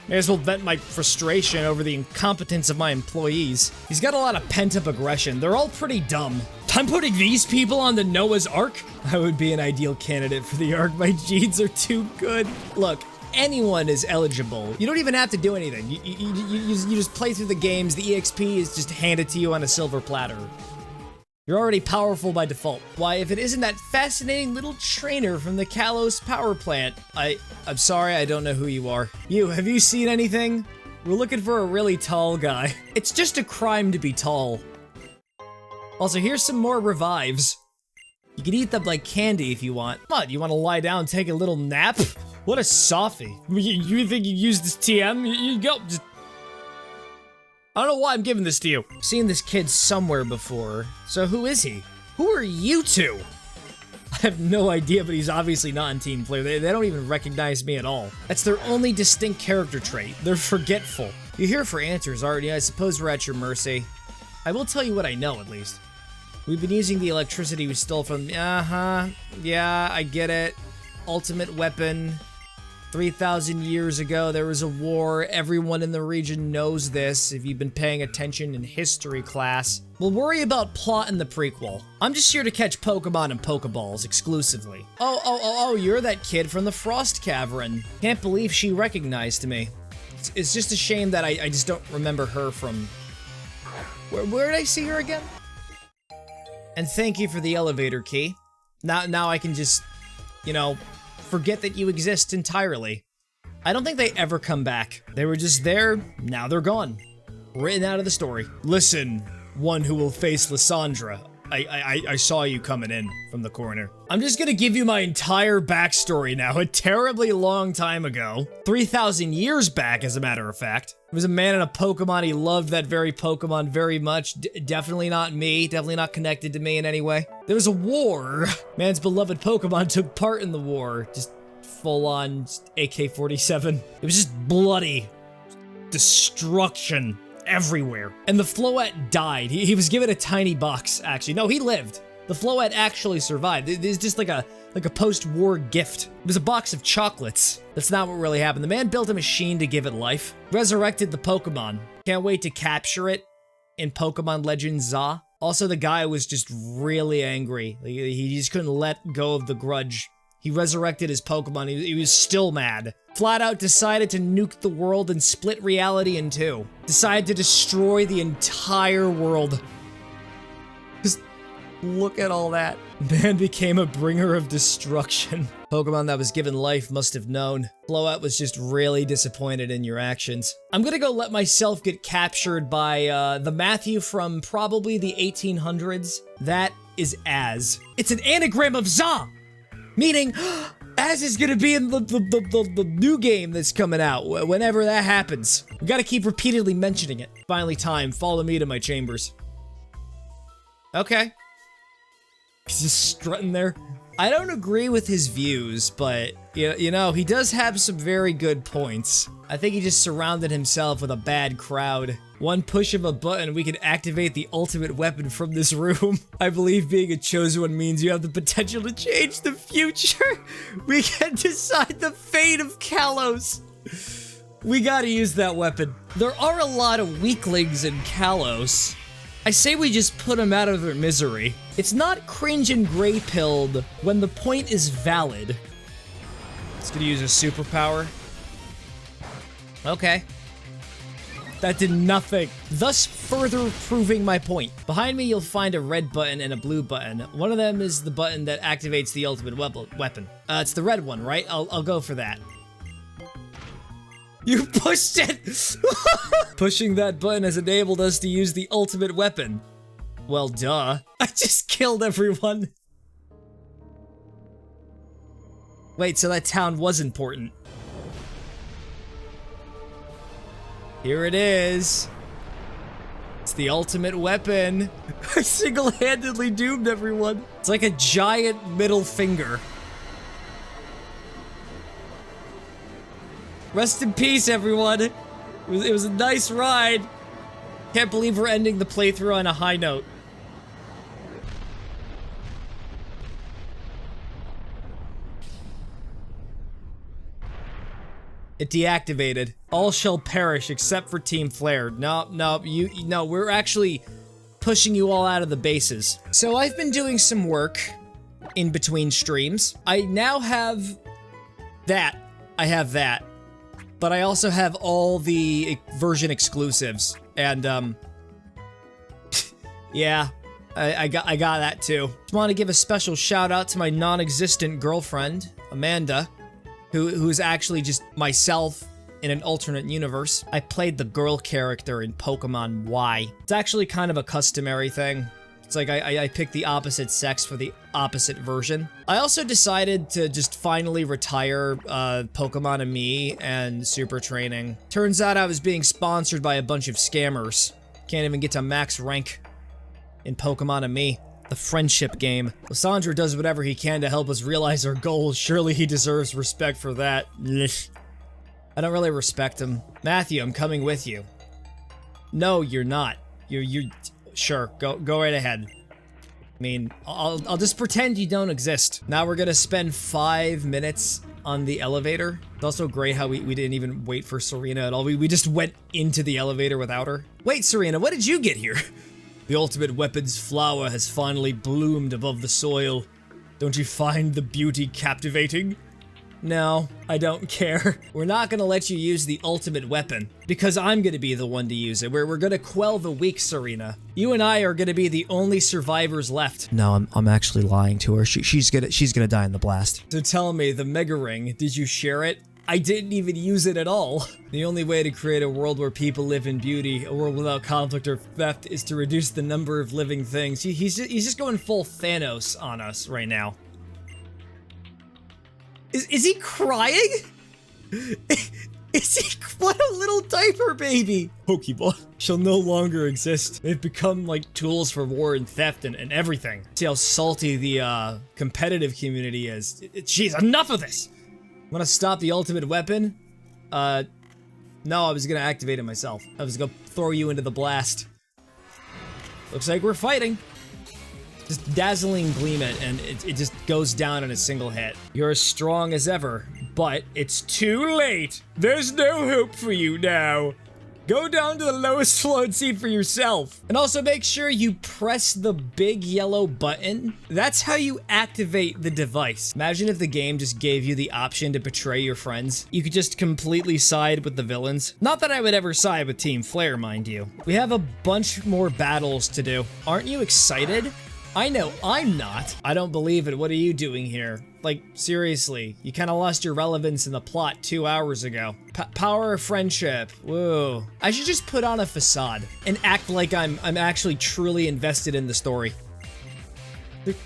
may as well vent my frustration over the incompetence of my employees. He's got a lot of pent-up aggression. They're all pretty dumb. I'm putting these people on the Noah's Ark? I would be an ideal candidate for the Ark. My genes are too good. Look, anyone is eligible. You don't even have to do anything. You just play through the games. The EXP is just handed to you on a silver platter. You're already powerful by default. Why, if it isn't that fascinating little trainer from the Kalos power plant, I'm sorry, I don't know who you are. Have you seen anything? We're looking for a really tall guy. It's just a crime to be tall. Also, here's some more revives. You can eat them like candy if you want. What, you want to lie down and take a little nap? What a softie. You think you use this TM? You go, just... I don't know why I'm giving this to you. I've seen this kid somewhere before. So who is he? Who are you two? I have no idea, but he's obviously not in team player. They don't even recognize me at all. That's their only distinct character trait. They're forgetful. You're here for answers, aren't you? I suppose we're at your mercy. I will tell you what I know, at least. We've been using the electricity we stole from... Yeah, I get it. Ultimate weapon. 3,000 years ago, there was a war. Everyone in the region knows this, if you've been paying attention in history class. We'll worry about plot in the prequel. I'm just here to catch Pokemon and Poké Balls exclusively. Oh, you're that kid from the Frost Cavern. Can't believe she recognized me. It's just a shame that I just don't remember her from... Where did I see her again? And thank you for the elevator key. Now I can just, you know, forget that you exist entirely. I don't think they ever come back. They were just there, now they're gone. Written out of the story. Listen, one who will face Lysandre. I saw you coming in from the corner. I'm just gonna give you my entire backstory now, a terribly long time ago. 3,000 years back, as a matter of fact. He was a man and a Pokemon. He loved that very Pokemon very much. Definitely not me. Definitely not connected to me in any way. There was a war. Man's beloved Pokemon took part in the war. Just full-on AK-47. It was just bloody. Destruction everywhere. And the Floette died. He was given a tiny box, actually. No, he lived. The Floette actually survived. It's just like a post-war gift. It was a box of chocolates. That's not what really happened. The man built a machine to give it life. Resurrected the Pokemon. Can't wait to capture it in Pokemon Legends ZA. Also, the guy was just really angry. He just couldn't let go of the grudge. He resurrected his Pokemon. He was still mad. Flat out decided to nuke the world and split reality in two. Decided to destroy the entire world. Just look at all that. Man became a bringer of destruction. Pokemon that was given life must have known. Floette was just really disappointed in your actions. I'm gonna go let myself get captured by the Matthew from probably the 1800s. That is Az. It's an anagram of ZA! Meaning, Az is gonna be in the new game that's coming out, whenever that happens. We gotta keep repeatedly mentioning it. Finally time, follow me to my chambers. Okay. He's just strutting there. I don't agree with his views, but, you know, he does have some very good points. I think he just surrounded himself with a bad crowd. One push of a button, we can activate the ultimate weapon from this room. I believe being a chosen one means you have the potential to change the future. We can decide the fate of Kalos. We gotta use that weapon. There are a lot of weaklings in Kalos. I say we just put them out of their misery. It's not cringe and gray-pilled when the point is valid. It's gonna use a superpower. Okay. That did nothing, thus further proving my point. Behind me, you'll find a red button and a blue button. One of them is the button that activates the ultimate weapon. It's the red one, right? I'll go for that. You pushed it! Pushing that button has enabled us to use the ultimate weapon. Well, duh. I just killed everyone. Wait, so that town was important. Here it is. It's the ultimate weapon. I single-handedly doomed everyone. It's like a giant middle finger. Rest in peace, everyone. It was a nice ride. Can't believe we're ending the playthrough on a high note. It deactivated. All shall perish except for Team Flare. No, we're actually pushing you all out of the bases. So I've been doing some work in between streams. I now have that. I have that. But I also have all the version exclusives. And, yeah, I got that too. Just want to give a special shout out to my non-existent girlfriend, Amanda, who's actually just myself in an alternate universe. I played the girl character in Pokemon Y. It's actually kind of a customary thing. It's like I picked the opposite sex for the opposite version. I also decided to just finally retire Pokemon and Me and Super Training. Turns out I was being sponsored by a bunch of scammers. Can't even get to max rank in Pokemon and Me, the friendship game. Lysandre does whatever he can to help us realize our goals. Surely he deserves respect for that. I don't really respect him. Matthew, I'm coming with you. No, you're not. You're sure, go right ahead. I mean, I'll just pretend you don't exist. Now we're gonna spend 5 minutes on the elevator. It's also great how we didn't even wait for Serena at all. We just went into the elevator without her. Wait, Serena, what did you get here? The ultimate weapon's flower has finally bloomed above the soil. Don't you find the beauty captivating? No, I don't care. We're not gonna let you use the ultimate weapon, because I'm gonna be the one to use it. We're gonna quell the weak, Serena. You and I are gonna be the only survivors left. No, I'm actually lying to her. She's gonna die in the blast. So tell me, the Mega Ring, did you share it? I didn't even use it at all. The only way to create a world where people live in beauty, a world without conflict or theft, is to reduce the number of living things. He's just going full Thanos on us right now. Is he crying? Is he? What a little diaper baby! Pokeball shall no longer exist. They've become like tools for war and theft and everything. See how salty the competitive community is. Jeez, enough of this! Want to stop the ultimate weapon? No, I was gonna activate it myself. I was gonna throw you into the blast. Looks like we're fighting. Just dazzling gleam it, and it just goes down in a single hit. You're as strong as ever, but it's too late. There's no hope for you now. Go down to the lowest floor and see for yourself. And also make sure you press the big yellow button. That's how you activate the device. Imagine if the game just gave you the option to betray your friends. You could just completely side with the villains. Not that I would ever side with Team Flare, mind you. We have a bunch more battles to do. Aren't you excited? I know I'm not. I don't believe it. What are you doing here? Like, seriously, you kind of lost your relevance in the plot 2 hours ago. Power of friendship. Whoa. I should just put on a facade and act like I'm actually truly invested in the story.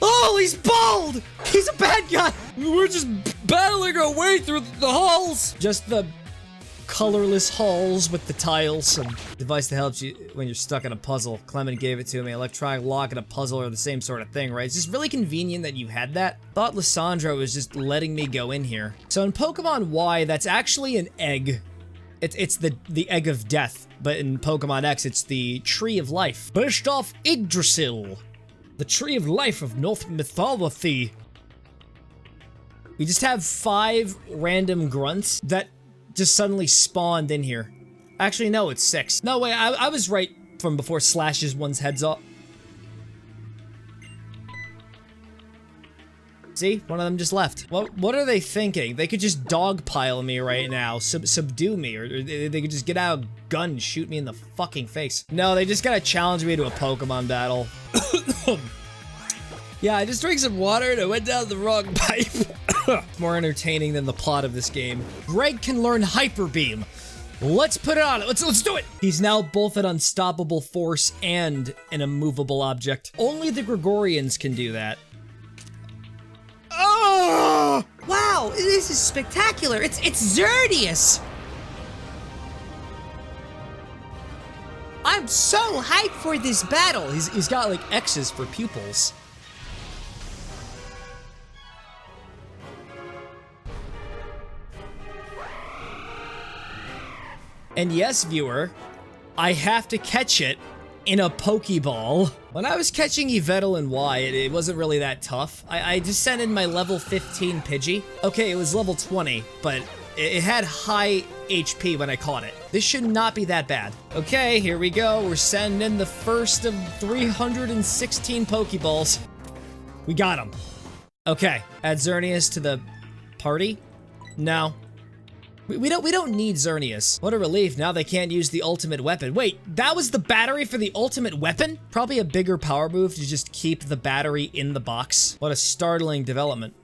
Oh, he's bald! He's a bad guy! We're just battling our way through the halls! Just the colorless halls with the tiles. And device that helps you when you're stuck in a puzzle. Clement gave it to me. Electronic lock and a puzzle are the same sort of thing, right? It's just really convenient that you had that. Thought Lysandre was just letting me go in here. So in Pokemon Y, that's actually an egg. It's the egg of death, but in Pokemon X, it's the tree of life. First off, Yggdrasil, the tree of life of Norse mythology. We just have 5 random grunts that just suddenly spawned in here. Actually, no, it's 6. No, wait, I was right from before slashes one's heads off. See? One of them just left. What are they thinking? They could just dogpile me right now, subdue me, or they could just get out a gun and shoot me in the fucking face. No, they just gotta challenge me to a Pokemon battle. Yeah, I just drank some water and I went down the wrong pipe. More entertaining than the plot of this game. Greg can learn Hyper Beam. Let's put it on. Let's do it. He's now both an unstoppable force and an immovable object. Only the Gregorians can do that. Oh! Wow, this is spectacular. It's Xerneas. I'm so hyped for this battle. He's got like X's for pupils. And yes, viewer, I have to catch it in a Poké Ball. When I was catching Yveltal in Y, it wasn't really that tough. I just sent in my level 15 Pidgey. Okay, it was level 20, but It had high HP when I caught it. This should not be that bad. Okay, here we go. We're sending in the first of 316 Pokeballs. We got him. Okay, add Xerneas to the party? No. We don't need Xerneas. What a relief, now they can't use the ultimate weapon. Wait, that was the battery for the ultimate weapon? Probably a bigger power move to just keep the battery in the box. What a startling development.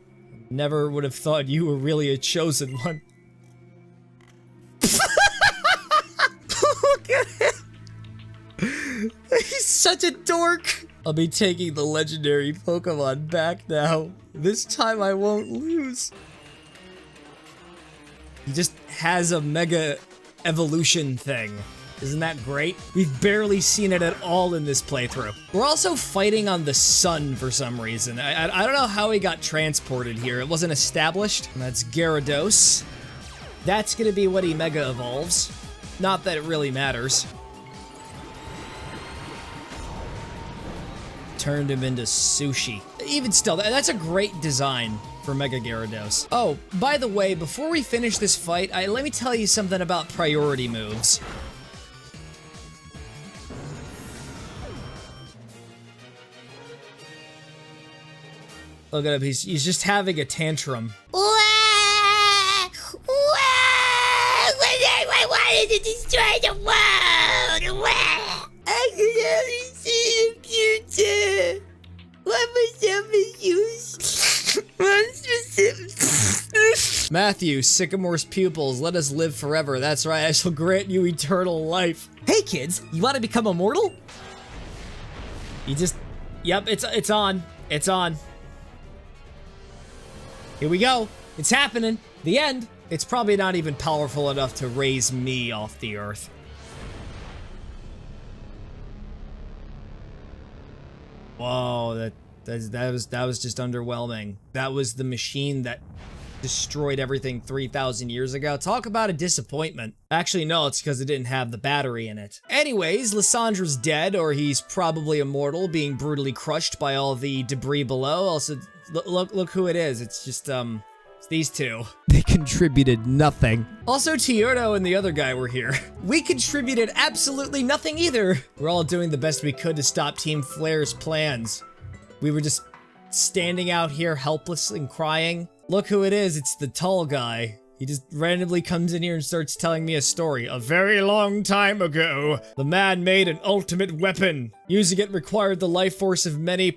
Never would have thought you were really a chosen one. Look at him! He's such a dork! I'll be taking the legendary Pokemon back now. This time I won't lose. He just has a mega evolution thing. Isn't that great? We've barely seen it at all in this playthrough. We're also fighting on the sun for some reason. I don't know how he got transported here. It wasn't established. And that's Gyarados. That's gonna be what he mega evolves. Not that it really matters. Turned him into sushi. Even still, that's a great design for Mega Gyarados. Oh, by the way, before we finish this fight, let me tell you something about priority moves. Look at him, he's just having a tantrum. I wanted to destroy the world. I could only see the future. What was use? Matthew, Sycamore's pupils, let us live forever. That's right, I shall grant you eternal life. Hey kids, you want to become immortal? You just, yep, it's on. It's on. Here we go. It's happening. The end. It's probably not even powerful enough to raise me off the earth. Whoa, that was just underwhelming. That was the machine that destroyed everything 3,000 years ago. Talk about a disappointment. Actually, no, it's because it didn't have the battery in it. Anyways, Lysandre's dead, or he's probably immortal, being brutally crushed by all the debris below. Also, look who it is. It's just, it's these two. They contributed nothing. Also, Tierno and the other guy were here. We contributed absolutely nothing either. We're all doing the best we could to stop Team Flare's plans. We were just standing out here helpless and crying. Look who it is, it's the tall guy. He just randomly comes in here and starts telling me a story. A very long time ago, the man made an ultimate weapon. Using it required the life force of many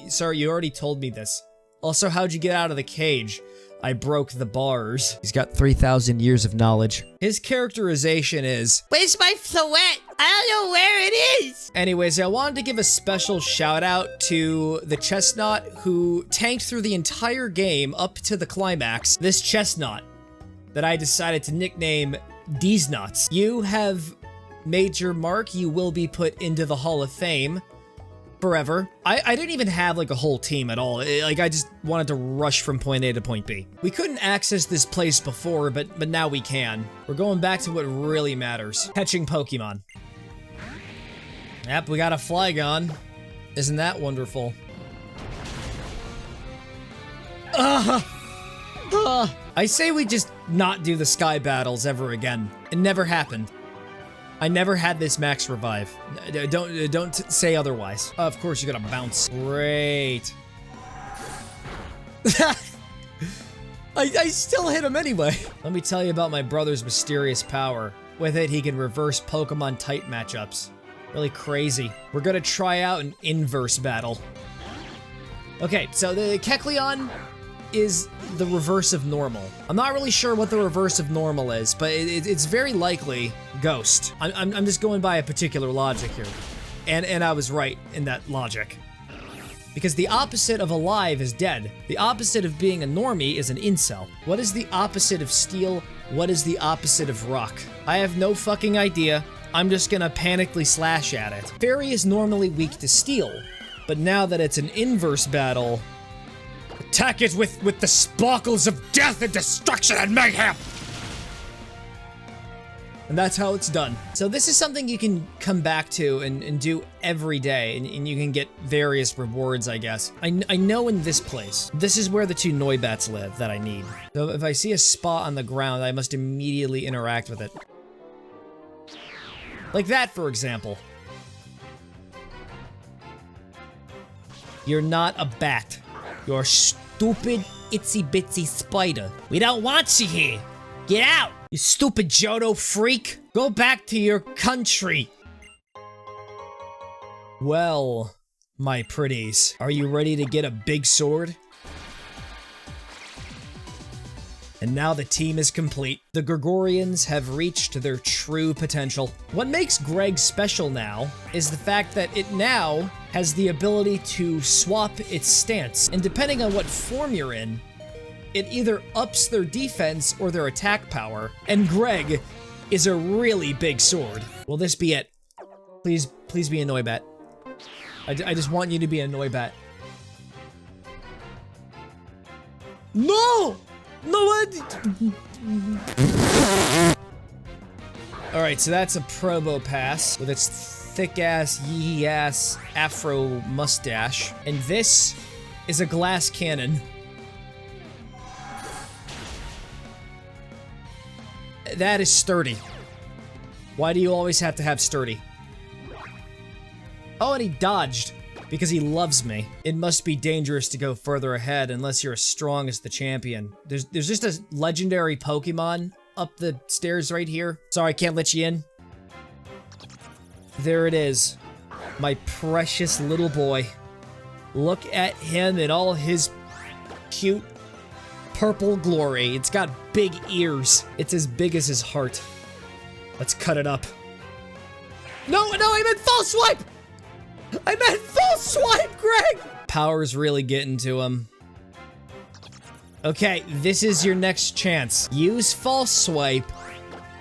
Sorry, you already told me this. Also, how'd you get out of the cage? I broke the bars. He's got 3,000 years of knowledge. His characterization is, Where's my floette? I don't know where it is. anyways, I wanted to give a special shout out to the Chestnut who tanked through the entire game up to the climax. This Chestnut that I decided to nickname D's Nuts. You have made your mark. You will be put into the Hall of Fame forever. I didn't even have like a whole team at all. I just wanted to rush from point A to point B. We couldn't access this place before, but now we can. We're going back to what really matters. Catching Pokemon. Yep, we got a Flygon. Isn't that wonderful? I say we just not do the sky battles ever again. It never happened. I never had this max revive. Don't say otherwise. Of course you're gonna bounce. Great. I still hit him anyway. Let me tell you about my brother's mysterious power. With it, he can reverse Pokemon type matchups. Really crazy. We're gonna try out an inverse battle. Okay, so the Kecleon is the reverse of normal. I'm not really sure what the reverse of normal is, but it's very likely Ghost. I'm just going by a particular logic here. And I was right in that logic. Because the opposite of alive is dead. The opposite of being a normie is an incel. What is the opposite of steel? What is the opposite of rock? I have no fucking idea. I'm just gonna panically slash at it. Fairy is normally weak to steel, but now that it's an inverse battle, Attack it with the sparkles of death and destruction and mayhem! And that's how it's done. So this is something you can come back to and do every day, and you can get various rewards, I guess. I know in this place, this is where the 2 Noibats live that I need. So if I see a spot on the ground, I must immediately interact with it. Like that, for example. You're not a bat. You're a stupid, itsy-bitsy spider. We don't want you here. Get out, you stupid Johto freak. Go back to your country. Well, my pretties, are you ready to get a big sword? And now the team is complete. The Gregorians have reached their true potential. What makes Greg special now is the fact that it now has the ability to swap its stance. And depending on what form you're in, it either ups their defense or their attack power. And Greg is a really big sword. Will this be it? Please be a Noibat. I just want you to be a Noibat. No! No, Alright, so that's a Probo Pass with its thick-ass, yee-ass afro mustache. And this is a glass cannon. That is sturdy. Why do you always have to have sturdy? Oh, and he dodged. Because he loves me. It must be dangerous to go further ahead unless you're as strong as the champion. There's just a legendary Pokemon up the stairs right here. Sorry, I can't let you in. There it is. My precious little boy. Look at him in all his cute purple glory. It's got big ears. It's as big as his heart. Let's cut it up. No, I meant false swipe! I meant full swipe, Greg! Power's really getting to him. Okay, this is your next chance. Use false swipe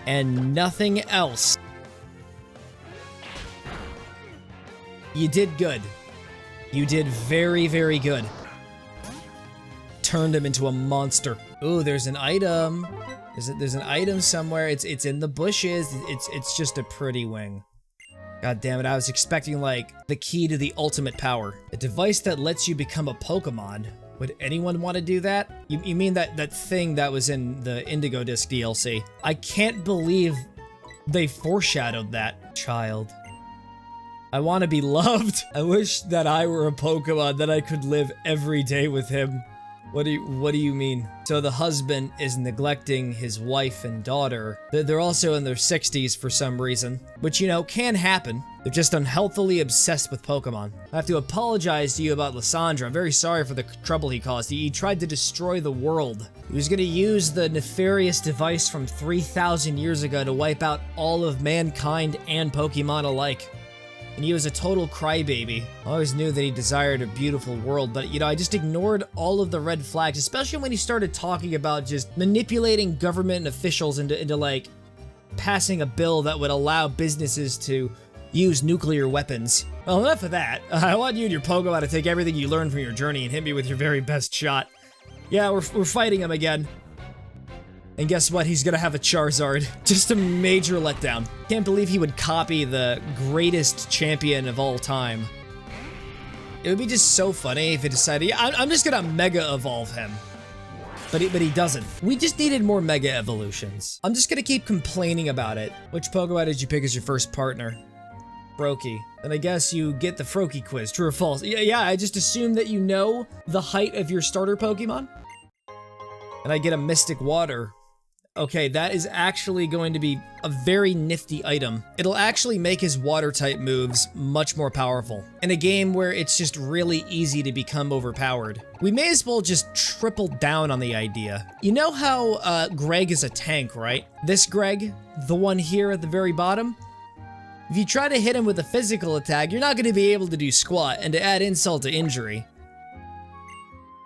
and nothing else. You did good. You did very, very good. Turned him into a monster. Ooh, there's an item. There's an item somewhere. It's in the bushes. It's just a pretty wing. God damn it, I was expecting, like, the key to the ultimate power. A device that lets you become a Pokemon. Would anyone want to do that? You mean that thing that was in the Indigo Disc DLC? I can't believe they foreshadowed that. Child. I want to be loved. I wish that I were a Pokemon, that I could live every day with him. What do you mean? So the husband is neglecting his wife and daughter. They're also in their 60s for some reason, which, you know, can happen. They're just unhealthily obsessed with Pokemon. I have to apologize to you about Lysandre. I'm very sorry for the trouble he caused. He tried to destroy the world. He was gonna use the nefarious device from 3,000 years ago to wipe out all of mankind and Pokemon alike. And he was a total crybaby. I always knew that he desired a beautiful world, but, you know, I just ignored all of the red flags, especially when he started talking about just manipulating government officials into like, passing a bill that would allow businesses to use nuclear weapons. Well, enough of that. I want you and your Pokemon to take everything you learned from your journey and hit me with your very best shot. Yeah, we're fighting him again. And guess what? He's gonna have a Charizard. Just a major letdown. Can't believe he would copy the greatest champion of all time. It would be just so funny if he decided, I'm just gonna Mega Evolve him. But he doesn't. We just needed more Mega Evolutions. I'm just gonna keep complaining about it. Which Pokemon did you pick as your first partner? Froakie. And I guess you get the Froakie quiz, true or false? Yeah, I just assume that you know the height of your starter Pokemon. And I get a Mystic Water. Okay, that is actually going to be a very nifty item. It'll actually make his water-type moves much more powerful. In a game where it's just really easy to become overpowered. We may as well just triple down on the idea. You know how Greg is a tank, right? This Greg, the one here at the very bottom? If you try to hit him with a physical attack, you're not going to be able to do squat, and to add insult to injury,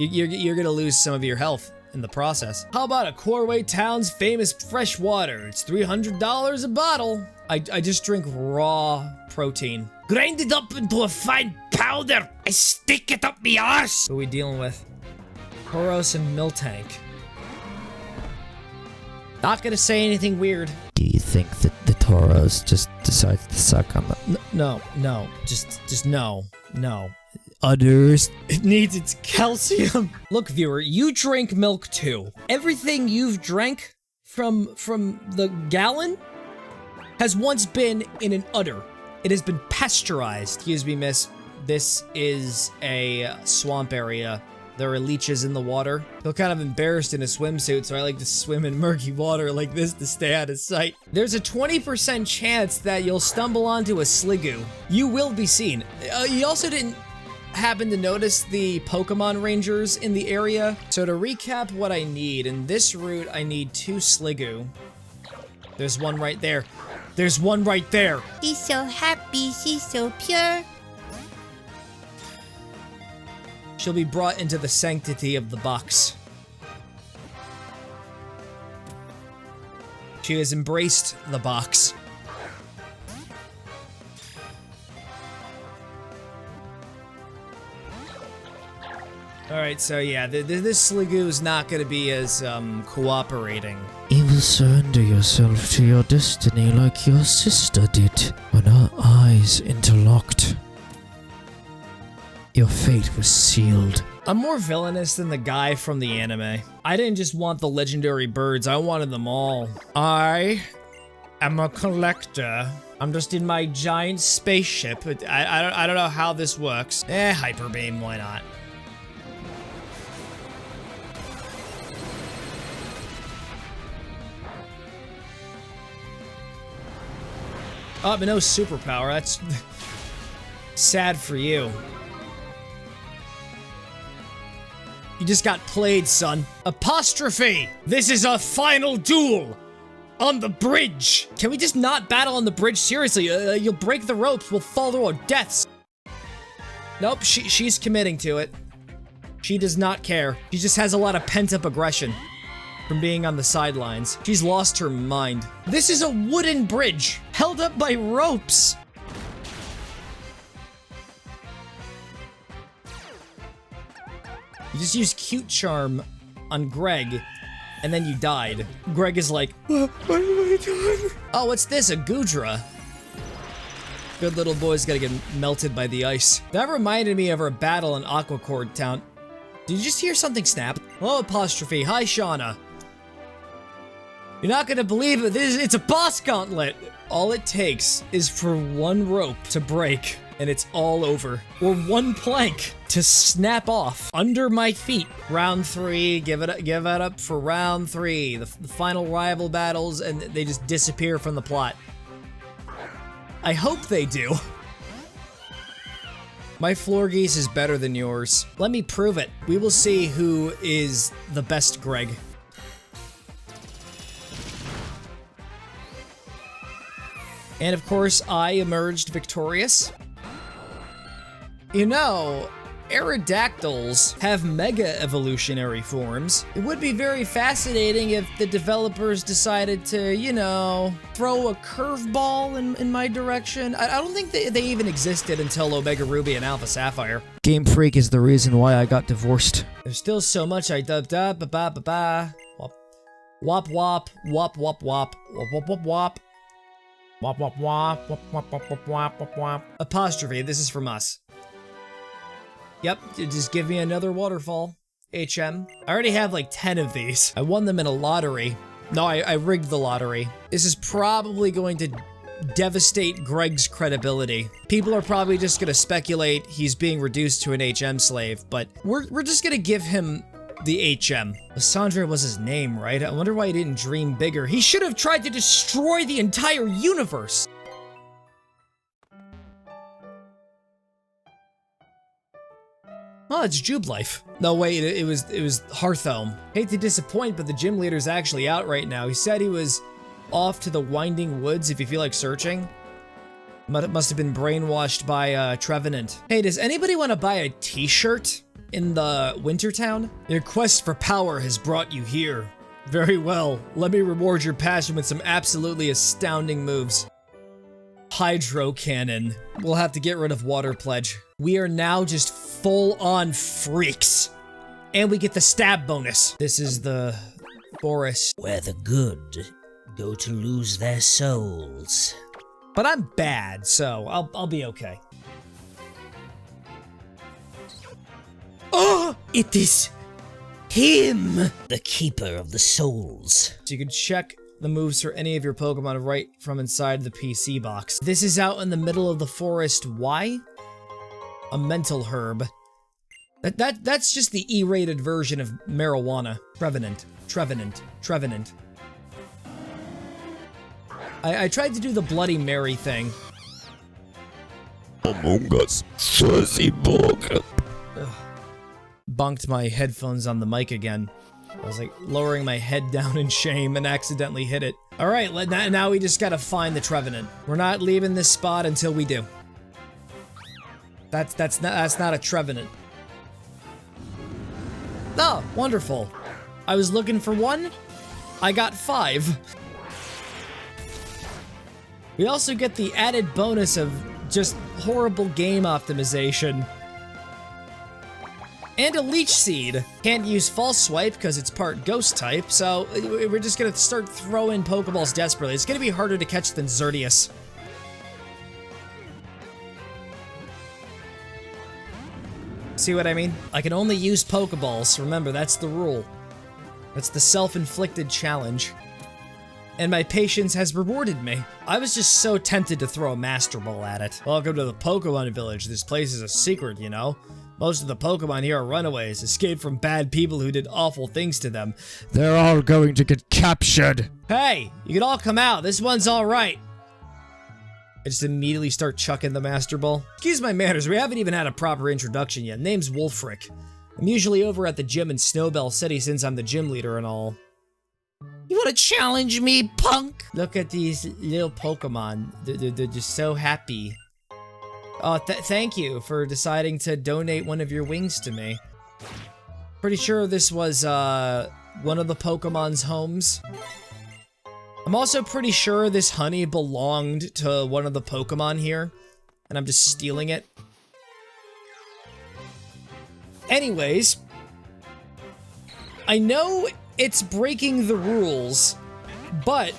you're going to lose some of your health in the process. How about a Corway Town's famous fresh water? It's $300 a bottle. I just drink raw protein. Grind it up into a fine powder. I stick it up me arse. Who are we dealing with? Horos and Miltank. Not gonna say anything weird. Do you think that the Tauros just decides to suck on the... No, just no. Udders? It needs its calcium. Look, viewer, you drink milk too. Everything you've drank from the gallon has once been in an udder. It has been pasteurized. Excuse me, miss. This is a swamp area. There are leeches in the water. I feel kind of embarrassed in a swimsuit, so I like to swim in murky water like this to stay out of sight. There's a 20% chance that you'll stumble onto a Sliggoo. You will be seen. You also didn't happen to notice the Pokemon Rangers in the area. So to recap what I need, in this route, I need 2 Sliggoo. There's one right there. There's one right there. She's so happy, she's so pure. She'll be brought into the sanctity of the box. She has embraced the box. Alright, so yeah, this Sliggoo is not going to be as cooperating. You will surrender yourself to your destiny like your sister did when our eyes interlocked. Your fate was sealed. I'm more villainous than the guy from the anime. I didn't just want the legendary birds, I wanted them all. I am a collector. I'm just in my giant spaceship. I don't know how this works. Hyper Beam, why not? Oh, but no superpower, that's sad for you. You just got played, son. Apostrophe! This is a final duel! On the bridge! Can we just not battle on the bridge? Seriously, you'll break the ropes, we'll fall to our deaths. Nope, she's committing to it. She does not care. She just has a lot of pent-up aggression from being on the sidelines. She's lost her mind. This is a wooden bridge, held up by ropes. You just used Cute Charm on Greg, and then you died. Greg is like, what have I done? Oh, what's this? A Goodra. Good little boy's gonna get melted by the ice. That reminded me of our battle in Aquacord Town. Did you just hear something snap? Oh, Apostrophe. Hi, Shauna. You're not gonna believe it. It's a boss gauntlet. All it takes is for one rope to break, and it's all over. Or one plank to snap off under my feet. Round 3, give it up for round 3. The final rival battles, and they just disappear from the plot. I hope they do. My Florgeese is better than yours. Let me prove it. We will see who is the best Greg. And of course, I emerged victorious. You know, Aerodactyls have mega evolutionary forms. It would be very fascinating if the developers decided to, you know, throw a curveball in my direction. I don't think they even existed until Omega Ruby and Alpha Sapphire. Game Freak is the reason why I got divorced. There's still so much I dubbed up. Ba-ba-ba-ba. Wop wop. Wop wop wop. Wop wop wop wop. Wop wop wop. Wop wop wop wop wop wop wop. Apostrophe, this is from us. Yep, just give me another waterfall. HM. I already have like 10 of these. I won them in a lottery. No, I rigged the lottery. This is probably going to devastate Greg's credibility. People are probably just gonna speculate he's being reduced to an HM slave, but we're just gonna give him the HM. Lysandre was his name, right? I wonder why he didn't dream bigger. He should have tried to destroy the entire universe. Oh, it's Jubilife. No, wait, it was Hearthome. Hate to disappoint, but the gym leader's actually out right now. He said he was off to the Winding Woods if you feel like searching. Must have been brainwashed by Trevenant. Hey, does anybody want to buy a t-shirt in the Winter Town? Your quest for power has brought you here. Very well, let me reward your passion with some absolutely astounding moves. Hydro Cannon. We'll have to get rid of Water Pledge. We are now just full-on freaks. And we get the stab bonus. This is the forest where the good go to lose their souls. But I'm bad, so I'll be okay. Oh, it is him, the keeper of the souls. So you can check the moves for any of your Pokemon right from inside the PC box. This is out in the middle of the forest. Why? A mental herb. That's just the E-rated version of marijuana. Trevenant. I tried to do the Bloody Mary thing. Among Us, fuzzy book. Bunked my headphones on the mic again. I was like lowering my head down in shame and accidentally hit it. All right, now we just gotta find the Trevenant. We're not leaving this spot until we do. That's not a Trevenant. Oh, wonderful. I was looking for one. I got 5. We also get the added bonus of just horrible game optimization. And a Leech Seed. Can't use False Swipe because it's part Ghost type, so we're just gonna start throwing Pokeballs desperately. It's gonna be harder to catch than Xerneas. See what I mean? I can only use Pokeballs. Remember, that's the rule. That's the self-inflicted challenge. And my patience has rewarded me. I was just so tempted to throw a Master Ball at it. Welcome to the Pokemon Village. This place is a secret, you know? Most of the Pokemon here are runaways, escaped from bad people who did awful things to them. They're all going to get captured. Hey, you can all come out. This one's all right. I just immediately start chucking the Master Ball. Excuse my manners, we haven't even had a proper introduction yet. Name's Wolfric. I'm usually over at the gym in Snowbell City since I'm the gym leader and all. You wanna challenge me, punk? Look at these little Pokemon. They're just so happy. Oh, thank you for deciding to donate one of your wings to me. Pretty sure this was, one of the Pokemon's homes. I'm also pretty sure this honey belonged to one of the Pokemon here, and I'm just stealing it. Anyways, I know it's breaking the rules, but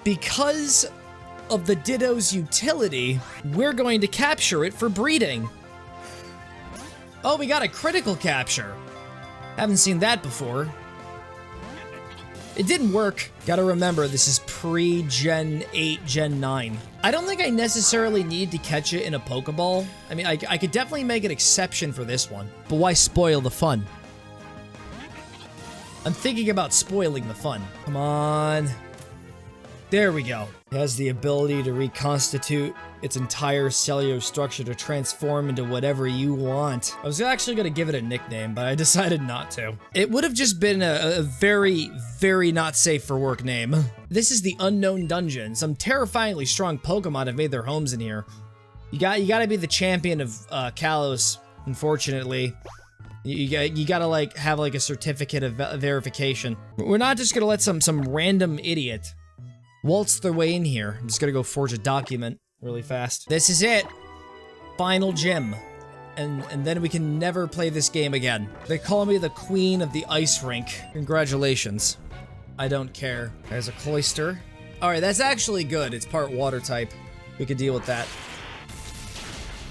because of the Ditto's utility, we're going to capture it for breeding. Oh, we got a critical capture. Haven't seen that before. It didn't work. Gotta remember, this is pre-Gen 8, Gen 9. I don't think I necessarily need to catch it in a Pokeball. I mean, I could definitely make an exception for this one, but why spoil the fun? I'm thinking about spoiling the fun. Come on. There we go. It has the ability to reconstitute its entire cellular structure to transform into whatever you want. I was actually going to give it a nickname, but I decided not to. It would have just been a very, very not safe for work name. This is the Unknown Dungeon. Some terrifyingly strong Pokemon have made their homes in here. You got to be the champion of Kalos, unfortunately. You gotta like have like a certificate of verification. We're not just gonna let some random idiot waltz their way in here. I'm just gonna go forge a document really fast. This is it. Final gym. And then we can never play this game again. They call me the queen of the ice rink. Congratulations. I don't care. There's a cloister. Alright, that's actually good. It's part water type. We could deal with that.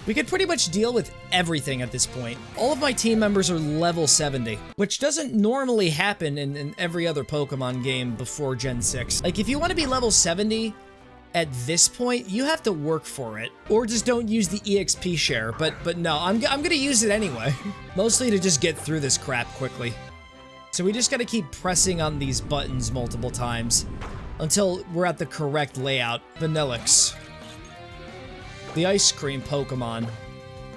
We could pretty much deal with everything at this point. All of my team members are level 70, which doesn't normally happen in every other Pokemon game before Gen 6. Like, if you want to be level 70 at this point, you have to work for it. Or just don't use the EXP share, but no, I'm gonna use it anyway. Mostly to just get through this crap quickly. So we just gotta keep pressing on these buttons multiple times until we're at the correct layout. Vanillix. The ice cream Pokemon.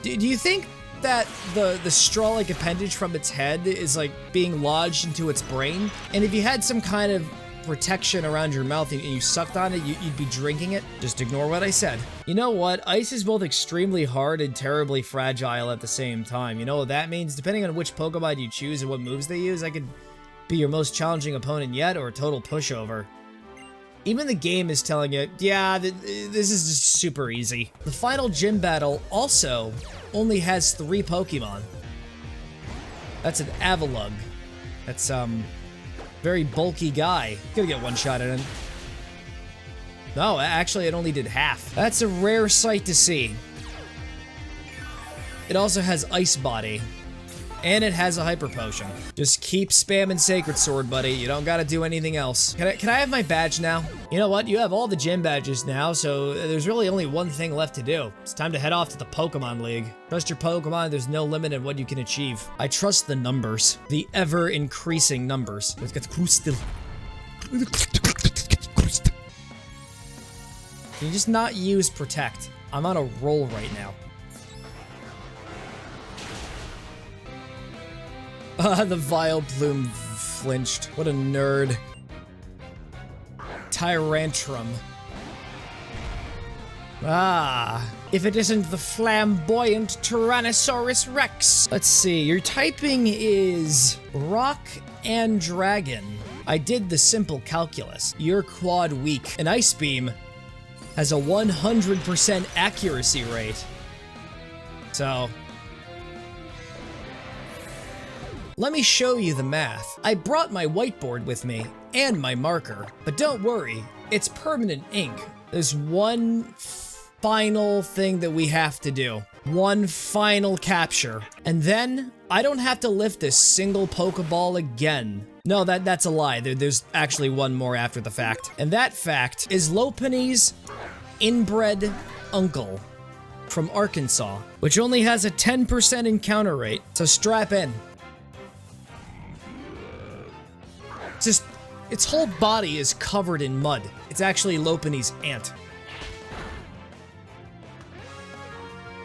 Do you think that the straw-like appendage from its head is like being lodged into its brain? And if you had some kind of protection around your mouth and you sucked on it, you'd be drinking it? Just ignore what I said. You know what? Ice is both extremely hard and terribly fragile at the same time. You know what that means? Depending on which Pokemon you choose and what moves they use, I could be your most challenging opponent yet or a total pushover. Even the game is telling you, yeah, this is just super easy. The final gym battle also only has 3 Pokemon. That's an Avalugg. That's, very bulky guy. Gonna get one shot at him. No, actually it only did half. That's a rare sight to see. It also has Ice Body. And it has a Hyper Potion. Just keep spamming Sacred Sword, buddy. You don't gotta do anything else. Can I have my badge now? You know what? You have all the gym badges now, so there's really only one thing left to do. It's time to head off to the Pokemon League. Trust your Pokemon, there's no limit in what you can achieve. I trust the numbers. The ever-increasing numbers. Let's get Crystal. Can you just not use Protect? I'm on a roll right now. The Vile Plume flinched. What a nerd. Tyrantrum. Ah, if it isn't the flamboyant Tyrannosaurus Rex. Let's see, your typing is Rock and Dragon. I did the simple calculus. You're quad weak. An Ice Beam has a 100% accuracy rate. So, let me show you the math. I brought my whiteboard with me and my marker, but don't worry, it's permanent ink. There's one final thing that we have to do. One final capture. And then I don't have to lift a single Pokeball again. No, that's a lie. There's actually one more after the fact. And that fact is Lopunny's inbred uncle from Arkansas, which only has a 10% encounter rate, so strap in. Just, its whole body is covered in mud. It's actually Lopunny's aunt.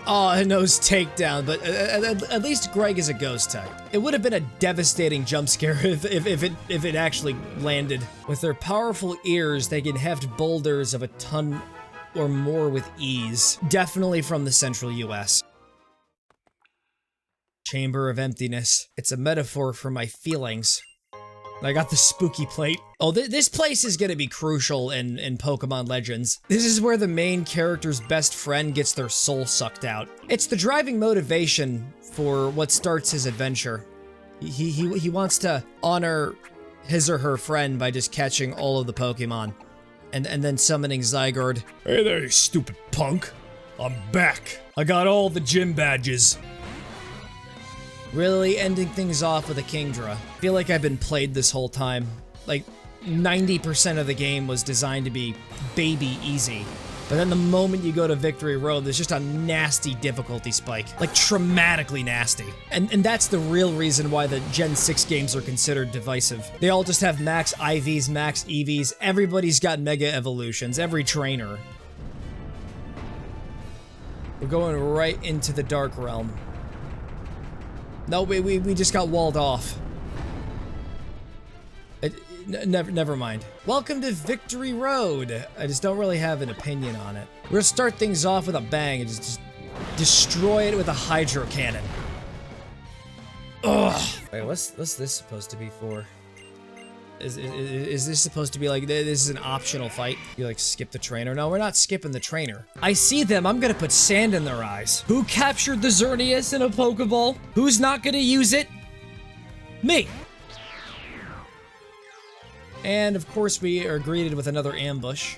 Oh, a nose takedown, but at least Greg is a ghost type. It would have been a devastating jump scare if it actually landed. With their powerful ears, they can heft boulders of a ton or more with ease. Definitely from the central US. Chamber of Emptiness. It's a metaphor for my feelings. I got the spooky plate. Oh, this place is gonna be crucial in Pokemon Legends. This is where the main character's best friend gets their soul sucked out. It's the driving motivation for what starts his adventure. He wants to honor his or her friend by just catching all of the Pokemon. And then summoning Zygarde. Hey there, you stupid punk. I'm back. I got all the gym badges. Really ending things off with a Kingdra. I feel like I've been played this whole time. Like, 90% of the game was designed to be baby easy. But then the moment you go to Victory Road, there's just a nasty difficulty spike. Like, traumatically nasty. And that's the real reason why the Gen 6 games are considered divisive. They all just have max IVs, max EVs. Everybody's got mega evolutions, every trainer. We're going right into the Dark Realm. No, we just got walled off. Never mind. Welcome to Victory Road. I just don't really have an opinion on it. We're gonna start things off with a bang and just destroy it with a Hydro Cannon. Ugh. Wait, what's this supposed to be for? Is this supposed to be like, this is an optional fight? You like skip the trainer? No, we're not skipping the trainer. I see them, I'm gonna put sand in their eyes. Who captured the Xerneas in a Pokeball? Who's not gonna use it? Me! And of course we are greeted with another ambush.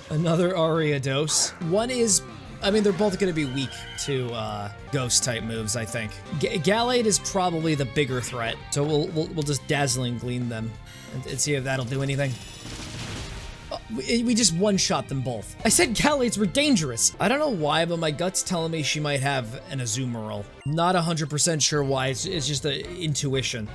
Another Ariados. One is, I mean, they're both gonna be weak to ghost type moves, I think. Gallade is probably the bigger threat, so we'll just Dazzling Gleam them and see if that'll do anything. Oh, we just one-shot them both. I said Gallades were dangerous. I don't know why, but my gut's telling me she might have an Azumarill. Not 100% sure why. It's just an intuition.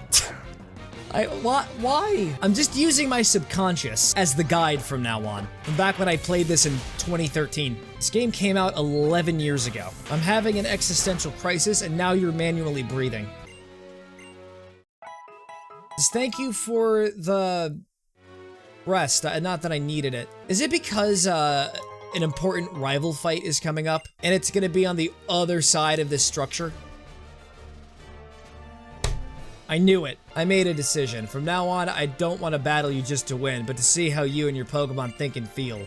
Why? I'm just using my subconscious as the guide from now on. From back when I played this in 2013. This game came out 11 years ago. I'm having an existential crisis and now you're manually breathing. Just thank you for the rest, not that I needed it. Is it because an important rival fight is coming up and it's gonna be on the other side of this structure? I knew it. I made a decision. From now on, I don't want to battle you just to win, but to see how you and your Pokemon think and feel.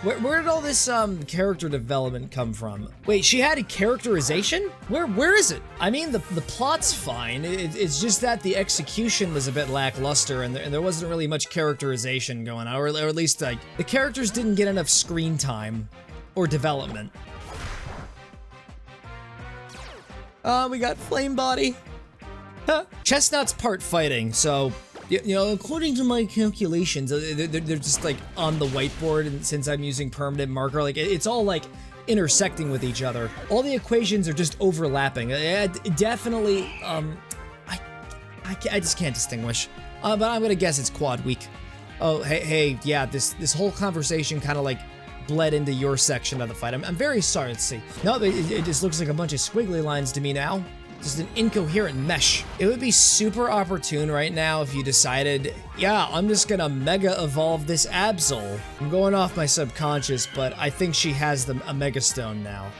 Where did all this character development come from? Wait, she had a characterization? Where is it? I mean, the plot's fine. It's just that the execution was a bit lackluster, and there wasn't really much characterization going on, or at least like the characters didn't get enough screen time or development. We got Flame Body. Huh. Chestnut's part fighting, so. You know, according to my calculations, they're just like on the whiteboard, and since I'm using permanent marker, like it's all like intersecting with each other. All the equations are just overlapping. Definitely, I just can't distinguish. But I'm gonna guess it's quad weak. Oh, hey, yeah, this whole conversation kind of like bled into your section of the fight. I'm very sorry. Let's see. No, it just looks like a bunch of squiggly lines to me now. Just an incoherent mesh. It would be super opportune right now if you decided, yeah, I'm just gonna mega evolve this Absol. I'm going off my subconscious, but I think she has a Mega Stone now.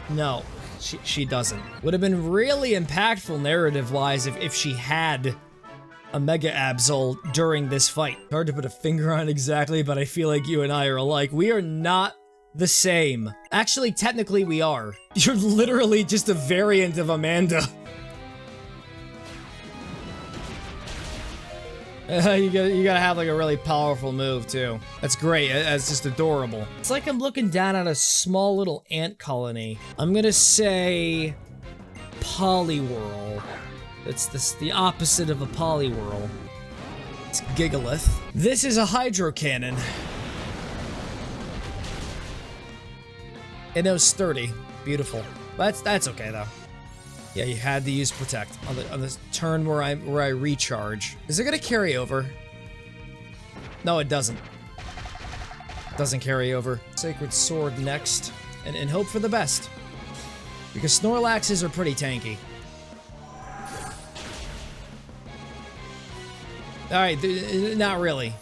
No, she doesn't. Would have been really impactful narrative-wise if she had a Mega Absol during this fight. Hard to put a finger on exactly, but I feel like you and I are alike. We are not the same. Actually, technically we are. You're literally just a variant of Amanda. You gotta have like a really powerful move too. That's great. That's just adorable. It's like I'm looking down at a small little ant colony. I'm gonna say Poliwhirl. It's the opposite of a Poliwhirl. It's Gigalith. This is a Hydro Cannon. It knows sturdy. Beautiful. That's okay though. Yeah, you had to use protect on the turn where I recharge. Is it gonna carry over? No, it doesn't. Doesn't carry over. Sacred Sword next, and hope for the best. Because Snorlaxes are pretty tanky. All right, not really.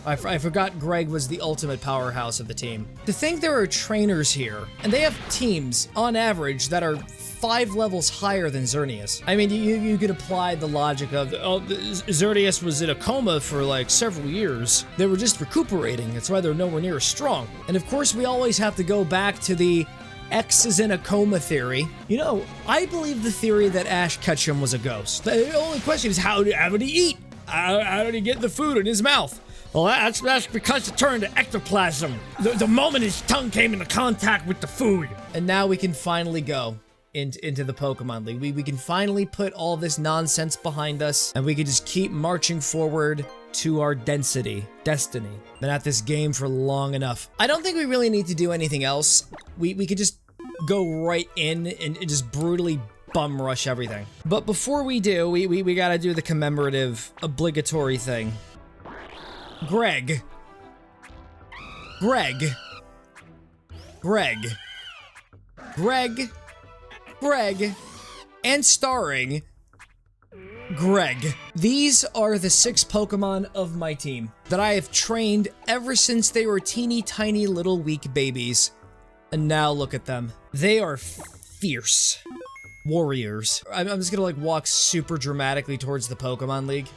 I forgot Greg was the ultimate powerhouse of the team. To think there are trainers here, and they have teams, on average, that are 5 levels higher than Xerneas. I mean, you could apply the logic of, oh, Xerneas was in a coma for like several years. They were just recuperating, that's why they're nowhere near as strong. And of course, we always have to go back to the X is in a coma theory. You know, I believe the theory that Ash Ketchum was a ghost. The only question is, how did he eat? How did he get the food in his mouth? Well, that's because it turned to ectoplasm. The moment his tongue came into contact with the food. And now we can finally go into the Pokemon League. We can finally put all this nonsense behind us, and we can just keep marching forward to our destiny. Been at this game for long enough. I don't think we really need to do anything else. We could just go right in and just brutally bum rush everything. But before we do, we gotta do the commemorative, obligatory thing. Greg, and starring Greg. These are the 6 Pokemon of my team that I have trained ever since they were teeny tiny little weak babies. And now look at them. They are fierce warriors. I'm just gonna like walk super dramatically towards the Pokemon League.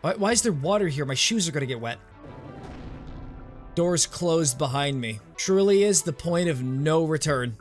Why is there water here? My shoes are gonna get wet. Doors closed behind me. Truly is the point of no return.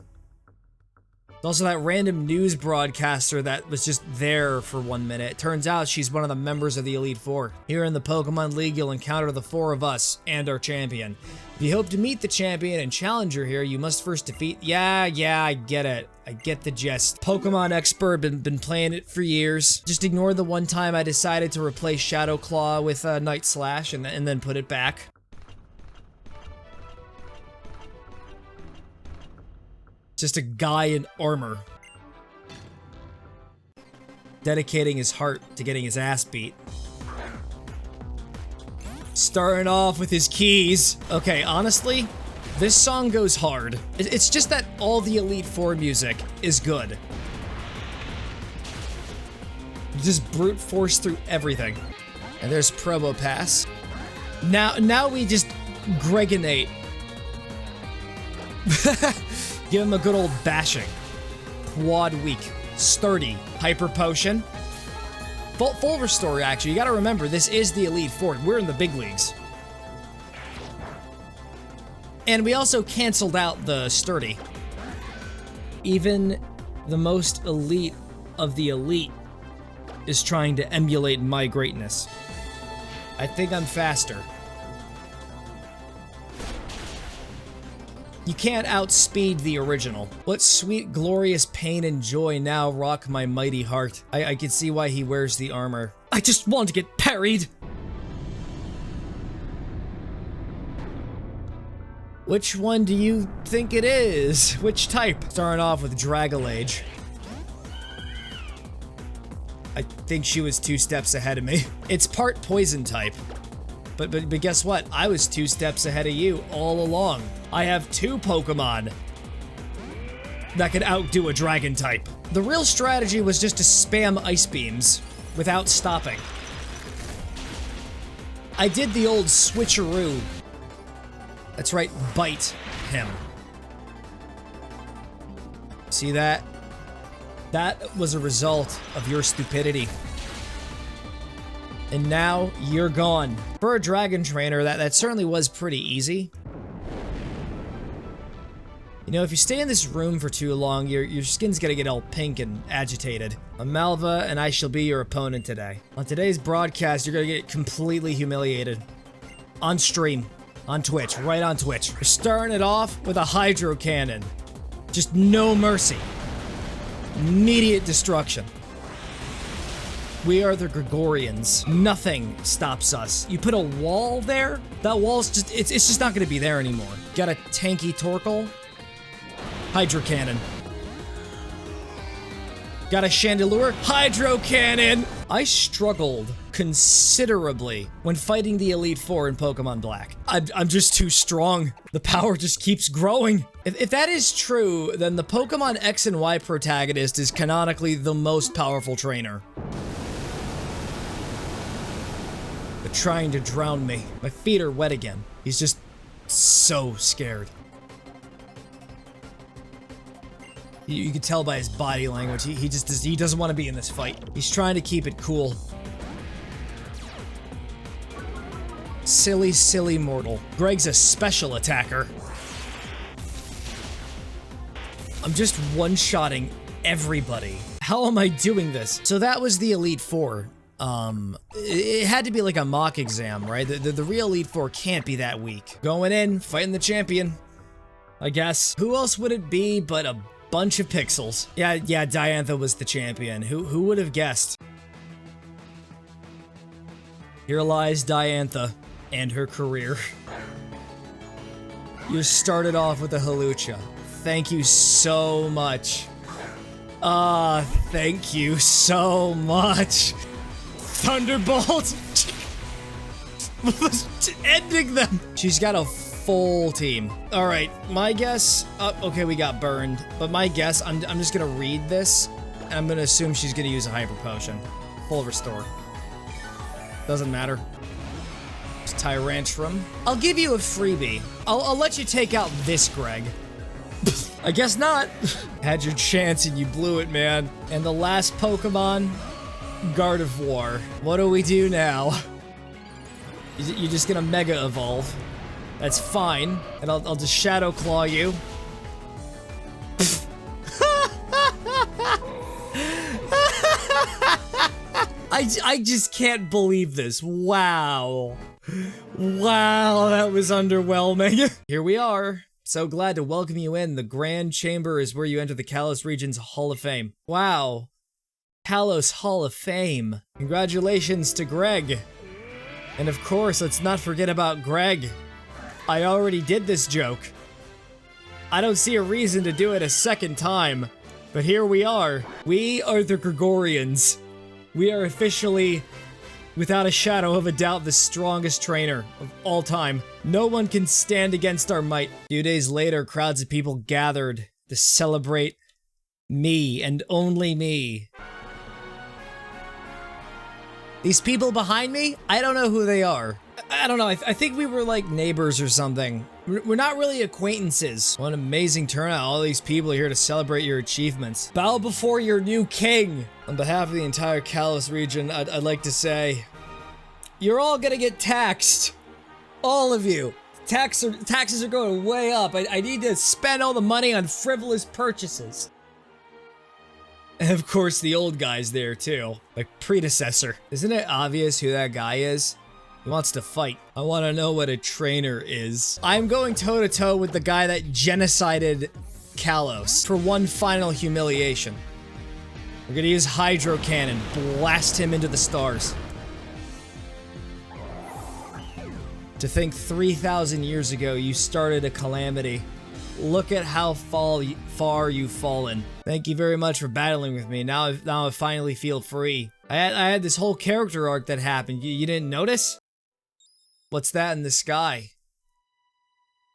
Also, that random news broadcaster that was just there for 1 minute. Turns out she's one of the members of the Elite Four. Here in the Pokemon League, you'll encounter the 4 of us and our champion. If you hope to meet the champion and challenger here, you must first defeat... Yeah, I get it. I get the gist. Pokemon expert, been playing it for years. Just ignore the one time I decided to replace Shadow Claw with Night Slash and then put it back. Just a guy in armor. Dedicating his heart to getting his ass beat. Starting off with his keys. Okay, honestly, this song goes hard. It's just that all the Elite Four music is good. Just brute force through everything. And there's Promo Pass. Now we just Gregonate. Give him a good old bashing. Quad weak. Sturdy. Hyper Potion. Full restore, actually. You gotta remember, this is the Elite Four. We're in the big leagues. And we also canceled out the sturdy. Even the most elite of the elite is trying to emulate my greatness. I think I'm faster. You can't outspeed the original. What sweet, glorious pain and joy now rock my mighty heart. I can see why he wears the armor. I just want to get parried! Which one do you think it is? Which type? Starting off with Dragalage. I think she was 2 steps ahead of me. It's part poison type. But guess what? I was 2 steps ahead of you all along. I have 2 Pokemon that could outdo a dragon type. The real strategy was just to spam Ice Beams without stopping. I did the old switcheroo. That's right, bite him. See that? That was a result of your stupidity. And now you're gone. For a dragon trainer, that certainly was pretty easy. You know, if you stay in this room for too long, your skin's gonna get all pink and agitated. I'm Malva, and I shall be your opponent today. On today's broadcast, you're gonna get completely humiliated. On stream. On Twitch. Right on Twitch. We're starting it off with a Hydro Cannon. Just no mercy. Immediate destruction. We are the Gregorians. Nothing stops us. You put a wall there, that wall's just, it's just not gonna be there anymore. Got a tanky Torkoal. Hydro Cannon. Got a Chandelure. Hydro Cannon! I struggled considerably when fighting the Elite Four in Pokemon Black. I'm just too strong. The power just keeps growing. If that is true, then the Pokemon X and Y protagonist is canonically the most powerful trainer. They're trying to drown me. My feet are wet again. He's just so scared. You can tell by his body language, he doesn't want to be in this fight. He's trying to keep it cool. Silly, silly mortal. Greg's a special attacker. I'm just one-shotting everybody. How am I doing this? So that was the Elite Four. It had to be like a mock exam, right? The real Elite Four can't be that weak. Going in, fighting the champion, I guess. Who else would it be but a bunch of pixels? Yeah, Diantha was the champion. Who would have guessed? Here lies Diantha and her career. You started off with a Hawlucha. Thank you so much. Thank you so much. Thunderbolt! Ending them! She's got a full team. Alright, my guess... okay, we got burned. But my guess, I'm just gonna read this, and I'm gonna assume she's gonna use a Hyper Potion. Full Restore. Doesn't matter. It's Tyrantrum. I'll give you a freebie. I'll let you take out this Greg. I guess not. Had your chance and you blew it, man. And the last Pokemon... Gardevoir. What do we do now? You're just gonna Mega Evolve. That's fine. And I'll just Shadow Claw you. I just can't believe this. Wow. Wow, that was underwhelming. Here we are. So glad to welcome you in. The Grand Chamber is where you enter the Kalos region's Hall of Fame. Wow. Kalos Hall of Fame. Congratulations to Greg. And of course, let's not forget about Greg. I already did this joke. I don't see a reason to do it a second time. But here we are. We are the Gregorians. We are officially, without a shadow of a doubt, the strongest trainer of all time. No one can stand against our might. A few days later, crowds of people gathered to celebrate me and only me. These people behind me, I don't know who they are. I don't know, I think we were like neighbors or something. We're not really acquaintances. What an amazing turnout. All these people are here to celebrate your achievements. Bow before your new king. On behalf of the entire Kalos region, I'd like to say, you're all gonna get taxed. All of you. taxes are going way up. I need to spend all the money on frivolous purchases. And of course, the old guy's there too, like predecessor. Isn't it obvious who that guy is? He wants to fight. I want to know what a trainer is. I'm going toe-to-toe with the guy that genocided Kalos for one final humiliation. We're gonna use Hydro Cannon, blast him into the stars. To think 3,000 years ago you started a calamity. Look at how far you've fallen. Thank you very much for battling with me. Now I finally feel free. I had this whole character arc that happened. You didn't notice? What's that in the sky?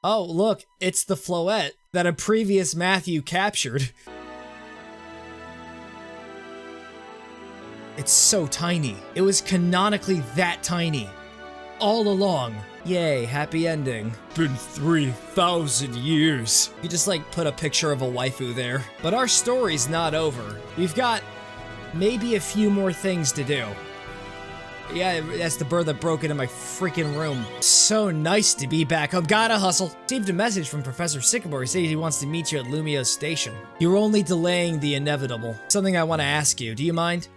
Oh, look, it's the Floette that a previous Matthew captured. It's so tiny. It was canonically that tiny. All along. Yay, happy ending. Been 3,000 years. You just like put a picture of a waifu there. But our story's not over. We've got maybe a few more things to do. Yeah, that's the bird that broke into my freaking room. So nice to be back home. Gotta hustle. Received a message from Professor Sycamore. He said he wants to meet you at Lumiose Station. You're only delaying the inevitable. Something I want to ask you. Do you mind?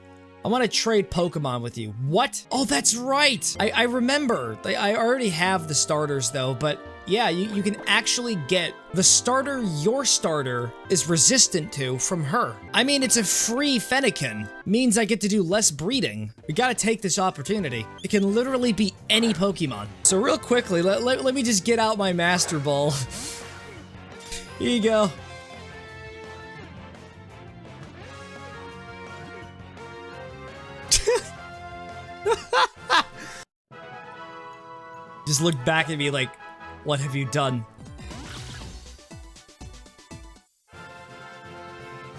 I want to trade Pokemon with you. What? Oh, that's right. I remember. I already have the starters though, but yeah, you can actually get the starter your starter is resistant to from her. I mean, it's a free Fennekin. Means I get to do less breeding. We gotta take this opportunity. It can literally be any Pokemon. So real quickly, let me just get out my Master Ball. Here you go. Just look back at me like, what have you done?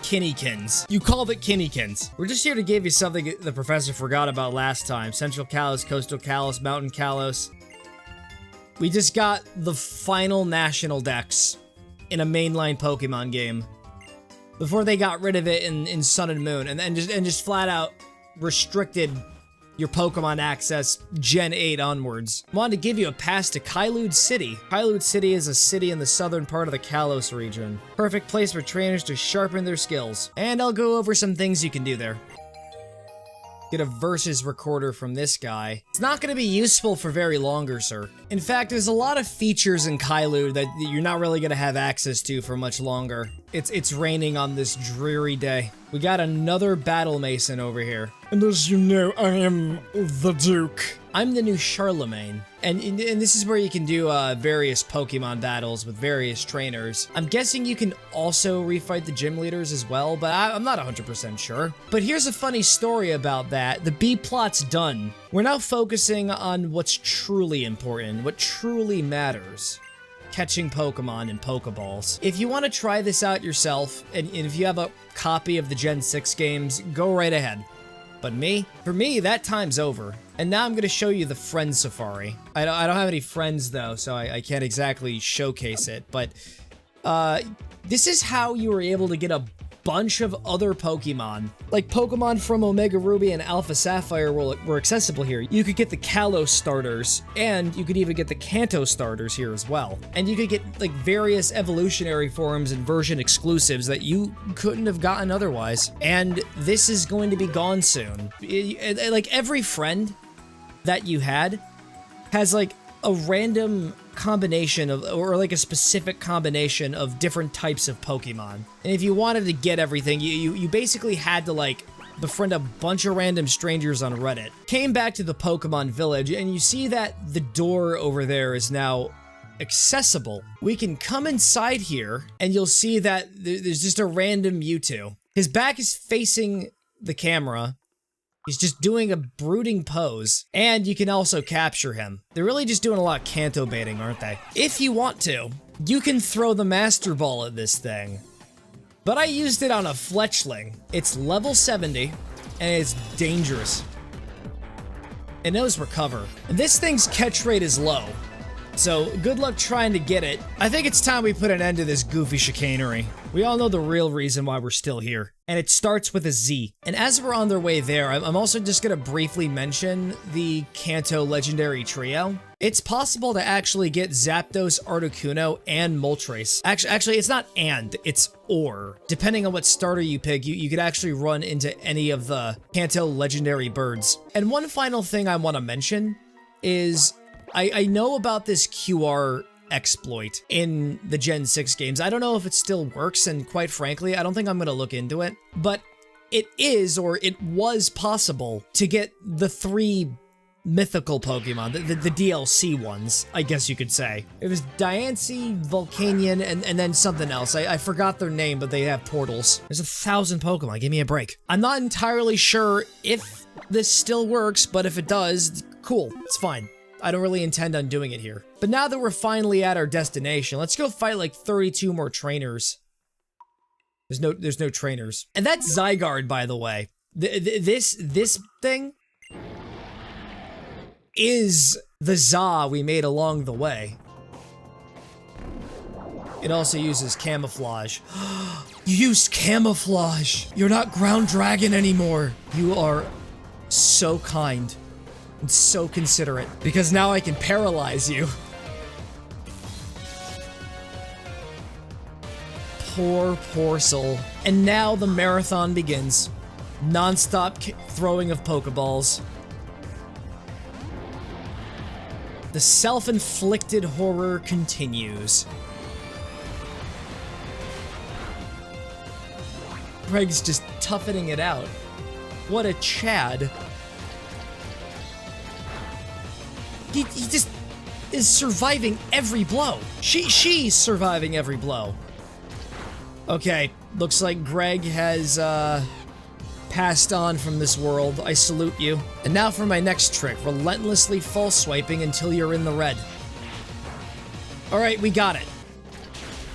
Kinnykins. You called it Kinnykins. We're just here to give you something the professor forgot about last time. Central Kalos, Coastal Kalos, Mountain Kalos. We just got the final national dex in a mainline Pokemon game before they got rid of it in Sun and Moon and just flat out restricted your Pokemon access Gen 8 onwards. I wanted to give you a pass to Lumiose City. Lumiose City is a city in the southern part of the Kalos region. Perfect place for trainers to sharpen their skills. And I'll go over some things you can do there. Get a versus recorder from this guy. It's not going to be useful for very longer, sir. In fact, there's a lot of features in Kalos that you're not really going to have access to for much longer. It's raining on this dreary day. We got another Battle Mason over here. And as you know, I am the Duke. I'm the new Charlemagne. And this is where you can do various Pokemon battles with various trainers. I'm guessing you can also refight the gym leaders as well, but I'm not 100% sure. But here's a funny story about that. The B-plot's done. We're now focusing on what's truly important, what truly matters. Catching Pokemon and Pokeballs. If you want to try this out yourself, and if you have a copy of the Gen 6 games, go right ahead. But for me, that time's over. And now I'm going to show you the Friend Safari. I don't have any friends though, so I can't exactly showcase it, but this is how you were able to get a bunch of other Pokemon. Like Pokemon from Omega Ruby and Alpha Sapphire were accessible here. You could get the Kalos starters, and you could even get the Kanto starters here as well. And you could get like various evolutionary forms and version exclusives that you couldn't have gotten otherwise. And this is going to be gone soon. Like every friend that you had has like a random combination of, or like a specific combination of different types of Pokemon. And if you wanted to get everything, you basically had to like befriend a bunch of random strangers on Reddit. Came back to the Pokemon Village, and you see that the door over there is now accessible. We can come inside here, and you'll see that there's just a random Mewtwo. His back is facing the camera. He's just doing a brooding pose, and you can also capture him. They're really just doing a lot of Kanto baiting, aren't they? If you want to, you can throw the Master Ball at this thing. But I used it on a Fletchling. It's level 70, and it's dangerous. It knows Recover. And this thing's catch rate is low, so good luck trying to get it. I think it's time we put an end to this goofy chicanery. We all know the real reason why we're still here, and it starts with a Z. And as we're on their way there, I'm also just gonna briefly mention the Kanto Legendary Trio. It's possible to actually get Zapdos, Articuno, and Moltres. Actually, it's not and, it's or. Depending on what starter you pick, you could actually run into any of the Kanto Legendary birds. And one final thing I want to mention is I know about this QR exploit in the Gen 6 games. I don't know if it still works, and quite frankly, I don't think I'm going to look into it, but it is, or it was possible to get the 3 mythical Pokemon, the DLC ones, I guess you could say. It was Diancie, Volcanion, and then something else. I forgot their name, but they have portals. There's 1,000 Pokemon, give me a break. I'm not entirely sure if this still works, but if it does, cool, it's fine. I don't really intend on doing it here. But now that we're finally at our destination, let's go fight like 32 more trainers. There's no trainers. And that's Zygarde, by the way. This thing is the Za we made along the way. It also uses camouflage. You used camouflage. You're not Ground Dragon anymore. You are so kind and so considerate, because now I can paralyze you. Poor soul. And now the marathon begins. Non-stop throwing of Pokeballs. The self-inflicted horror continues. Greg's just toughening it out. What a Chad. He just is surviving every blow. She's surviving every blow. Okay, looks like Greg has passed on from this world. I salute you. And now for my next trick, relentlessly false swiping until you're in the red. Alright, we got it.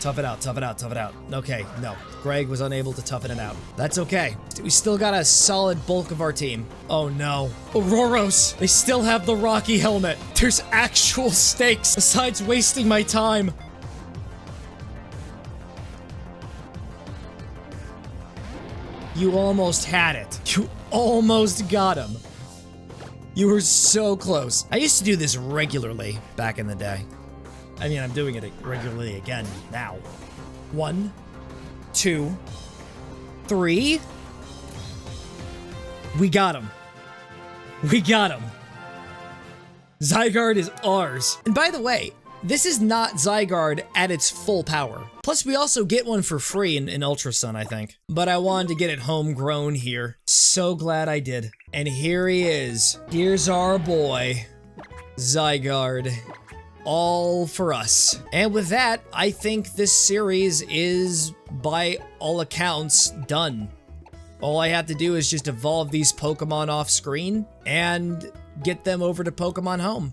Tough it out, tough it out, tough it out. Okay, no. Greg was unable to toughen it out. That's okay. We still got a solid bulk of our team. Oh no. Auroros! They still have the Rocky helmet. There's actual stakes besides wasting my time. You almost had it. You almost got him. You were so close. I used to do this regularly back in the day. I mean, I'm doing it regularly again now. 1, 2, 3. We got him. We got him. Zygarde is ours. And by the way, this is not Zygarde at its full power. Plus, we also get one for free in Ultra Sun, I think. But I wanted to get it homegrown here. So glad I did. And here he is. Here's our boy, Zygarde. All for us. And with that, I think this series is, by all accounts, done. All I have to do is just evolve these Pokemon off screen and get them over to Pokemon Home.